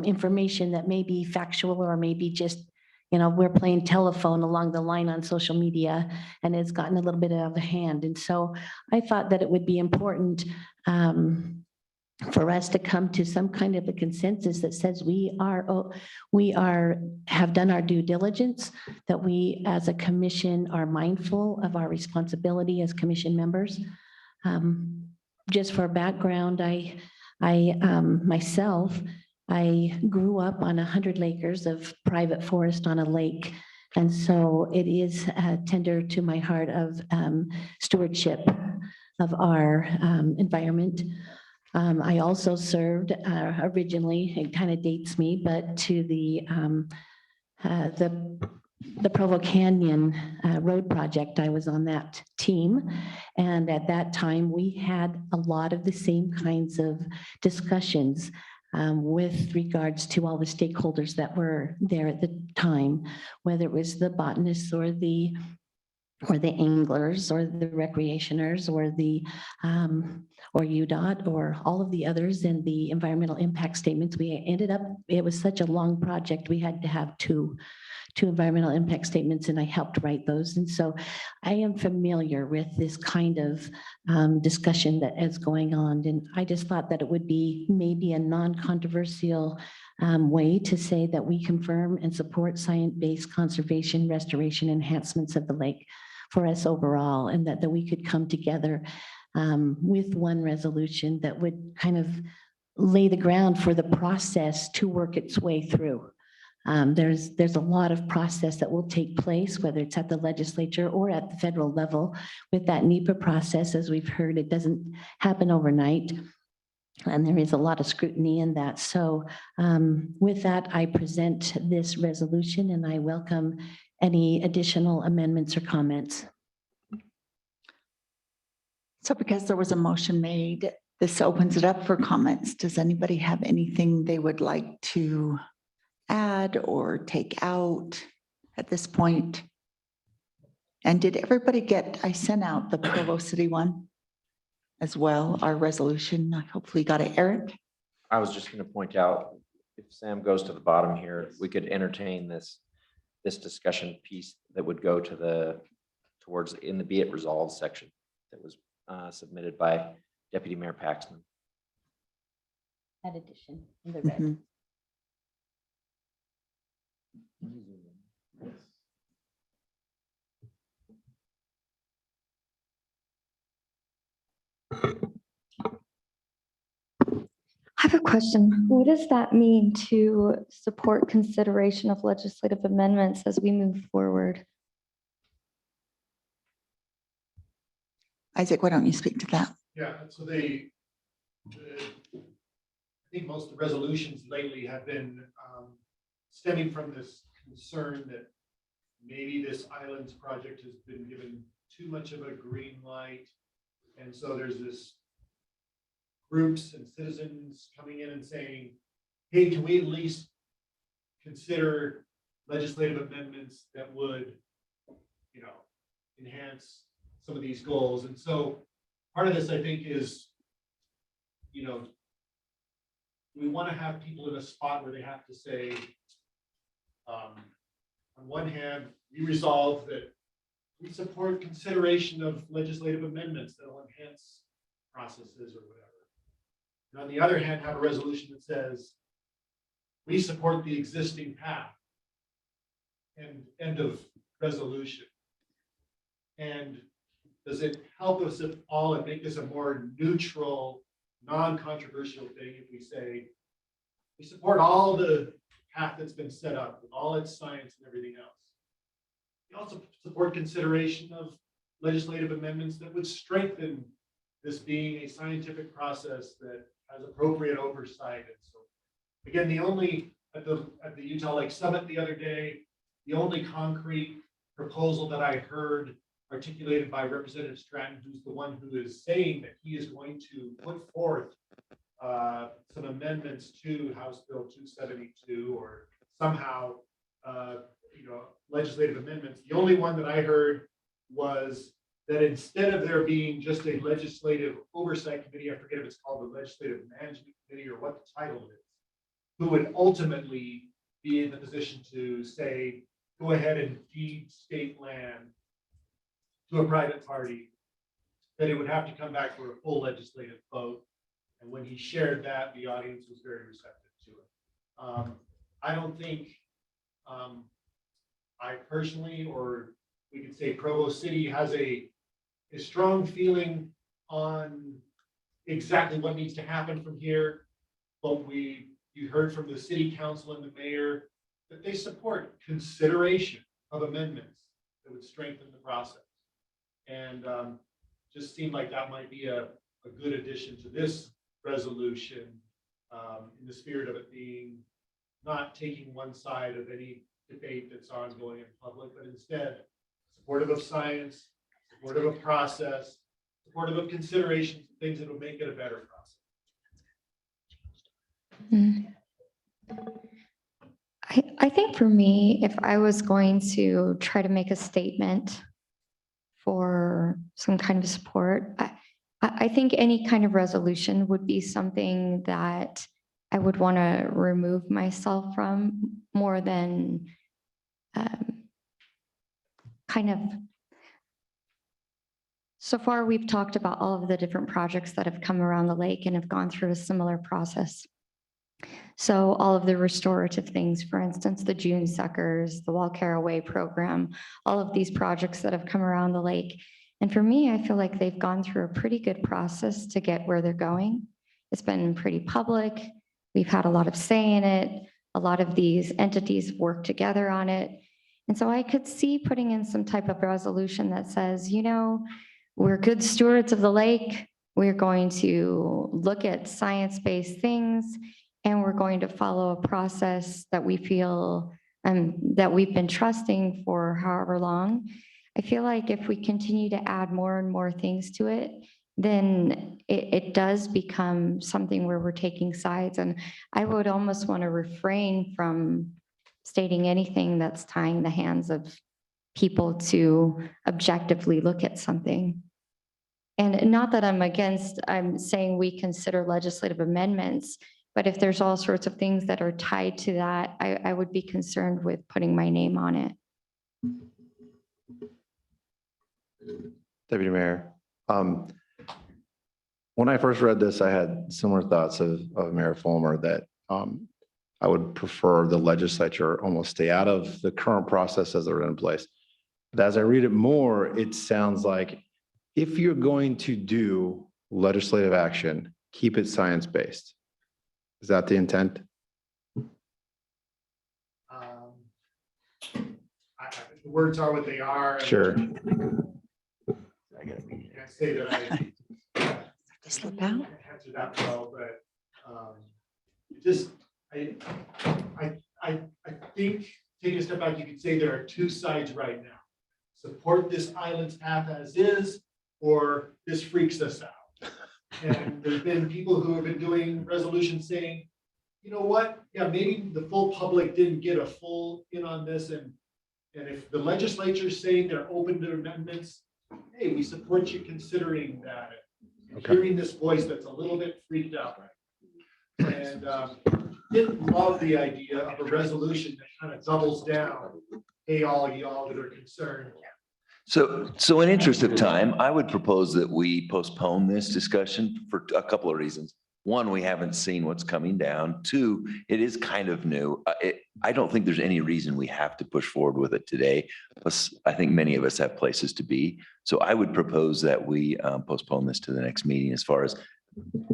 information that may be factual or maybe just, we're playing telephone along the line on social media, and it's gotten a little bit out of hand. And so I thought that it would be important for us to come to some kind of a consensus that says we have done our due diligence, that we as a commission are mindful of our responsibility as commission members. Just for background, I myself grew up on 100 acres of private forest on a lake. And so it is tender to my heart of stewardship of our environment. I also served originally, it kind of dates me, but to the Provo Canyon Road Project. I was on that team. And at that time, we had a lot of the same kinds of discussions with regards to all the stakeholders that were there at the time, whether it was the botanists or the anglers or the recreationers or or UDOT or all of the others and the environmental impact statements. We ended up, it was such a long project, we had to have two environmental impact statements, and I helped write those. And so I am familiar with this kind of discussion that is going on. And I just thought that it would be maybe a non-controversial way to say that we confirm and support science-based conservation, restoration, enhancements of the lake for us overall, and that we could come together with one resolution that would kind of lay the ground for the process to work its way through. There's a lot of process that will take place, whether it's at the legislature or at the federal level with that NEPA process. As we've heard, it doesn't happen overnight. And there is a lot of scrutiny in that. So with that, I present this resolution and I welcome any additional amendments or comments. So because there was a motion made, this opens it up for comments. Does anybody have anything they would like to add or take out at this point? And did everybody get, I sent out the Provo City one as well, our resolution. I hopefully got it, Eric. I was just going to point out, if Sam goes to the bottom here, we could entertain this discussion piece that would go to towards in the be it resolved section that was submitted by Deputy Mayor Paxman. That addition in the red. I have a question. What does that mean to support consideration of legislative amendments as we move forward? Isaac, why don't you speak to that? Yeah, so I think most of the resolutions lately have been stemming from this concern that maybe this islands project has been given too much of a green light. And so there's this groups and citizens coming in and saying, hey, can we at least consider legislative amendments that would, enhance some of these goals? And so part of this, I think, is, we want to have people in a spot where they have to say, on one hand, we resolve that we support consideration of legislative amendments that will enhance processes or whatever. And on the other hand, have a resolution that says, we support the existing path. And end of resolution. And does it help us at all and make this a more neutral, non-controversial thing if we say, we support all the path that's been set up with all its science and everything else. We also support consideration of legislative amendments that would strengthen this being a scientific process that has appropriate oversight. And so again, the only, at the Utah Lake Summit the other day, the only concrete proposal that I heard articulated by Representative Stratton, who's the one who is saying that he is going to put forth some amendments to House Bill 272 or somehow, legislative amendments. The only one that I heard was that instead of there being just a legislative oversight committee, I forget if it's called the Legislative Management Committee or what the title is, who would ultimately be in the position to say, go ahead and deed state land to a private party, that it would have to come back for a full legislative vote. And when he shared that, the audience was very receptive to it. I don't think I personally, or we could say Provo City, has a strong feeling on exactly what needs to happen from here. But you heard from the city council and the mayor that they support consideration of amendments that would strengthen the process. And just seemed like that might be a good addition to this resolution, in the spirit of it being not taking one side of any debate that's ongoing in public, but instead supportive of science, supportive of process, supportive of considerations, things that will make it a better process. I think for me, if I was going to try to make a statement for some kind of support, I think any kind of resolution would be something that I would want to remove myself from more than so far we've talked about all of the different projects that have come around the lake and have gone through a similar process. So all of the restorative things, for instance, the June Suckers, the Walcaro Way program, all of these projects that have come around the lake. And for me, I feel like they've gone through a pretty good process to get where they're going. It's been pretty public. We've had a lot of say in it. A lot of these entities work together on it. And so I could see putting in some type of resolution that says, we're good stewards of the lake. We're going to look at science-based things, and we're going to follow a process that we feel that we've been trusting for however long. I feel like if we continue to add more and more things to it, then it does become something where we're taking sides. And I would almost want to refrain from stating anything that's tying the hands of people to objectively look at something. And not that I'm saying we consider legislative amendments, but if there's all sorts of things that are tied to that, I would be concerned with putting my name on it. Deputy Mayor, when I first read this, I had similar thoughts of Mayor Fulmer that I would prefer the legislature almost stay out of the current processes that are in place. But as I read it more, it sounds like if you're going to do legislative action, keep it science-based. Is that the intent? The words are what they are. and Sure. I can't say that I To slip out? answered that well, but it just, I think, taking a step back, you could say there are two sides right now. Support this island's path as is, or this freaks us out. And there's been people who have been doing resolutions saying, you know what, yeah, maybe the full public didn't get a full in on this, and if the legislature's saying they're open to amendments, hey, we support you considering that. And Okay. hearing this voice that's a little bit freaked out right now. And didn't love the idea of a resolution that kind of doubles down, hey, all y'all that are concerned. So in interest of time, I would propose that we postpone this discussion for a couple of reasons. One, we haven't seen what's coming down. Two, it is kind of new. I don't think there's any reason we have to push forward with it today. Plus, I think many of us have places to be. So I would propose that we postpone this to the next meeting as far as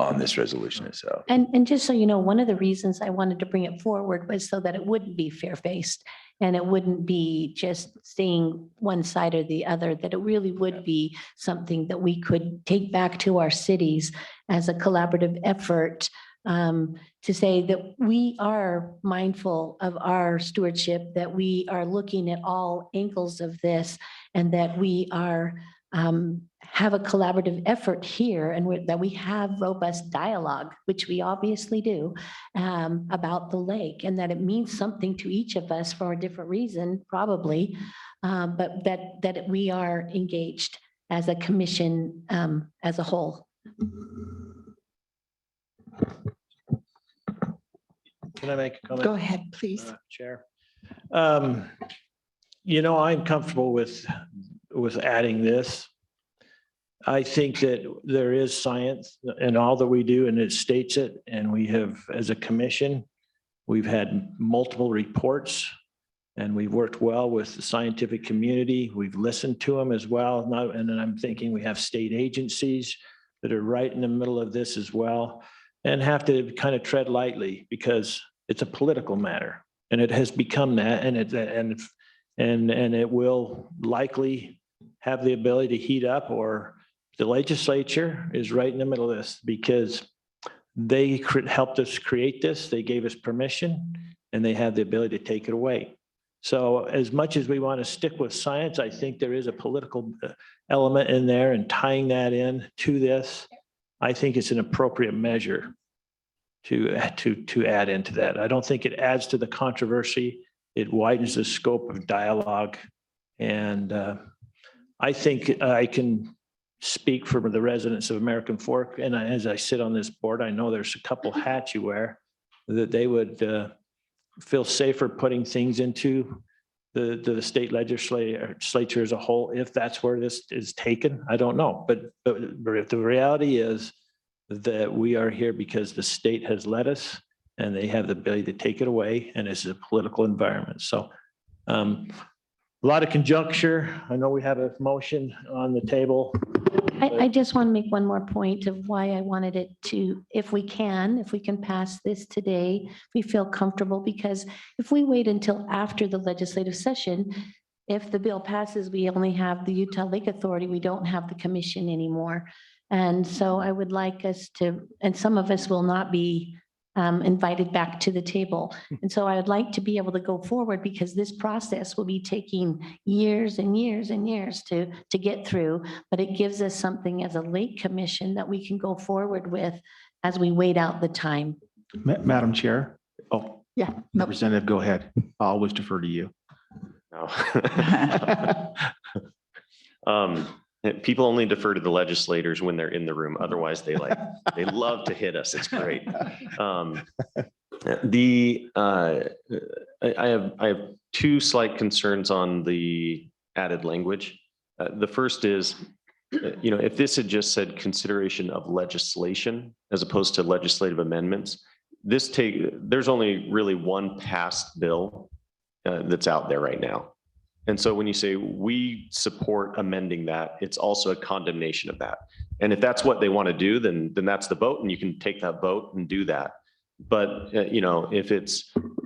on this resolution itself. And just so you know, one of the reasons I wanted to bring it forward was so that it wouldn't be fair-faced and it wouldn't be just seeing one side or the other, that it really would be something that we could take back to our cities as a collaborative effort to say that we are mindful of our stewardship, that we are looking at all angles of this, and that we are have a collaborative effort here, and that we have robust dialogue, which we obviously do, about the lake, and that it means something to each of us for a different reason, probably, but that we are engaged as a commission as a whole. Can I make a comment? Go ahead, please. Chair. You know, I'm comfortable with adding this. I think that there is science in all that we do, and it states it. And we have, as a commission, we've had multiple reports, and we've worked well with the scientific community. We've listened to them as well. And then I'm thinking we have state agencies that are right in the middle of this as well, and have to kind of tread lightly because it's a political matter, and it has become that, and it will likely have the ability to heat up, or the legislature is right in the middle of this because they helped us create this. They gave us permission, and they have the ability to take it away. So as much as we want to stick with science, I think there is a political element in there, and tying that in to this, I think it's an appropriate measure to add into that. I don't think it adds to the controversy. It widens the scope of dialogue. And I think I can speak for the residents of American Fork. And as I sit on this board, I know there's a couple hats you wear that they would feel safer putting things into the state legislature as a whole, if that's where this is taken. I don't know. But the reality is that we are here because the state has let us, and they have the ability to take it away, and it's a political environment. So a lot of conjuncture. I know we have a motion on the table. I just want to make one more point of why I wanted it to, if we can pass this today, we feel comfortable, because if we wait until after the legislative session, if the bill passes, we only have the Utah Lake Authority, we don't have the commission anymore. And so I would like us to, and some of us will not be invited back to the table. And so I would like to be able to go forward, because this process will be taking years and years and years to get through, but it gives us something as a lake commission that we can go forward with as we wait out the time. Madam Chair. Oh, yeah. Representative, go ahead. I'll always defer to you. No. People only defer to the legislators when they're in the room. Otherwise, they love to hit us. It's great. I have two slight concerns on the added language. The first is, if this had just said consideration of legislation as opposed to legislative amendments, there's only really one passed bill that's out there right now. And so when you say we support amending that, it's also a condemnation of that. And if that's what they want to do, then that's the vote, and you can take that vote and do that. But, you know, if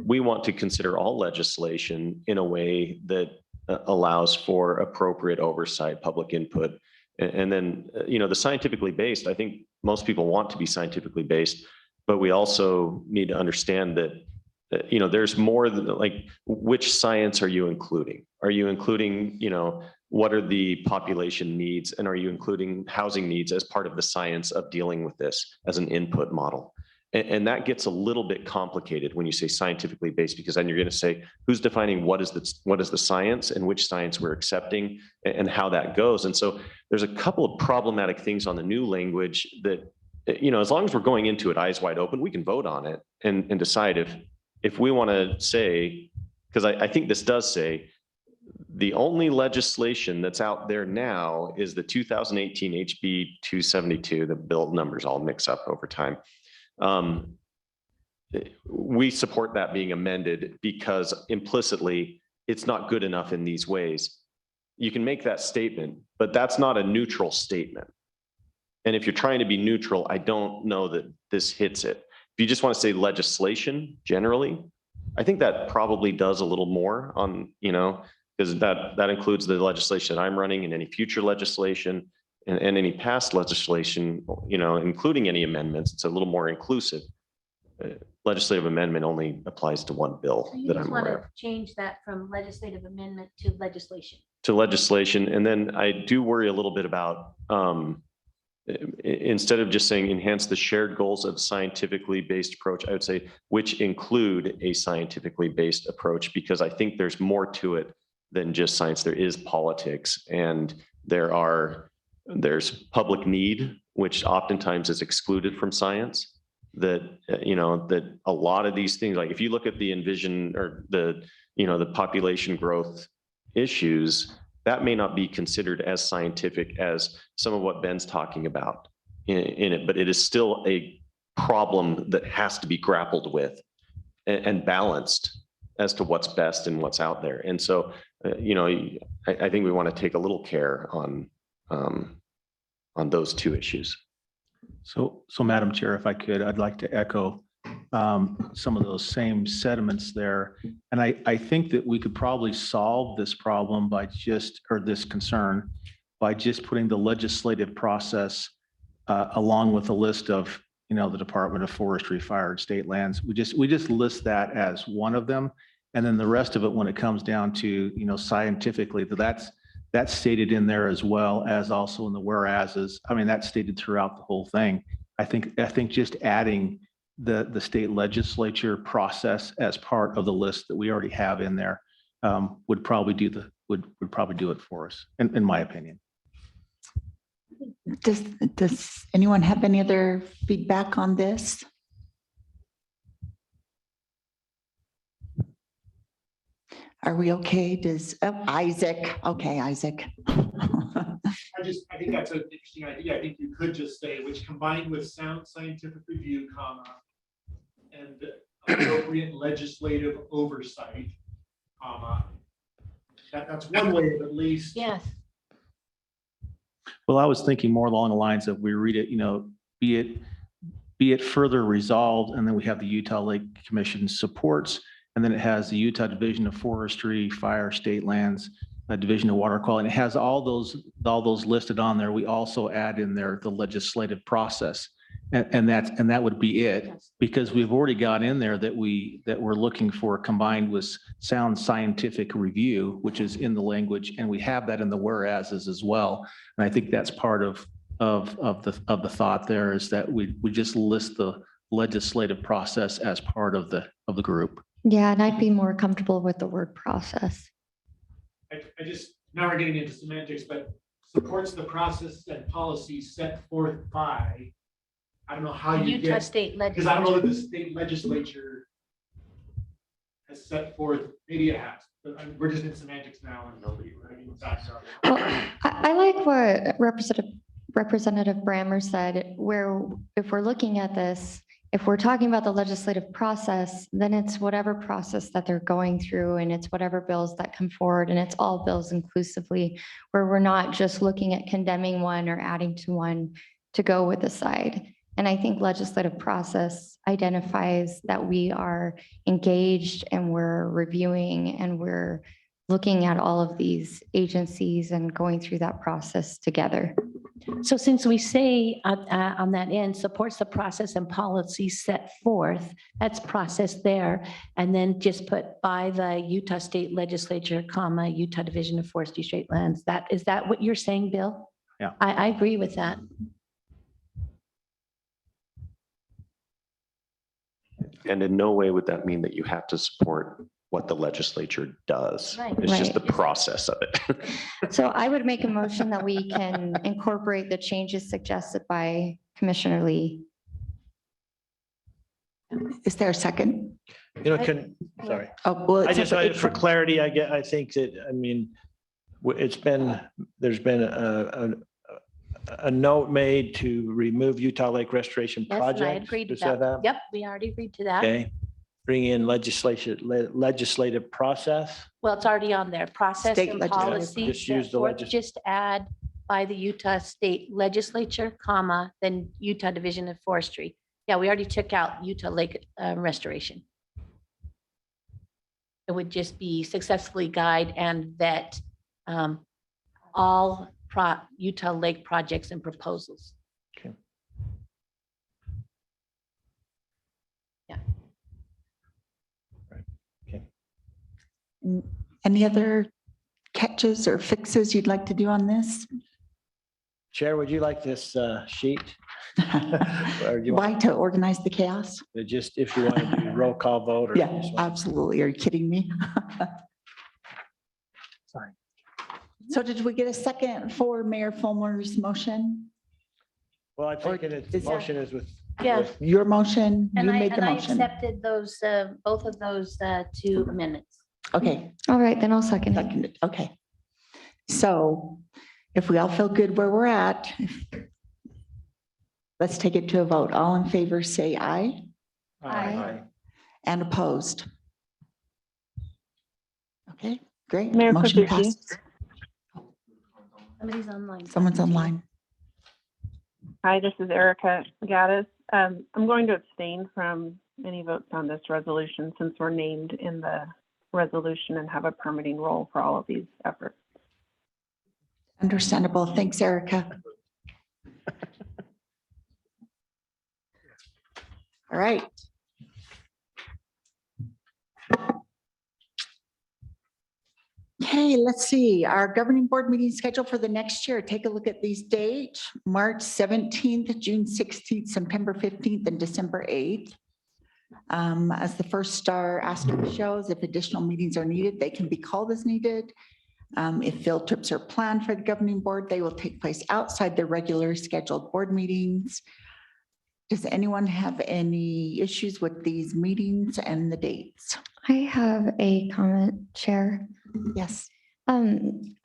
we want to consider all legislation in a way that allows for appropriate oversight, public input. And then, you know, the scientifically based, I think most people want to be scientifically based, but we also need to understand that, you know, there's more than like, which science are you including? Are you including, you know, what are the population needs? And are you including housing needs as part of the science of dealing with this as an input model? And that gets a little bit complicated when you say scientifically based, because then you're going to say, who's defining what is the science and which science we're accepting and how that goes. And so there's a couple of problematic things on the new language that, you know, as long as we're going into it eyes wide open, we can vote on it and decide if we want to say, because I think this does say, the only legislation that's out there now is the 2018 HB 272. The bill numbers all mix up over time. We support that being amended because implicitly it's not good enough in these ways. You can make that statement, but that's not a neutral statement. And if you're trying to be neutral, I don't know that this hits it. If you just want to say legislation generally, I think that probably does a little more on, you know, because that includes the legislation that I'm running and any future legislation and any past legislation, you know, including any amendments. It's a little more inclusive. Legislative amendment only applies to one bill So you that just I'm want aware to of. change that from legislative amendment to legislation. To legislation. And then I do worry a little bit about, instead of just saying enhance the shared goals of scientifically based approach, I would say which include a scientifically based approach, because I think there's more to it than just science. There is politics and there's public need, which oftentimes is excluded from science. That, you know, that a lot of these things, like if you look at the envision or the, you know, the population growth issues, that may not be considered as scientific as some of what Ben's talking about in it, but it is still a problem that has to be grappled with and balanced as to what's best and what's out there. And so, you know, I think we want to take a little care on those two issues. So Madam Chair, if I could, I'd like to echo some of those same sentiments there. And I think that we could probably solve this problem by this concern by just putting the legislative process along with a list of, you know, the Department of Forestry, Fire, and State Lands. We just list that as one of them. And then the rest of it, when it comes down to, you know, scientifically, that's stated in there as well as also in the whereases. I mean, that's stated throughout the whole thing. I think just adding the state legislature process as part of the list that we already have in there would probably do it for us, in my opinion. Does anyone have any other feedback on this? Are we okay? Isaac? Okay, Isaac. I think that's an interesting idea. I think you could just say, which combined with sound scientific review, comma, and appropriate legislative oversight, comma. That's one way of at least. Yes. Well, I was thinking more along the lines of we read it, you know, be it further resolved, and then we have the Utah Lake Commission supports, and then it has the Utah Division of Forestry, Fire, State Lands, Division of Water Quality, and it has all those listed on there. We also add in there the legislative process, and that would be it, because we've already got in there that we're looking for combined with sound scientific review, which is in the language, and we have that in the whereases as well. And I think that's part of the thought there, is that we just list the legislative process as part of the group. Yeah, and I'd be more comfortable with the word process. I just, now we're getting into semantics, but supports the process and policies set forth by, I don't know how you Utah get, State because I don't know Legislature. that the state legislature has set forth, maybe it has, but we're just in semantics now and nobody. Well, I like what Representative Brammer said, where if we're looking at this, if we're talking about the legislative process, then it's whatever process that they're going through, and it's whatever bills that come forward, and it's all bills inclusively, where we're not just looking at condemning one or adding to one to go with the side. And I think legislative process identifies that we are engaged and we're reviewing and we're looking at all of these agencies and going through that process together. So since we say on that end, supports the process and policy set forth, that's process there. And then just put by the Utah State Legislature, comma, Utah Division of Forestry State Lands. Is that what you're saying, Bill? Yeah. I agree with that. And in no way would that mean that you have to support what the legislature does. Right. It's just the Right. process of it. So I would make a motion that we can incorporate the changes suggested by Commissioner Lee. Is there a second? You know, sorry. Oh, well, I just, for clarity, I think that, I mean, there's been a note made to remove Utah Lake Restoration Yes, Project. and I agreed to Is that that. Yep, we already agreed to that. Okay. Bring in legislative process. Well, it's already on there. Process State and legislative. policy. Just use set the forth. legis- Just add by the Utah State Legislature, comma, then Utah Division of Forestry. Yeah, we already took out Utah Lake Restoration. It would just be successfully guide and vet all Utah Lake projects and proposals. Okay. Yeah. Right. Okay. Any other catches or fixes you'd like to do on this? Chair, would you like this sheet? Or do you Why want to organize the chaos? to just, if you want to do roll call vote or? Yeah, just want- absolutely. Are you kidding me? Sorry. So did we get a second for Mayor Fulmer's motion? Well, I think the Is that- motion is with. Yeah. with- Your motion, you And made the I motion. accepted those, both of those two amendments. Okay, All right, then I'll second it. seconded. Okay. So if we all feel good where we're at, let's take it to a vote. All in favor, say aye. Aye. And opposed? Okay, great. Mayor Motion Kukucki. passes. Somebody's online. Someone's online. Hi, this is Erica Gaddis. I'm going to abstain from any votes on this resolution since we're named in the resolution and have a permitting role for all of these efforts. Understandable. Thanks, Erica. All right. Okay, let's see, our governing board meeting schedule for the next year. Take a look at these dates, March 17th, June 16th, September 15th, and December 8th. As the first star asterisk shows, if additional meetings are needed, they can be called as needed. If field trips are planned for the governing board, they will take place outside their regular scheduled board meetings. Does anyone have any issues with these meetings and the dates? I have a comment, Chair. Yes, So in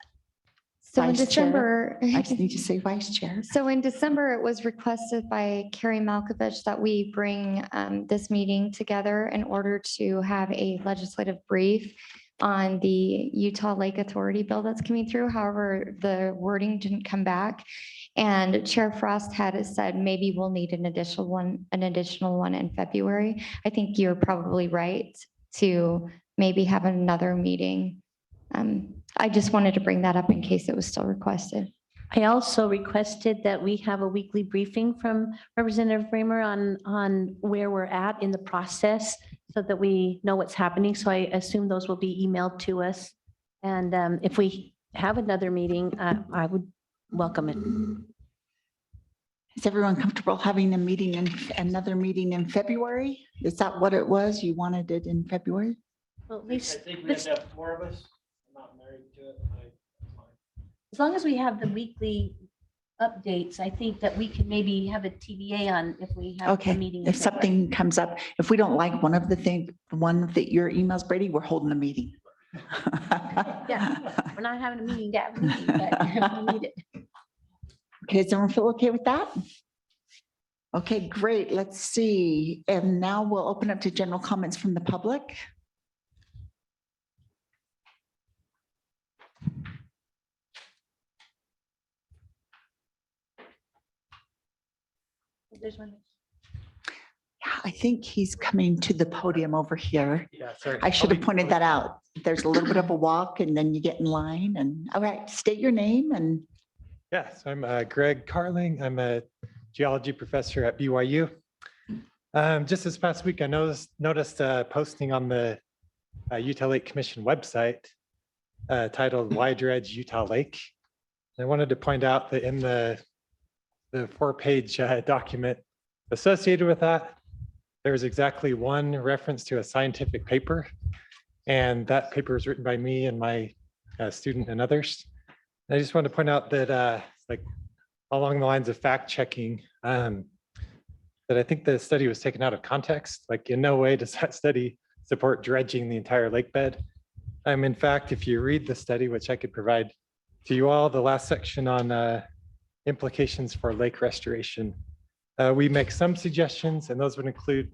Vice Chair. December. I just need to say vice chair. So in December, it was requested by Carrie Malkovich that we bring this meeting together in order to have a legislative brief on the Utah Lake Authority bill that's coming through. However, the wording didn't come back. And Chair Frost had said, maybe we'll need an additional one in February. I think you're probably right to maybe have another meeting. I just wanted to bring that up in case it was still requested. I also requested that we have a weekly briefing from Representative Bramer on where we're at in the process so that we know what's happening. So I assume those will be emailed to us. And if we have another meeting, I would welcome it. Is everyone comfortable having a meeting and another meeting in February? Is that what it was? You wanted it in February? Well, at I least, think we have to have four of us. I'm not married to it. as long as we have the weekly updates, I think that we could maybe have a TBA on if we have a Okay, meeting. in if February. something comes up, if we don't like one of the things, one of your emails, Brady, we're holding a meeting. Yeah, we're not having a meeting to have a meeting, but we need it. Okay, does everyone feel okay with that? Okay, great. Let's see. And now we'll open up to general comments from the public. there's one. Yeah, I think he's coming to the podium over here. Yeah, sorry. I should have pointed that out. There's a little bit of a walk and then you get in line and, all right, state your name and. Yes, I'm Greg Carling. I'm a geology professor at BYU. Just this past week, I noticed a posting on the Utah Lake Commission website titled Why Dredge Utah Lake. I wanted to point out that in the 4-page document associated with that, there's exactly one reference to a scientific paper. And that paper is written by me and my student and others. I just want to point out that like along the lines of fact checking, that I think the study was taken out of context. Like in no way does that study support dredging the entire lake bed. In fact, if you read the study, which I could provide to you all, the last section on implications for lake restoration, we make some suggestions, and those would include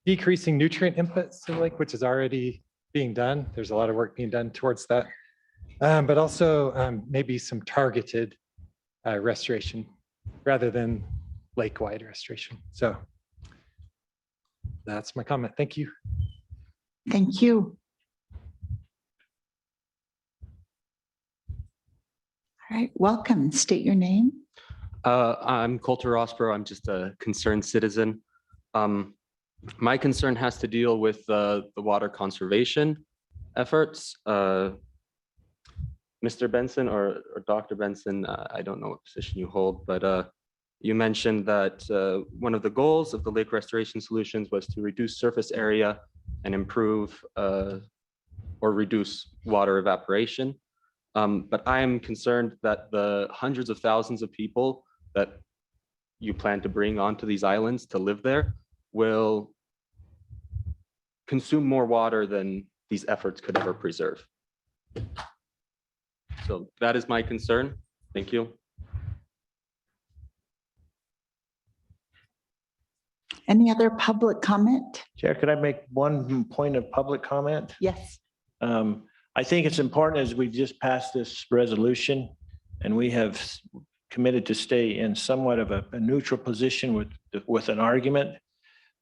decreasing nutrient inputs to the lake, which is already being done. There's a lot of work being done towards that. But also maybe some targeted restoration rather than lake-wide restoration. So that's my comment. Thank you. Thank you. All right, welcome. State your name. I'm Coulter Rossborough. I'm just a concerned citizen. My concern has to deal with the water conservation efforts. Mr. Benson or Dr. Benson, I don't know what position you hold, but you mentioned that one of the goals of the lake restoration solutions was to reduce surface area and improve or reduce water evaporation. But I am concerned that the hundreds of thousands of people that you plan to bring onto these islands to live there will consume more water than these efforts could ever preserve. So that is my concern. Thank you. Any other public comment? Chair, could I make one point of public comment? Yes. I think it's important as we've just passed this resolution and we have committed to stay in somewhat of a neutral position with an argument,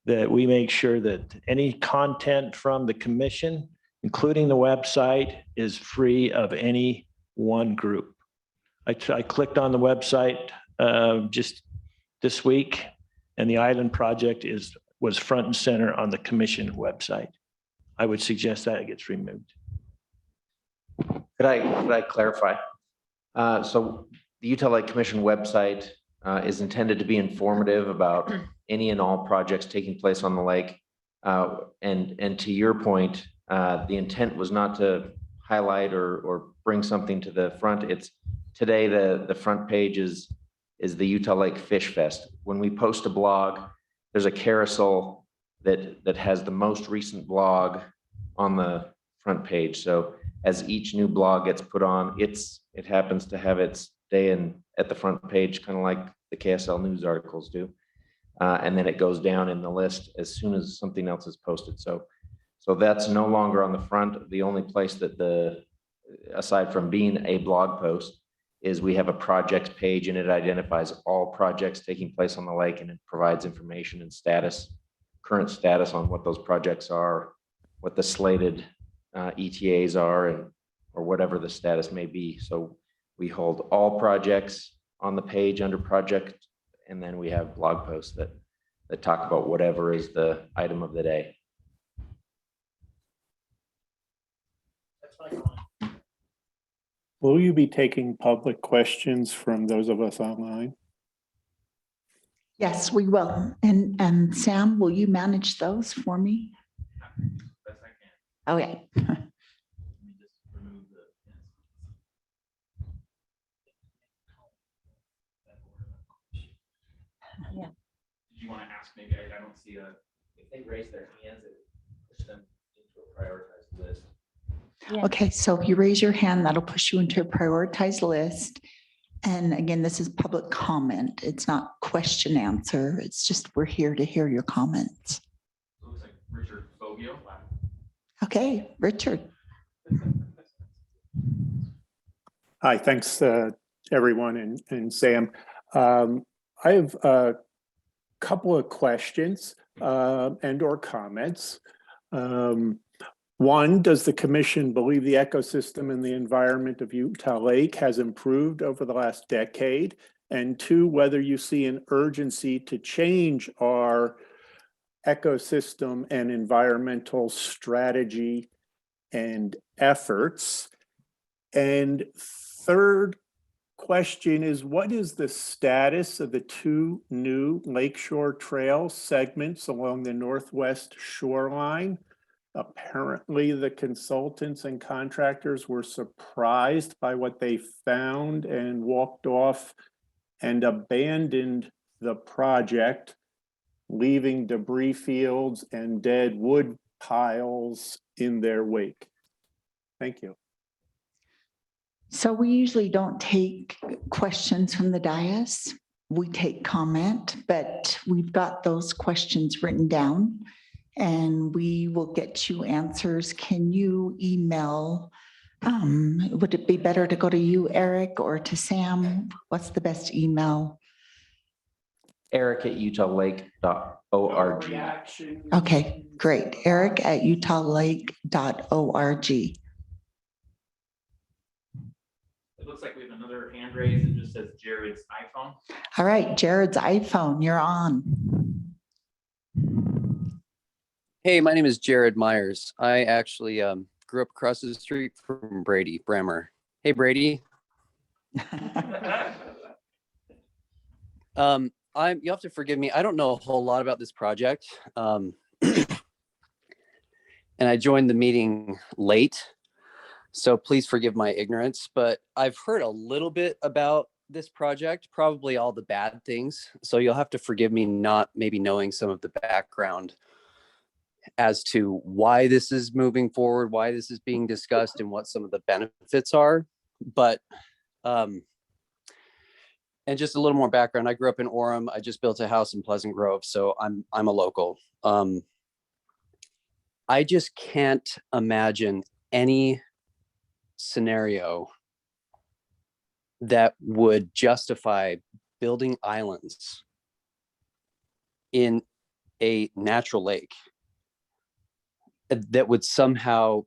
that we make sure that any content from the commission, including the website, is free of any one group. I clicked on the website just this week, and the island project was front and center on the commission website. I would suggest that it gets removed. Could I clarify? So the Utah Lake Commission website is intended to be informative about any and all projects taking place on the lake. And to your point, the intent was not to highlight or bring something to the front. It's today the front page is the Utah Lake Fish Fest. When we post a blog, there's a carousel that has the most recent blog on the front page. So as each new blog gets put on, it happens to have its day at the front page, kind of like the KSL news articles do. And then it goes down in the list as soon as something else is posted. So that's no longer on the front. The only place that aside from being a blog post, is we have a projects page, and it identifies all projects taking place on the lake, and it provides information and current status on what those projects are, what the slated ETAs are, or whatever the status may be. So we hold all projects on the page under project, and then we have blog posts that talk about whatever is the item of the day. Will you be taking public questions from those of us online? Yes, we will. And Sam, will you manage those for me? Best I can. Okay. Let me just remove Yeah. Did you want to ask, maybe I don't see If they raise their hands, it push them into a prioritized list. Yeah. Okay, so if you raise your hand, that'll push you into a prioritized list. And again, this is public comment. It's not question answer. It's just, we're here to hear your comments. looks like Richard Fogio. Okay, Richard. Hi, thanks everyone and Sam. I have a couple of questions and or comments. One, does the commission believe the ecosystem and the environment of Utah Lake has improved over the last decade? And two, whether you see an urgency to change our ecosystem and environmental strategy and efforts. And third question is, what is the status of the 2 new Lakeshore Trail segments along the northwest shoreline? Apparently, the consultants and contractors were surprised by what they found and walked off and abandoned the project, leaving debris fields and dead wood piles in their wake. Thank you. So we usually don't take questions from the dais. We take comment, but we've got those questions written down and we will get you answers. Can you email? Would it be better to go to you, Eric, or to Sam? What's the best email? Eric@UtahLake.org. Okay, great. Eric@UtahLake.org. It looks like we have another hand raised. It just says Jared's iPhone. All right, Jared's iPhone, you're on. Hey, my name is Jared Myers. I actually grew up across the street from Brady Bremer. Hey, Brady. You have to forgive me. I don't know a whole lot about this project. And I joined the meeting late, so please forgive my ignorance, but I've heard a little bit about this project, probably all the bad things. So you'll have to forgive me not maybe knowing some of the background as to why this is moving forward, why this is being discussed, and what some of the benefits are. But and just a little more background. I grew up in Orem. I just built a house in Pleasant Grove, so I'm a local. I just can't imagine any scenario that would justify building islands in a natural lake that would somehow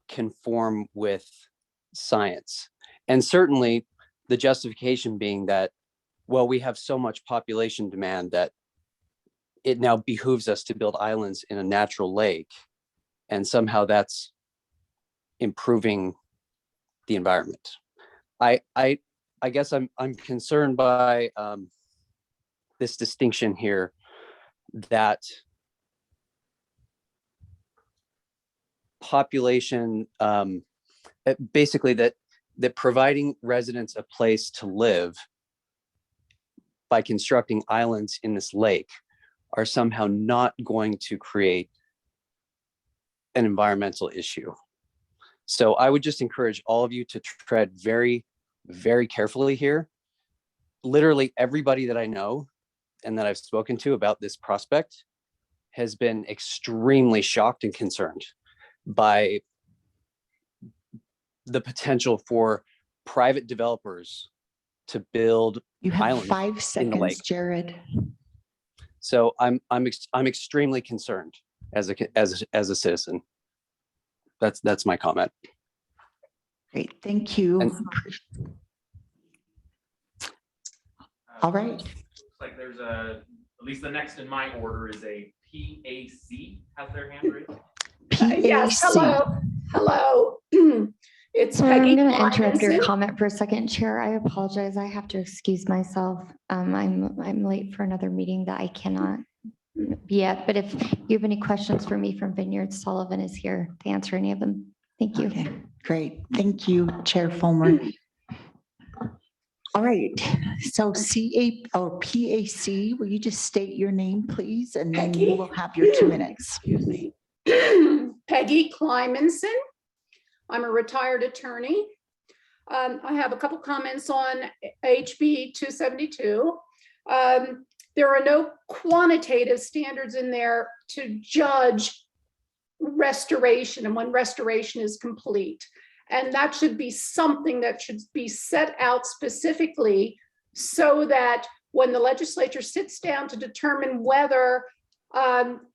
conform with science. And certainly the justification being that, well, we have so much population demand that it now behooves us to build islands in a natural lake, and somehow that's improving the environment. I guess I'm concerned by this distinction here that population, basically that providing residents a place to live by constructing islands in this lake are somehow not going to create an environmental issue. So I would just encourage all of you to tread very, very carefully here. Literally everybody that I know and that I've spoken to about this prospect has been extremely shocked and concerned by the potential for private developers to build You have islands 5 in the lake. seconds, Jared. So I'm extremely concerned as a citizen. That's my comment. Great, thank you. All right. Looks like there's at least the next in my order is a PAC has their hand raised. Yes, hello. It's Sorry, Peggy. I'm going to interrupt your Climenson. comment for a second, Chair. I apologize. I have to excuse myself. I'm late for another meeting that I cannot be at. But if you have any questions for me from Vineyard, Sullivan is here to answer any of them. Thank you. Okay, great. Thank you, Chair Fulmer. All right, so PAC, will you just state your name, please? And then you will have your 2 minutes. Excuse me. Peggy Climenson. I'm a retired attorney. I have a couple comments on HB 272. There are no quantitative standards in there to judge restoration and when restoration is complete. And that should be something that should be set out specifically so that when the legislature sits down to determine whether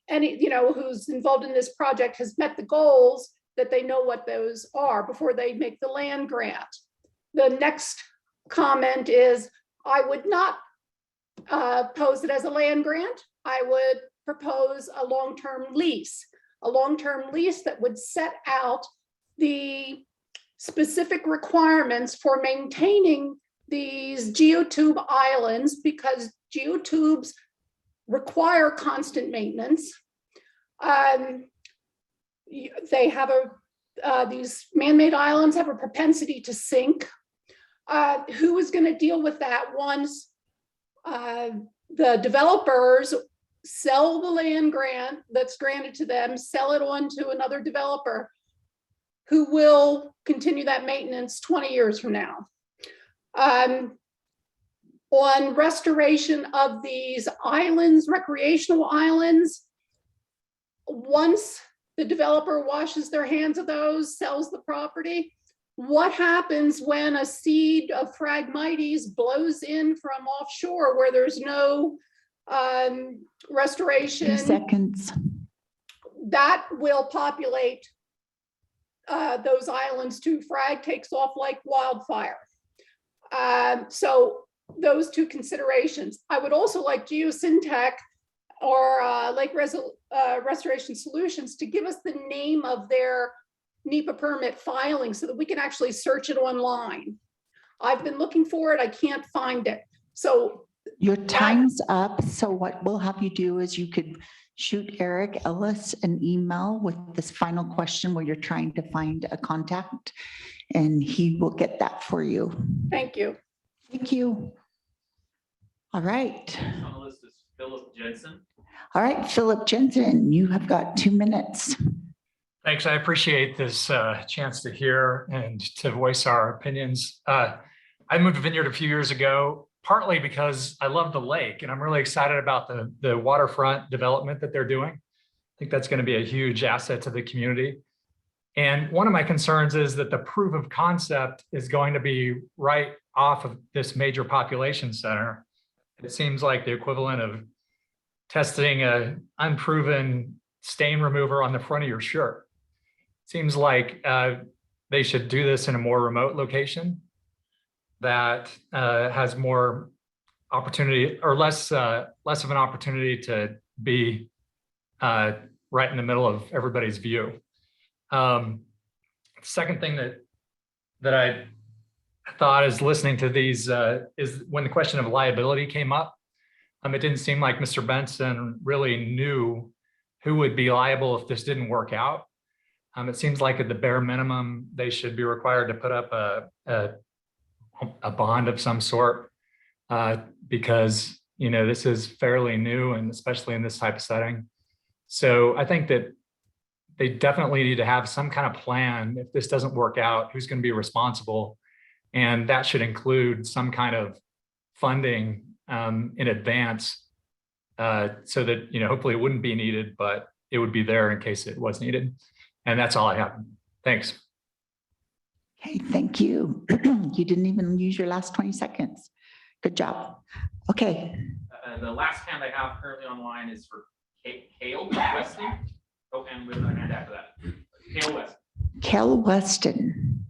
any, who's involved in this project has met the goals, that they know what those are before they make the land grant. The next comment is, I would not pose it as a land grant. I would propose a long-term lease that would set out the specific requirements for maintaining these geotube islands, because geotubes require constant maintenance. They have these man-made islands have a propensity to sink. Who is going to deal with that once the developers sell the land grant that's granted to them, sell it on to another developer who will continue that maintenance 20 years from now? On restoration of these islands, recreational islands, once the developer washes their hands of those, sells the property, what happens when a seed of Phragmites blows in from offshore where there's no restoration? 2 seconds. That will populate those islands too. Frag takes off like wildfire. So those two considerations. I would also like Geosyntec or Lake Restoration Solutions to give us the name of their NEPA permit filing so that we can actually search it online. I've been looking for it. I can't find it. So your time's up. So what we'll have you do is you could shoot Eric Ellis an email with this final question where you're trying to find a contact, and he will get that for you. Thank you. Thank you. All right. On the list is Philip Jensen. All right, Philip Jensen, you have got 2 minutes. Thanks. I appreciate this chance to hear and to voice our opinions. I moved to Vineyard a few years ago, partly because I love the lake and I'm really excited about the waterfront development that they're doing. I think that's going to be a huge asset to the community. And one of my concerns is that the proof of concept is going to be right off of this major population center. It seems like the equivalent of testing an unproven stain remover on the front of your shirt. Seems like they should do this in a more remote location that has more opportunity or less of an opportunity to be right in the middle of everybody's view. Second thing that I thought is listening to these is when the question of liability came up, it didn't seem like Mr. Benson really knew who would be liable if this didn't work out. It seems like at the bare minimum, they should be required to put up a bond of some sort because, this is fairly new and especially in this type of setting. So I think that they definitely need to have some kind of plan. If this doesn't work out, who's going to be responsible? And that should include some kind of funding in advance so that, hopefully it wouldn't be needed, but it would be there in case it was needed. And that's all I have. Thanks. Okay, thank you. You didn't even use your last 20 seconds. Good job. Okay. The last hand I have currently online is for Kale Weston. Oh, and with a hand after that. Kale Weston. Kel Weston.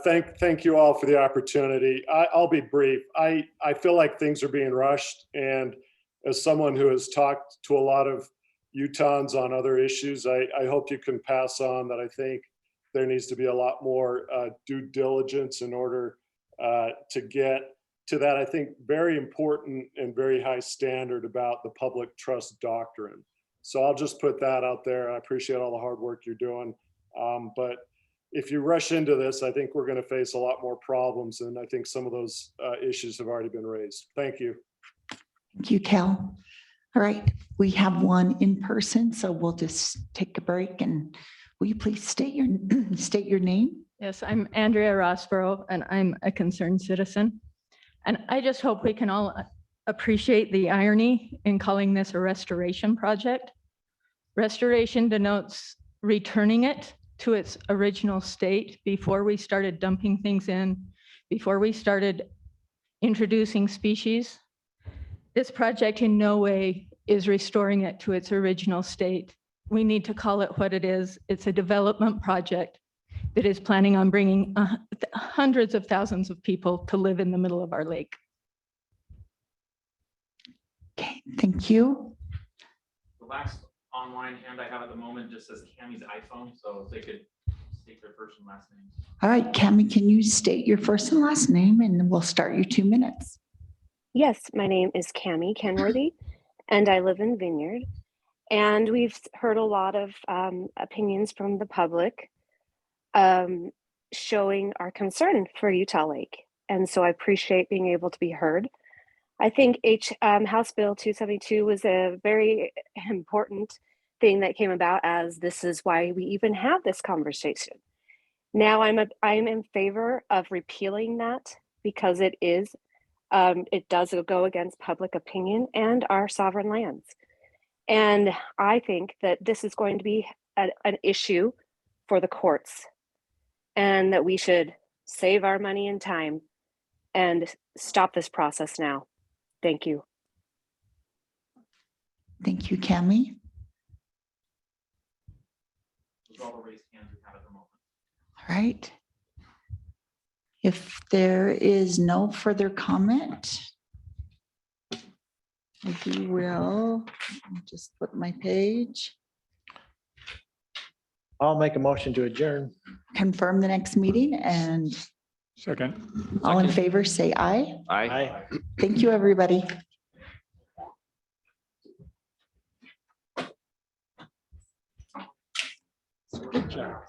Thank you all for the opportunity. I'll be brief. I feel like things are being rushed, and as someone who has talked to a lot of Utahns on other issues, I hope you can pass on that I think there needs to be a lot more due diligence in order to get to that, I think, very important and very high standard about the public trust doctrine. So I'll just put that out there. I appreciate all the hard work you're doing. But if you rush into this, I think we're going to face a lot more problems. And I think some of those issues have already been raised. Thank you. Thank you, Kel. All right, we have one in person, so we'll just take a break, and will you please state your name? Yes, I'm Andrea Rossborough, and I'm a concerned citizen. And I just hope we can all appreciate the irony in calling this a restoration project. Restoration denotes returning it to its original state before we started dumping things in, before we started introducing species. This project in no way is restoring it to its original state. We need to call it what it is. It's a development project that is planning on bringing hundreds of thousands of people to live in the middle of our lake. Okay, thank you. The last online hand I have at the moment just says Cammie's iPhone, so if they could state their first and last names. All right, Cammie, can you state your first and last name and we'll start your 2 minutes. Yes, my name is Cammie Kenworthy, and I live in Vineyard. And we've heard a lot of opinions from the public showing our concern for Utah Lake. And so I appreciate being able to be heard. I think House Bill 272 was a very important thing that came about, as this is why we even have this conversation. Now I'm in favor of repealing that, because it does go against public opinion and our sovereign lands. And I think that this is going to be an issue for the courts, and that we should save our money and time and stop this process now. Thank you. Thank you, Cammie. Those are all the raised hands we have at the moment. All right. If there is no further comment, we will just flip my page, I'll make a motion to adjourn. confirm the next meeting, and Second. all in favor, say aye. Aye. Thank you, everybody. Good job.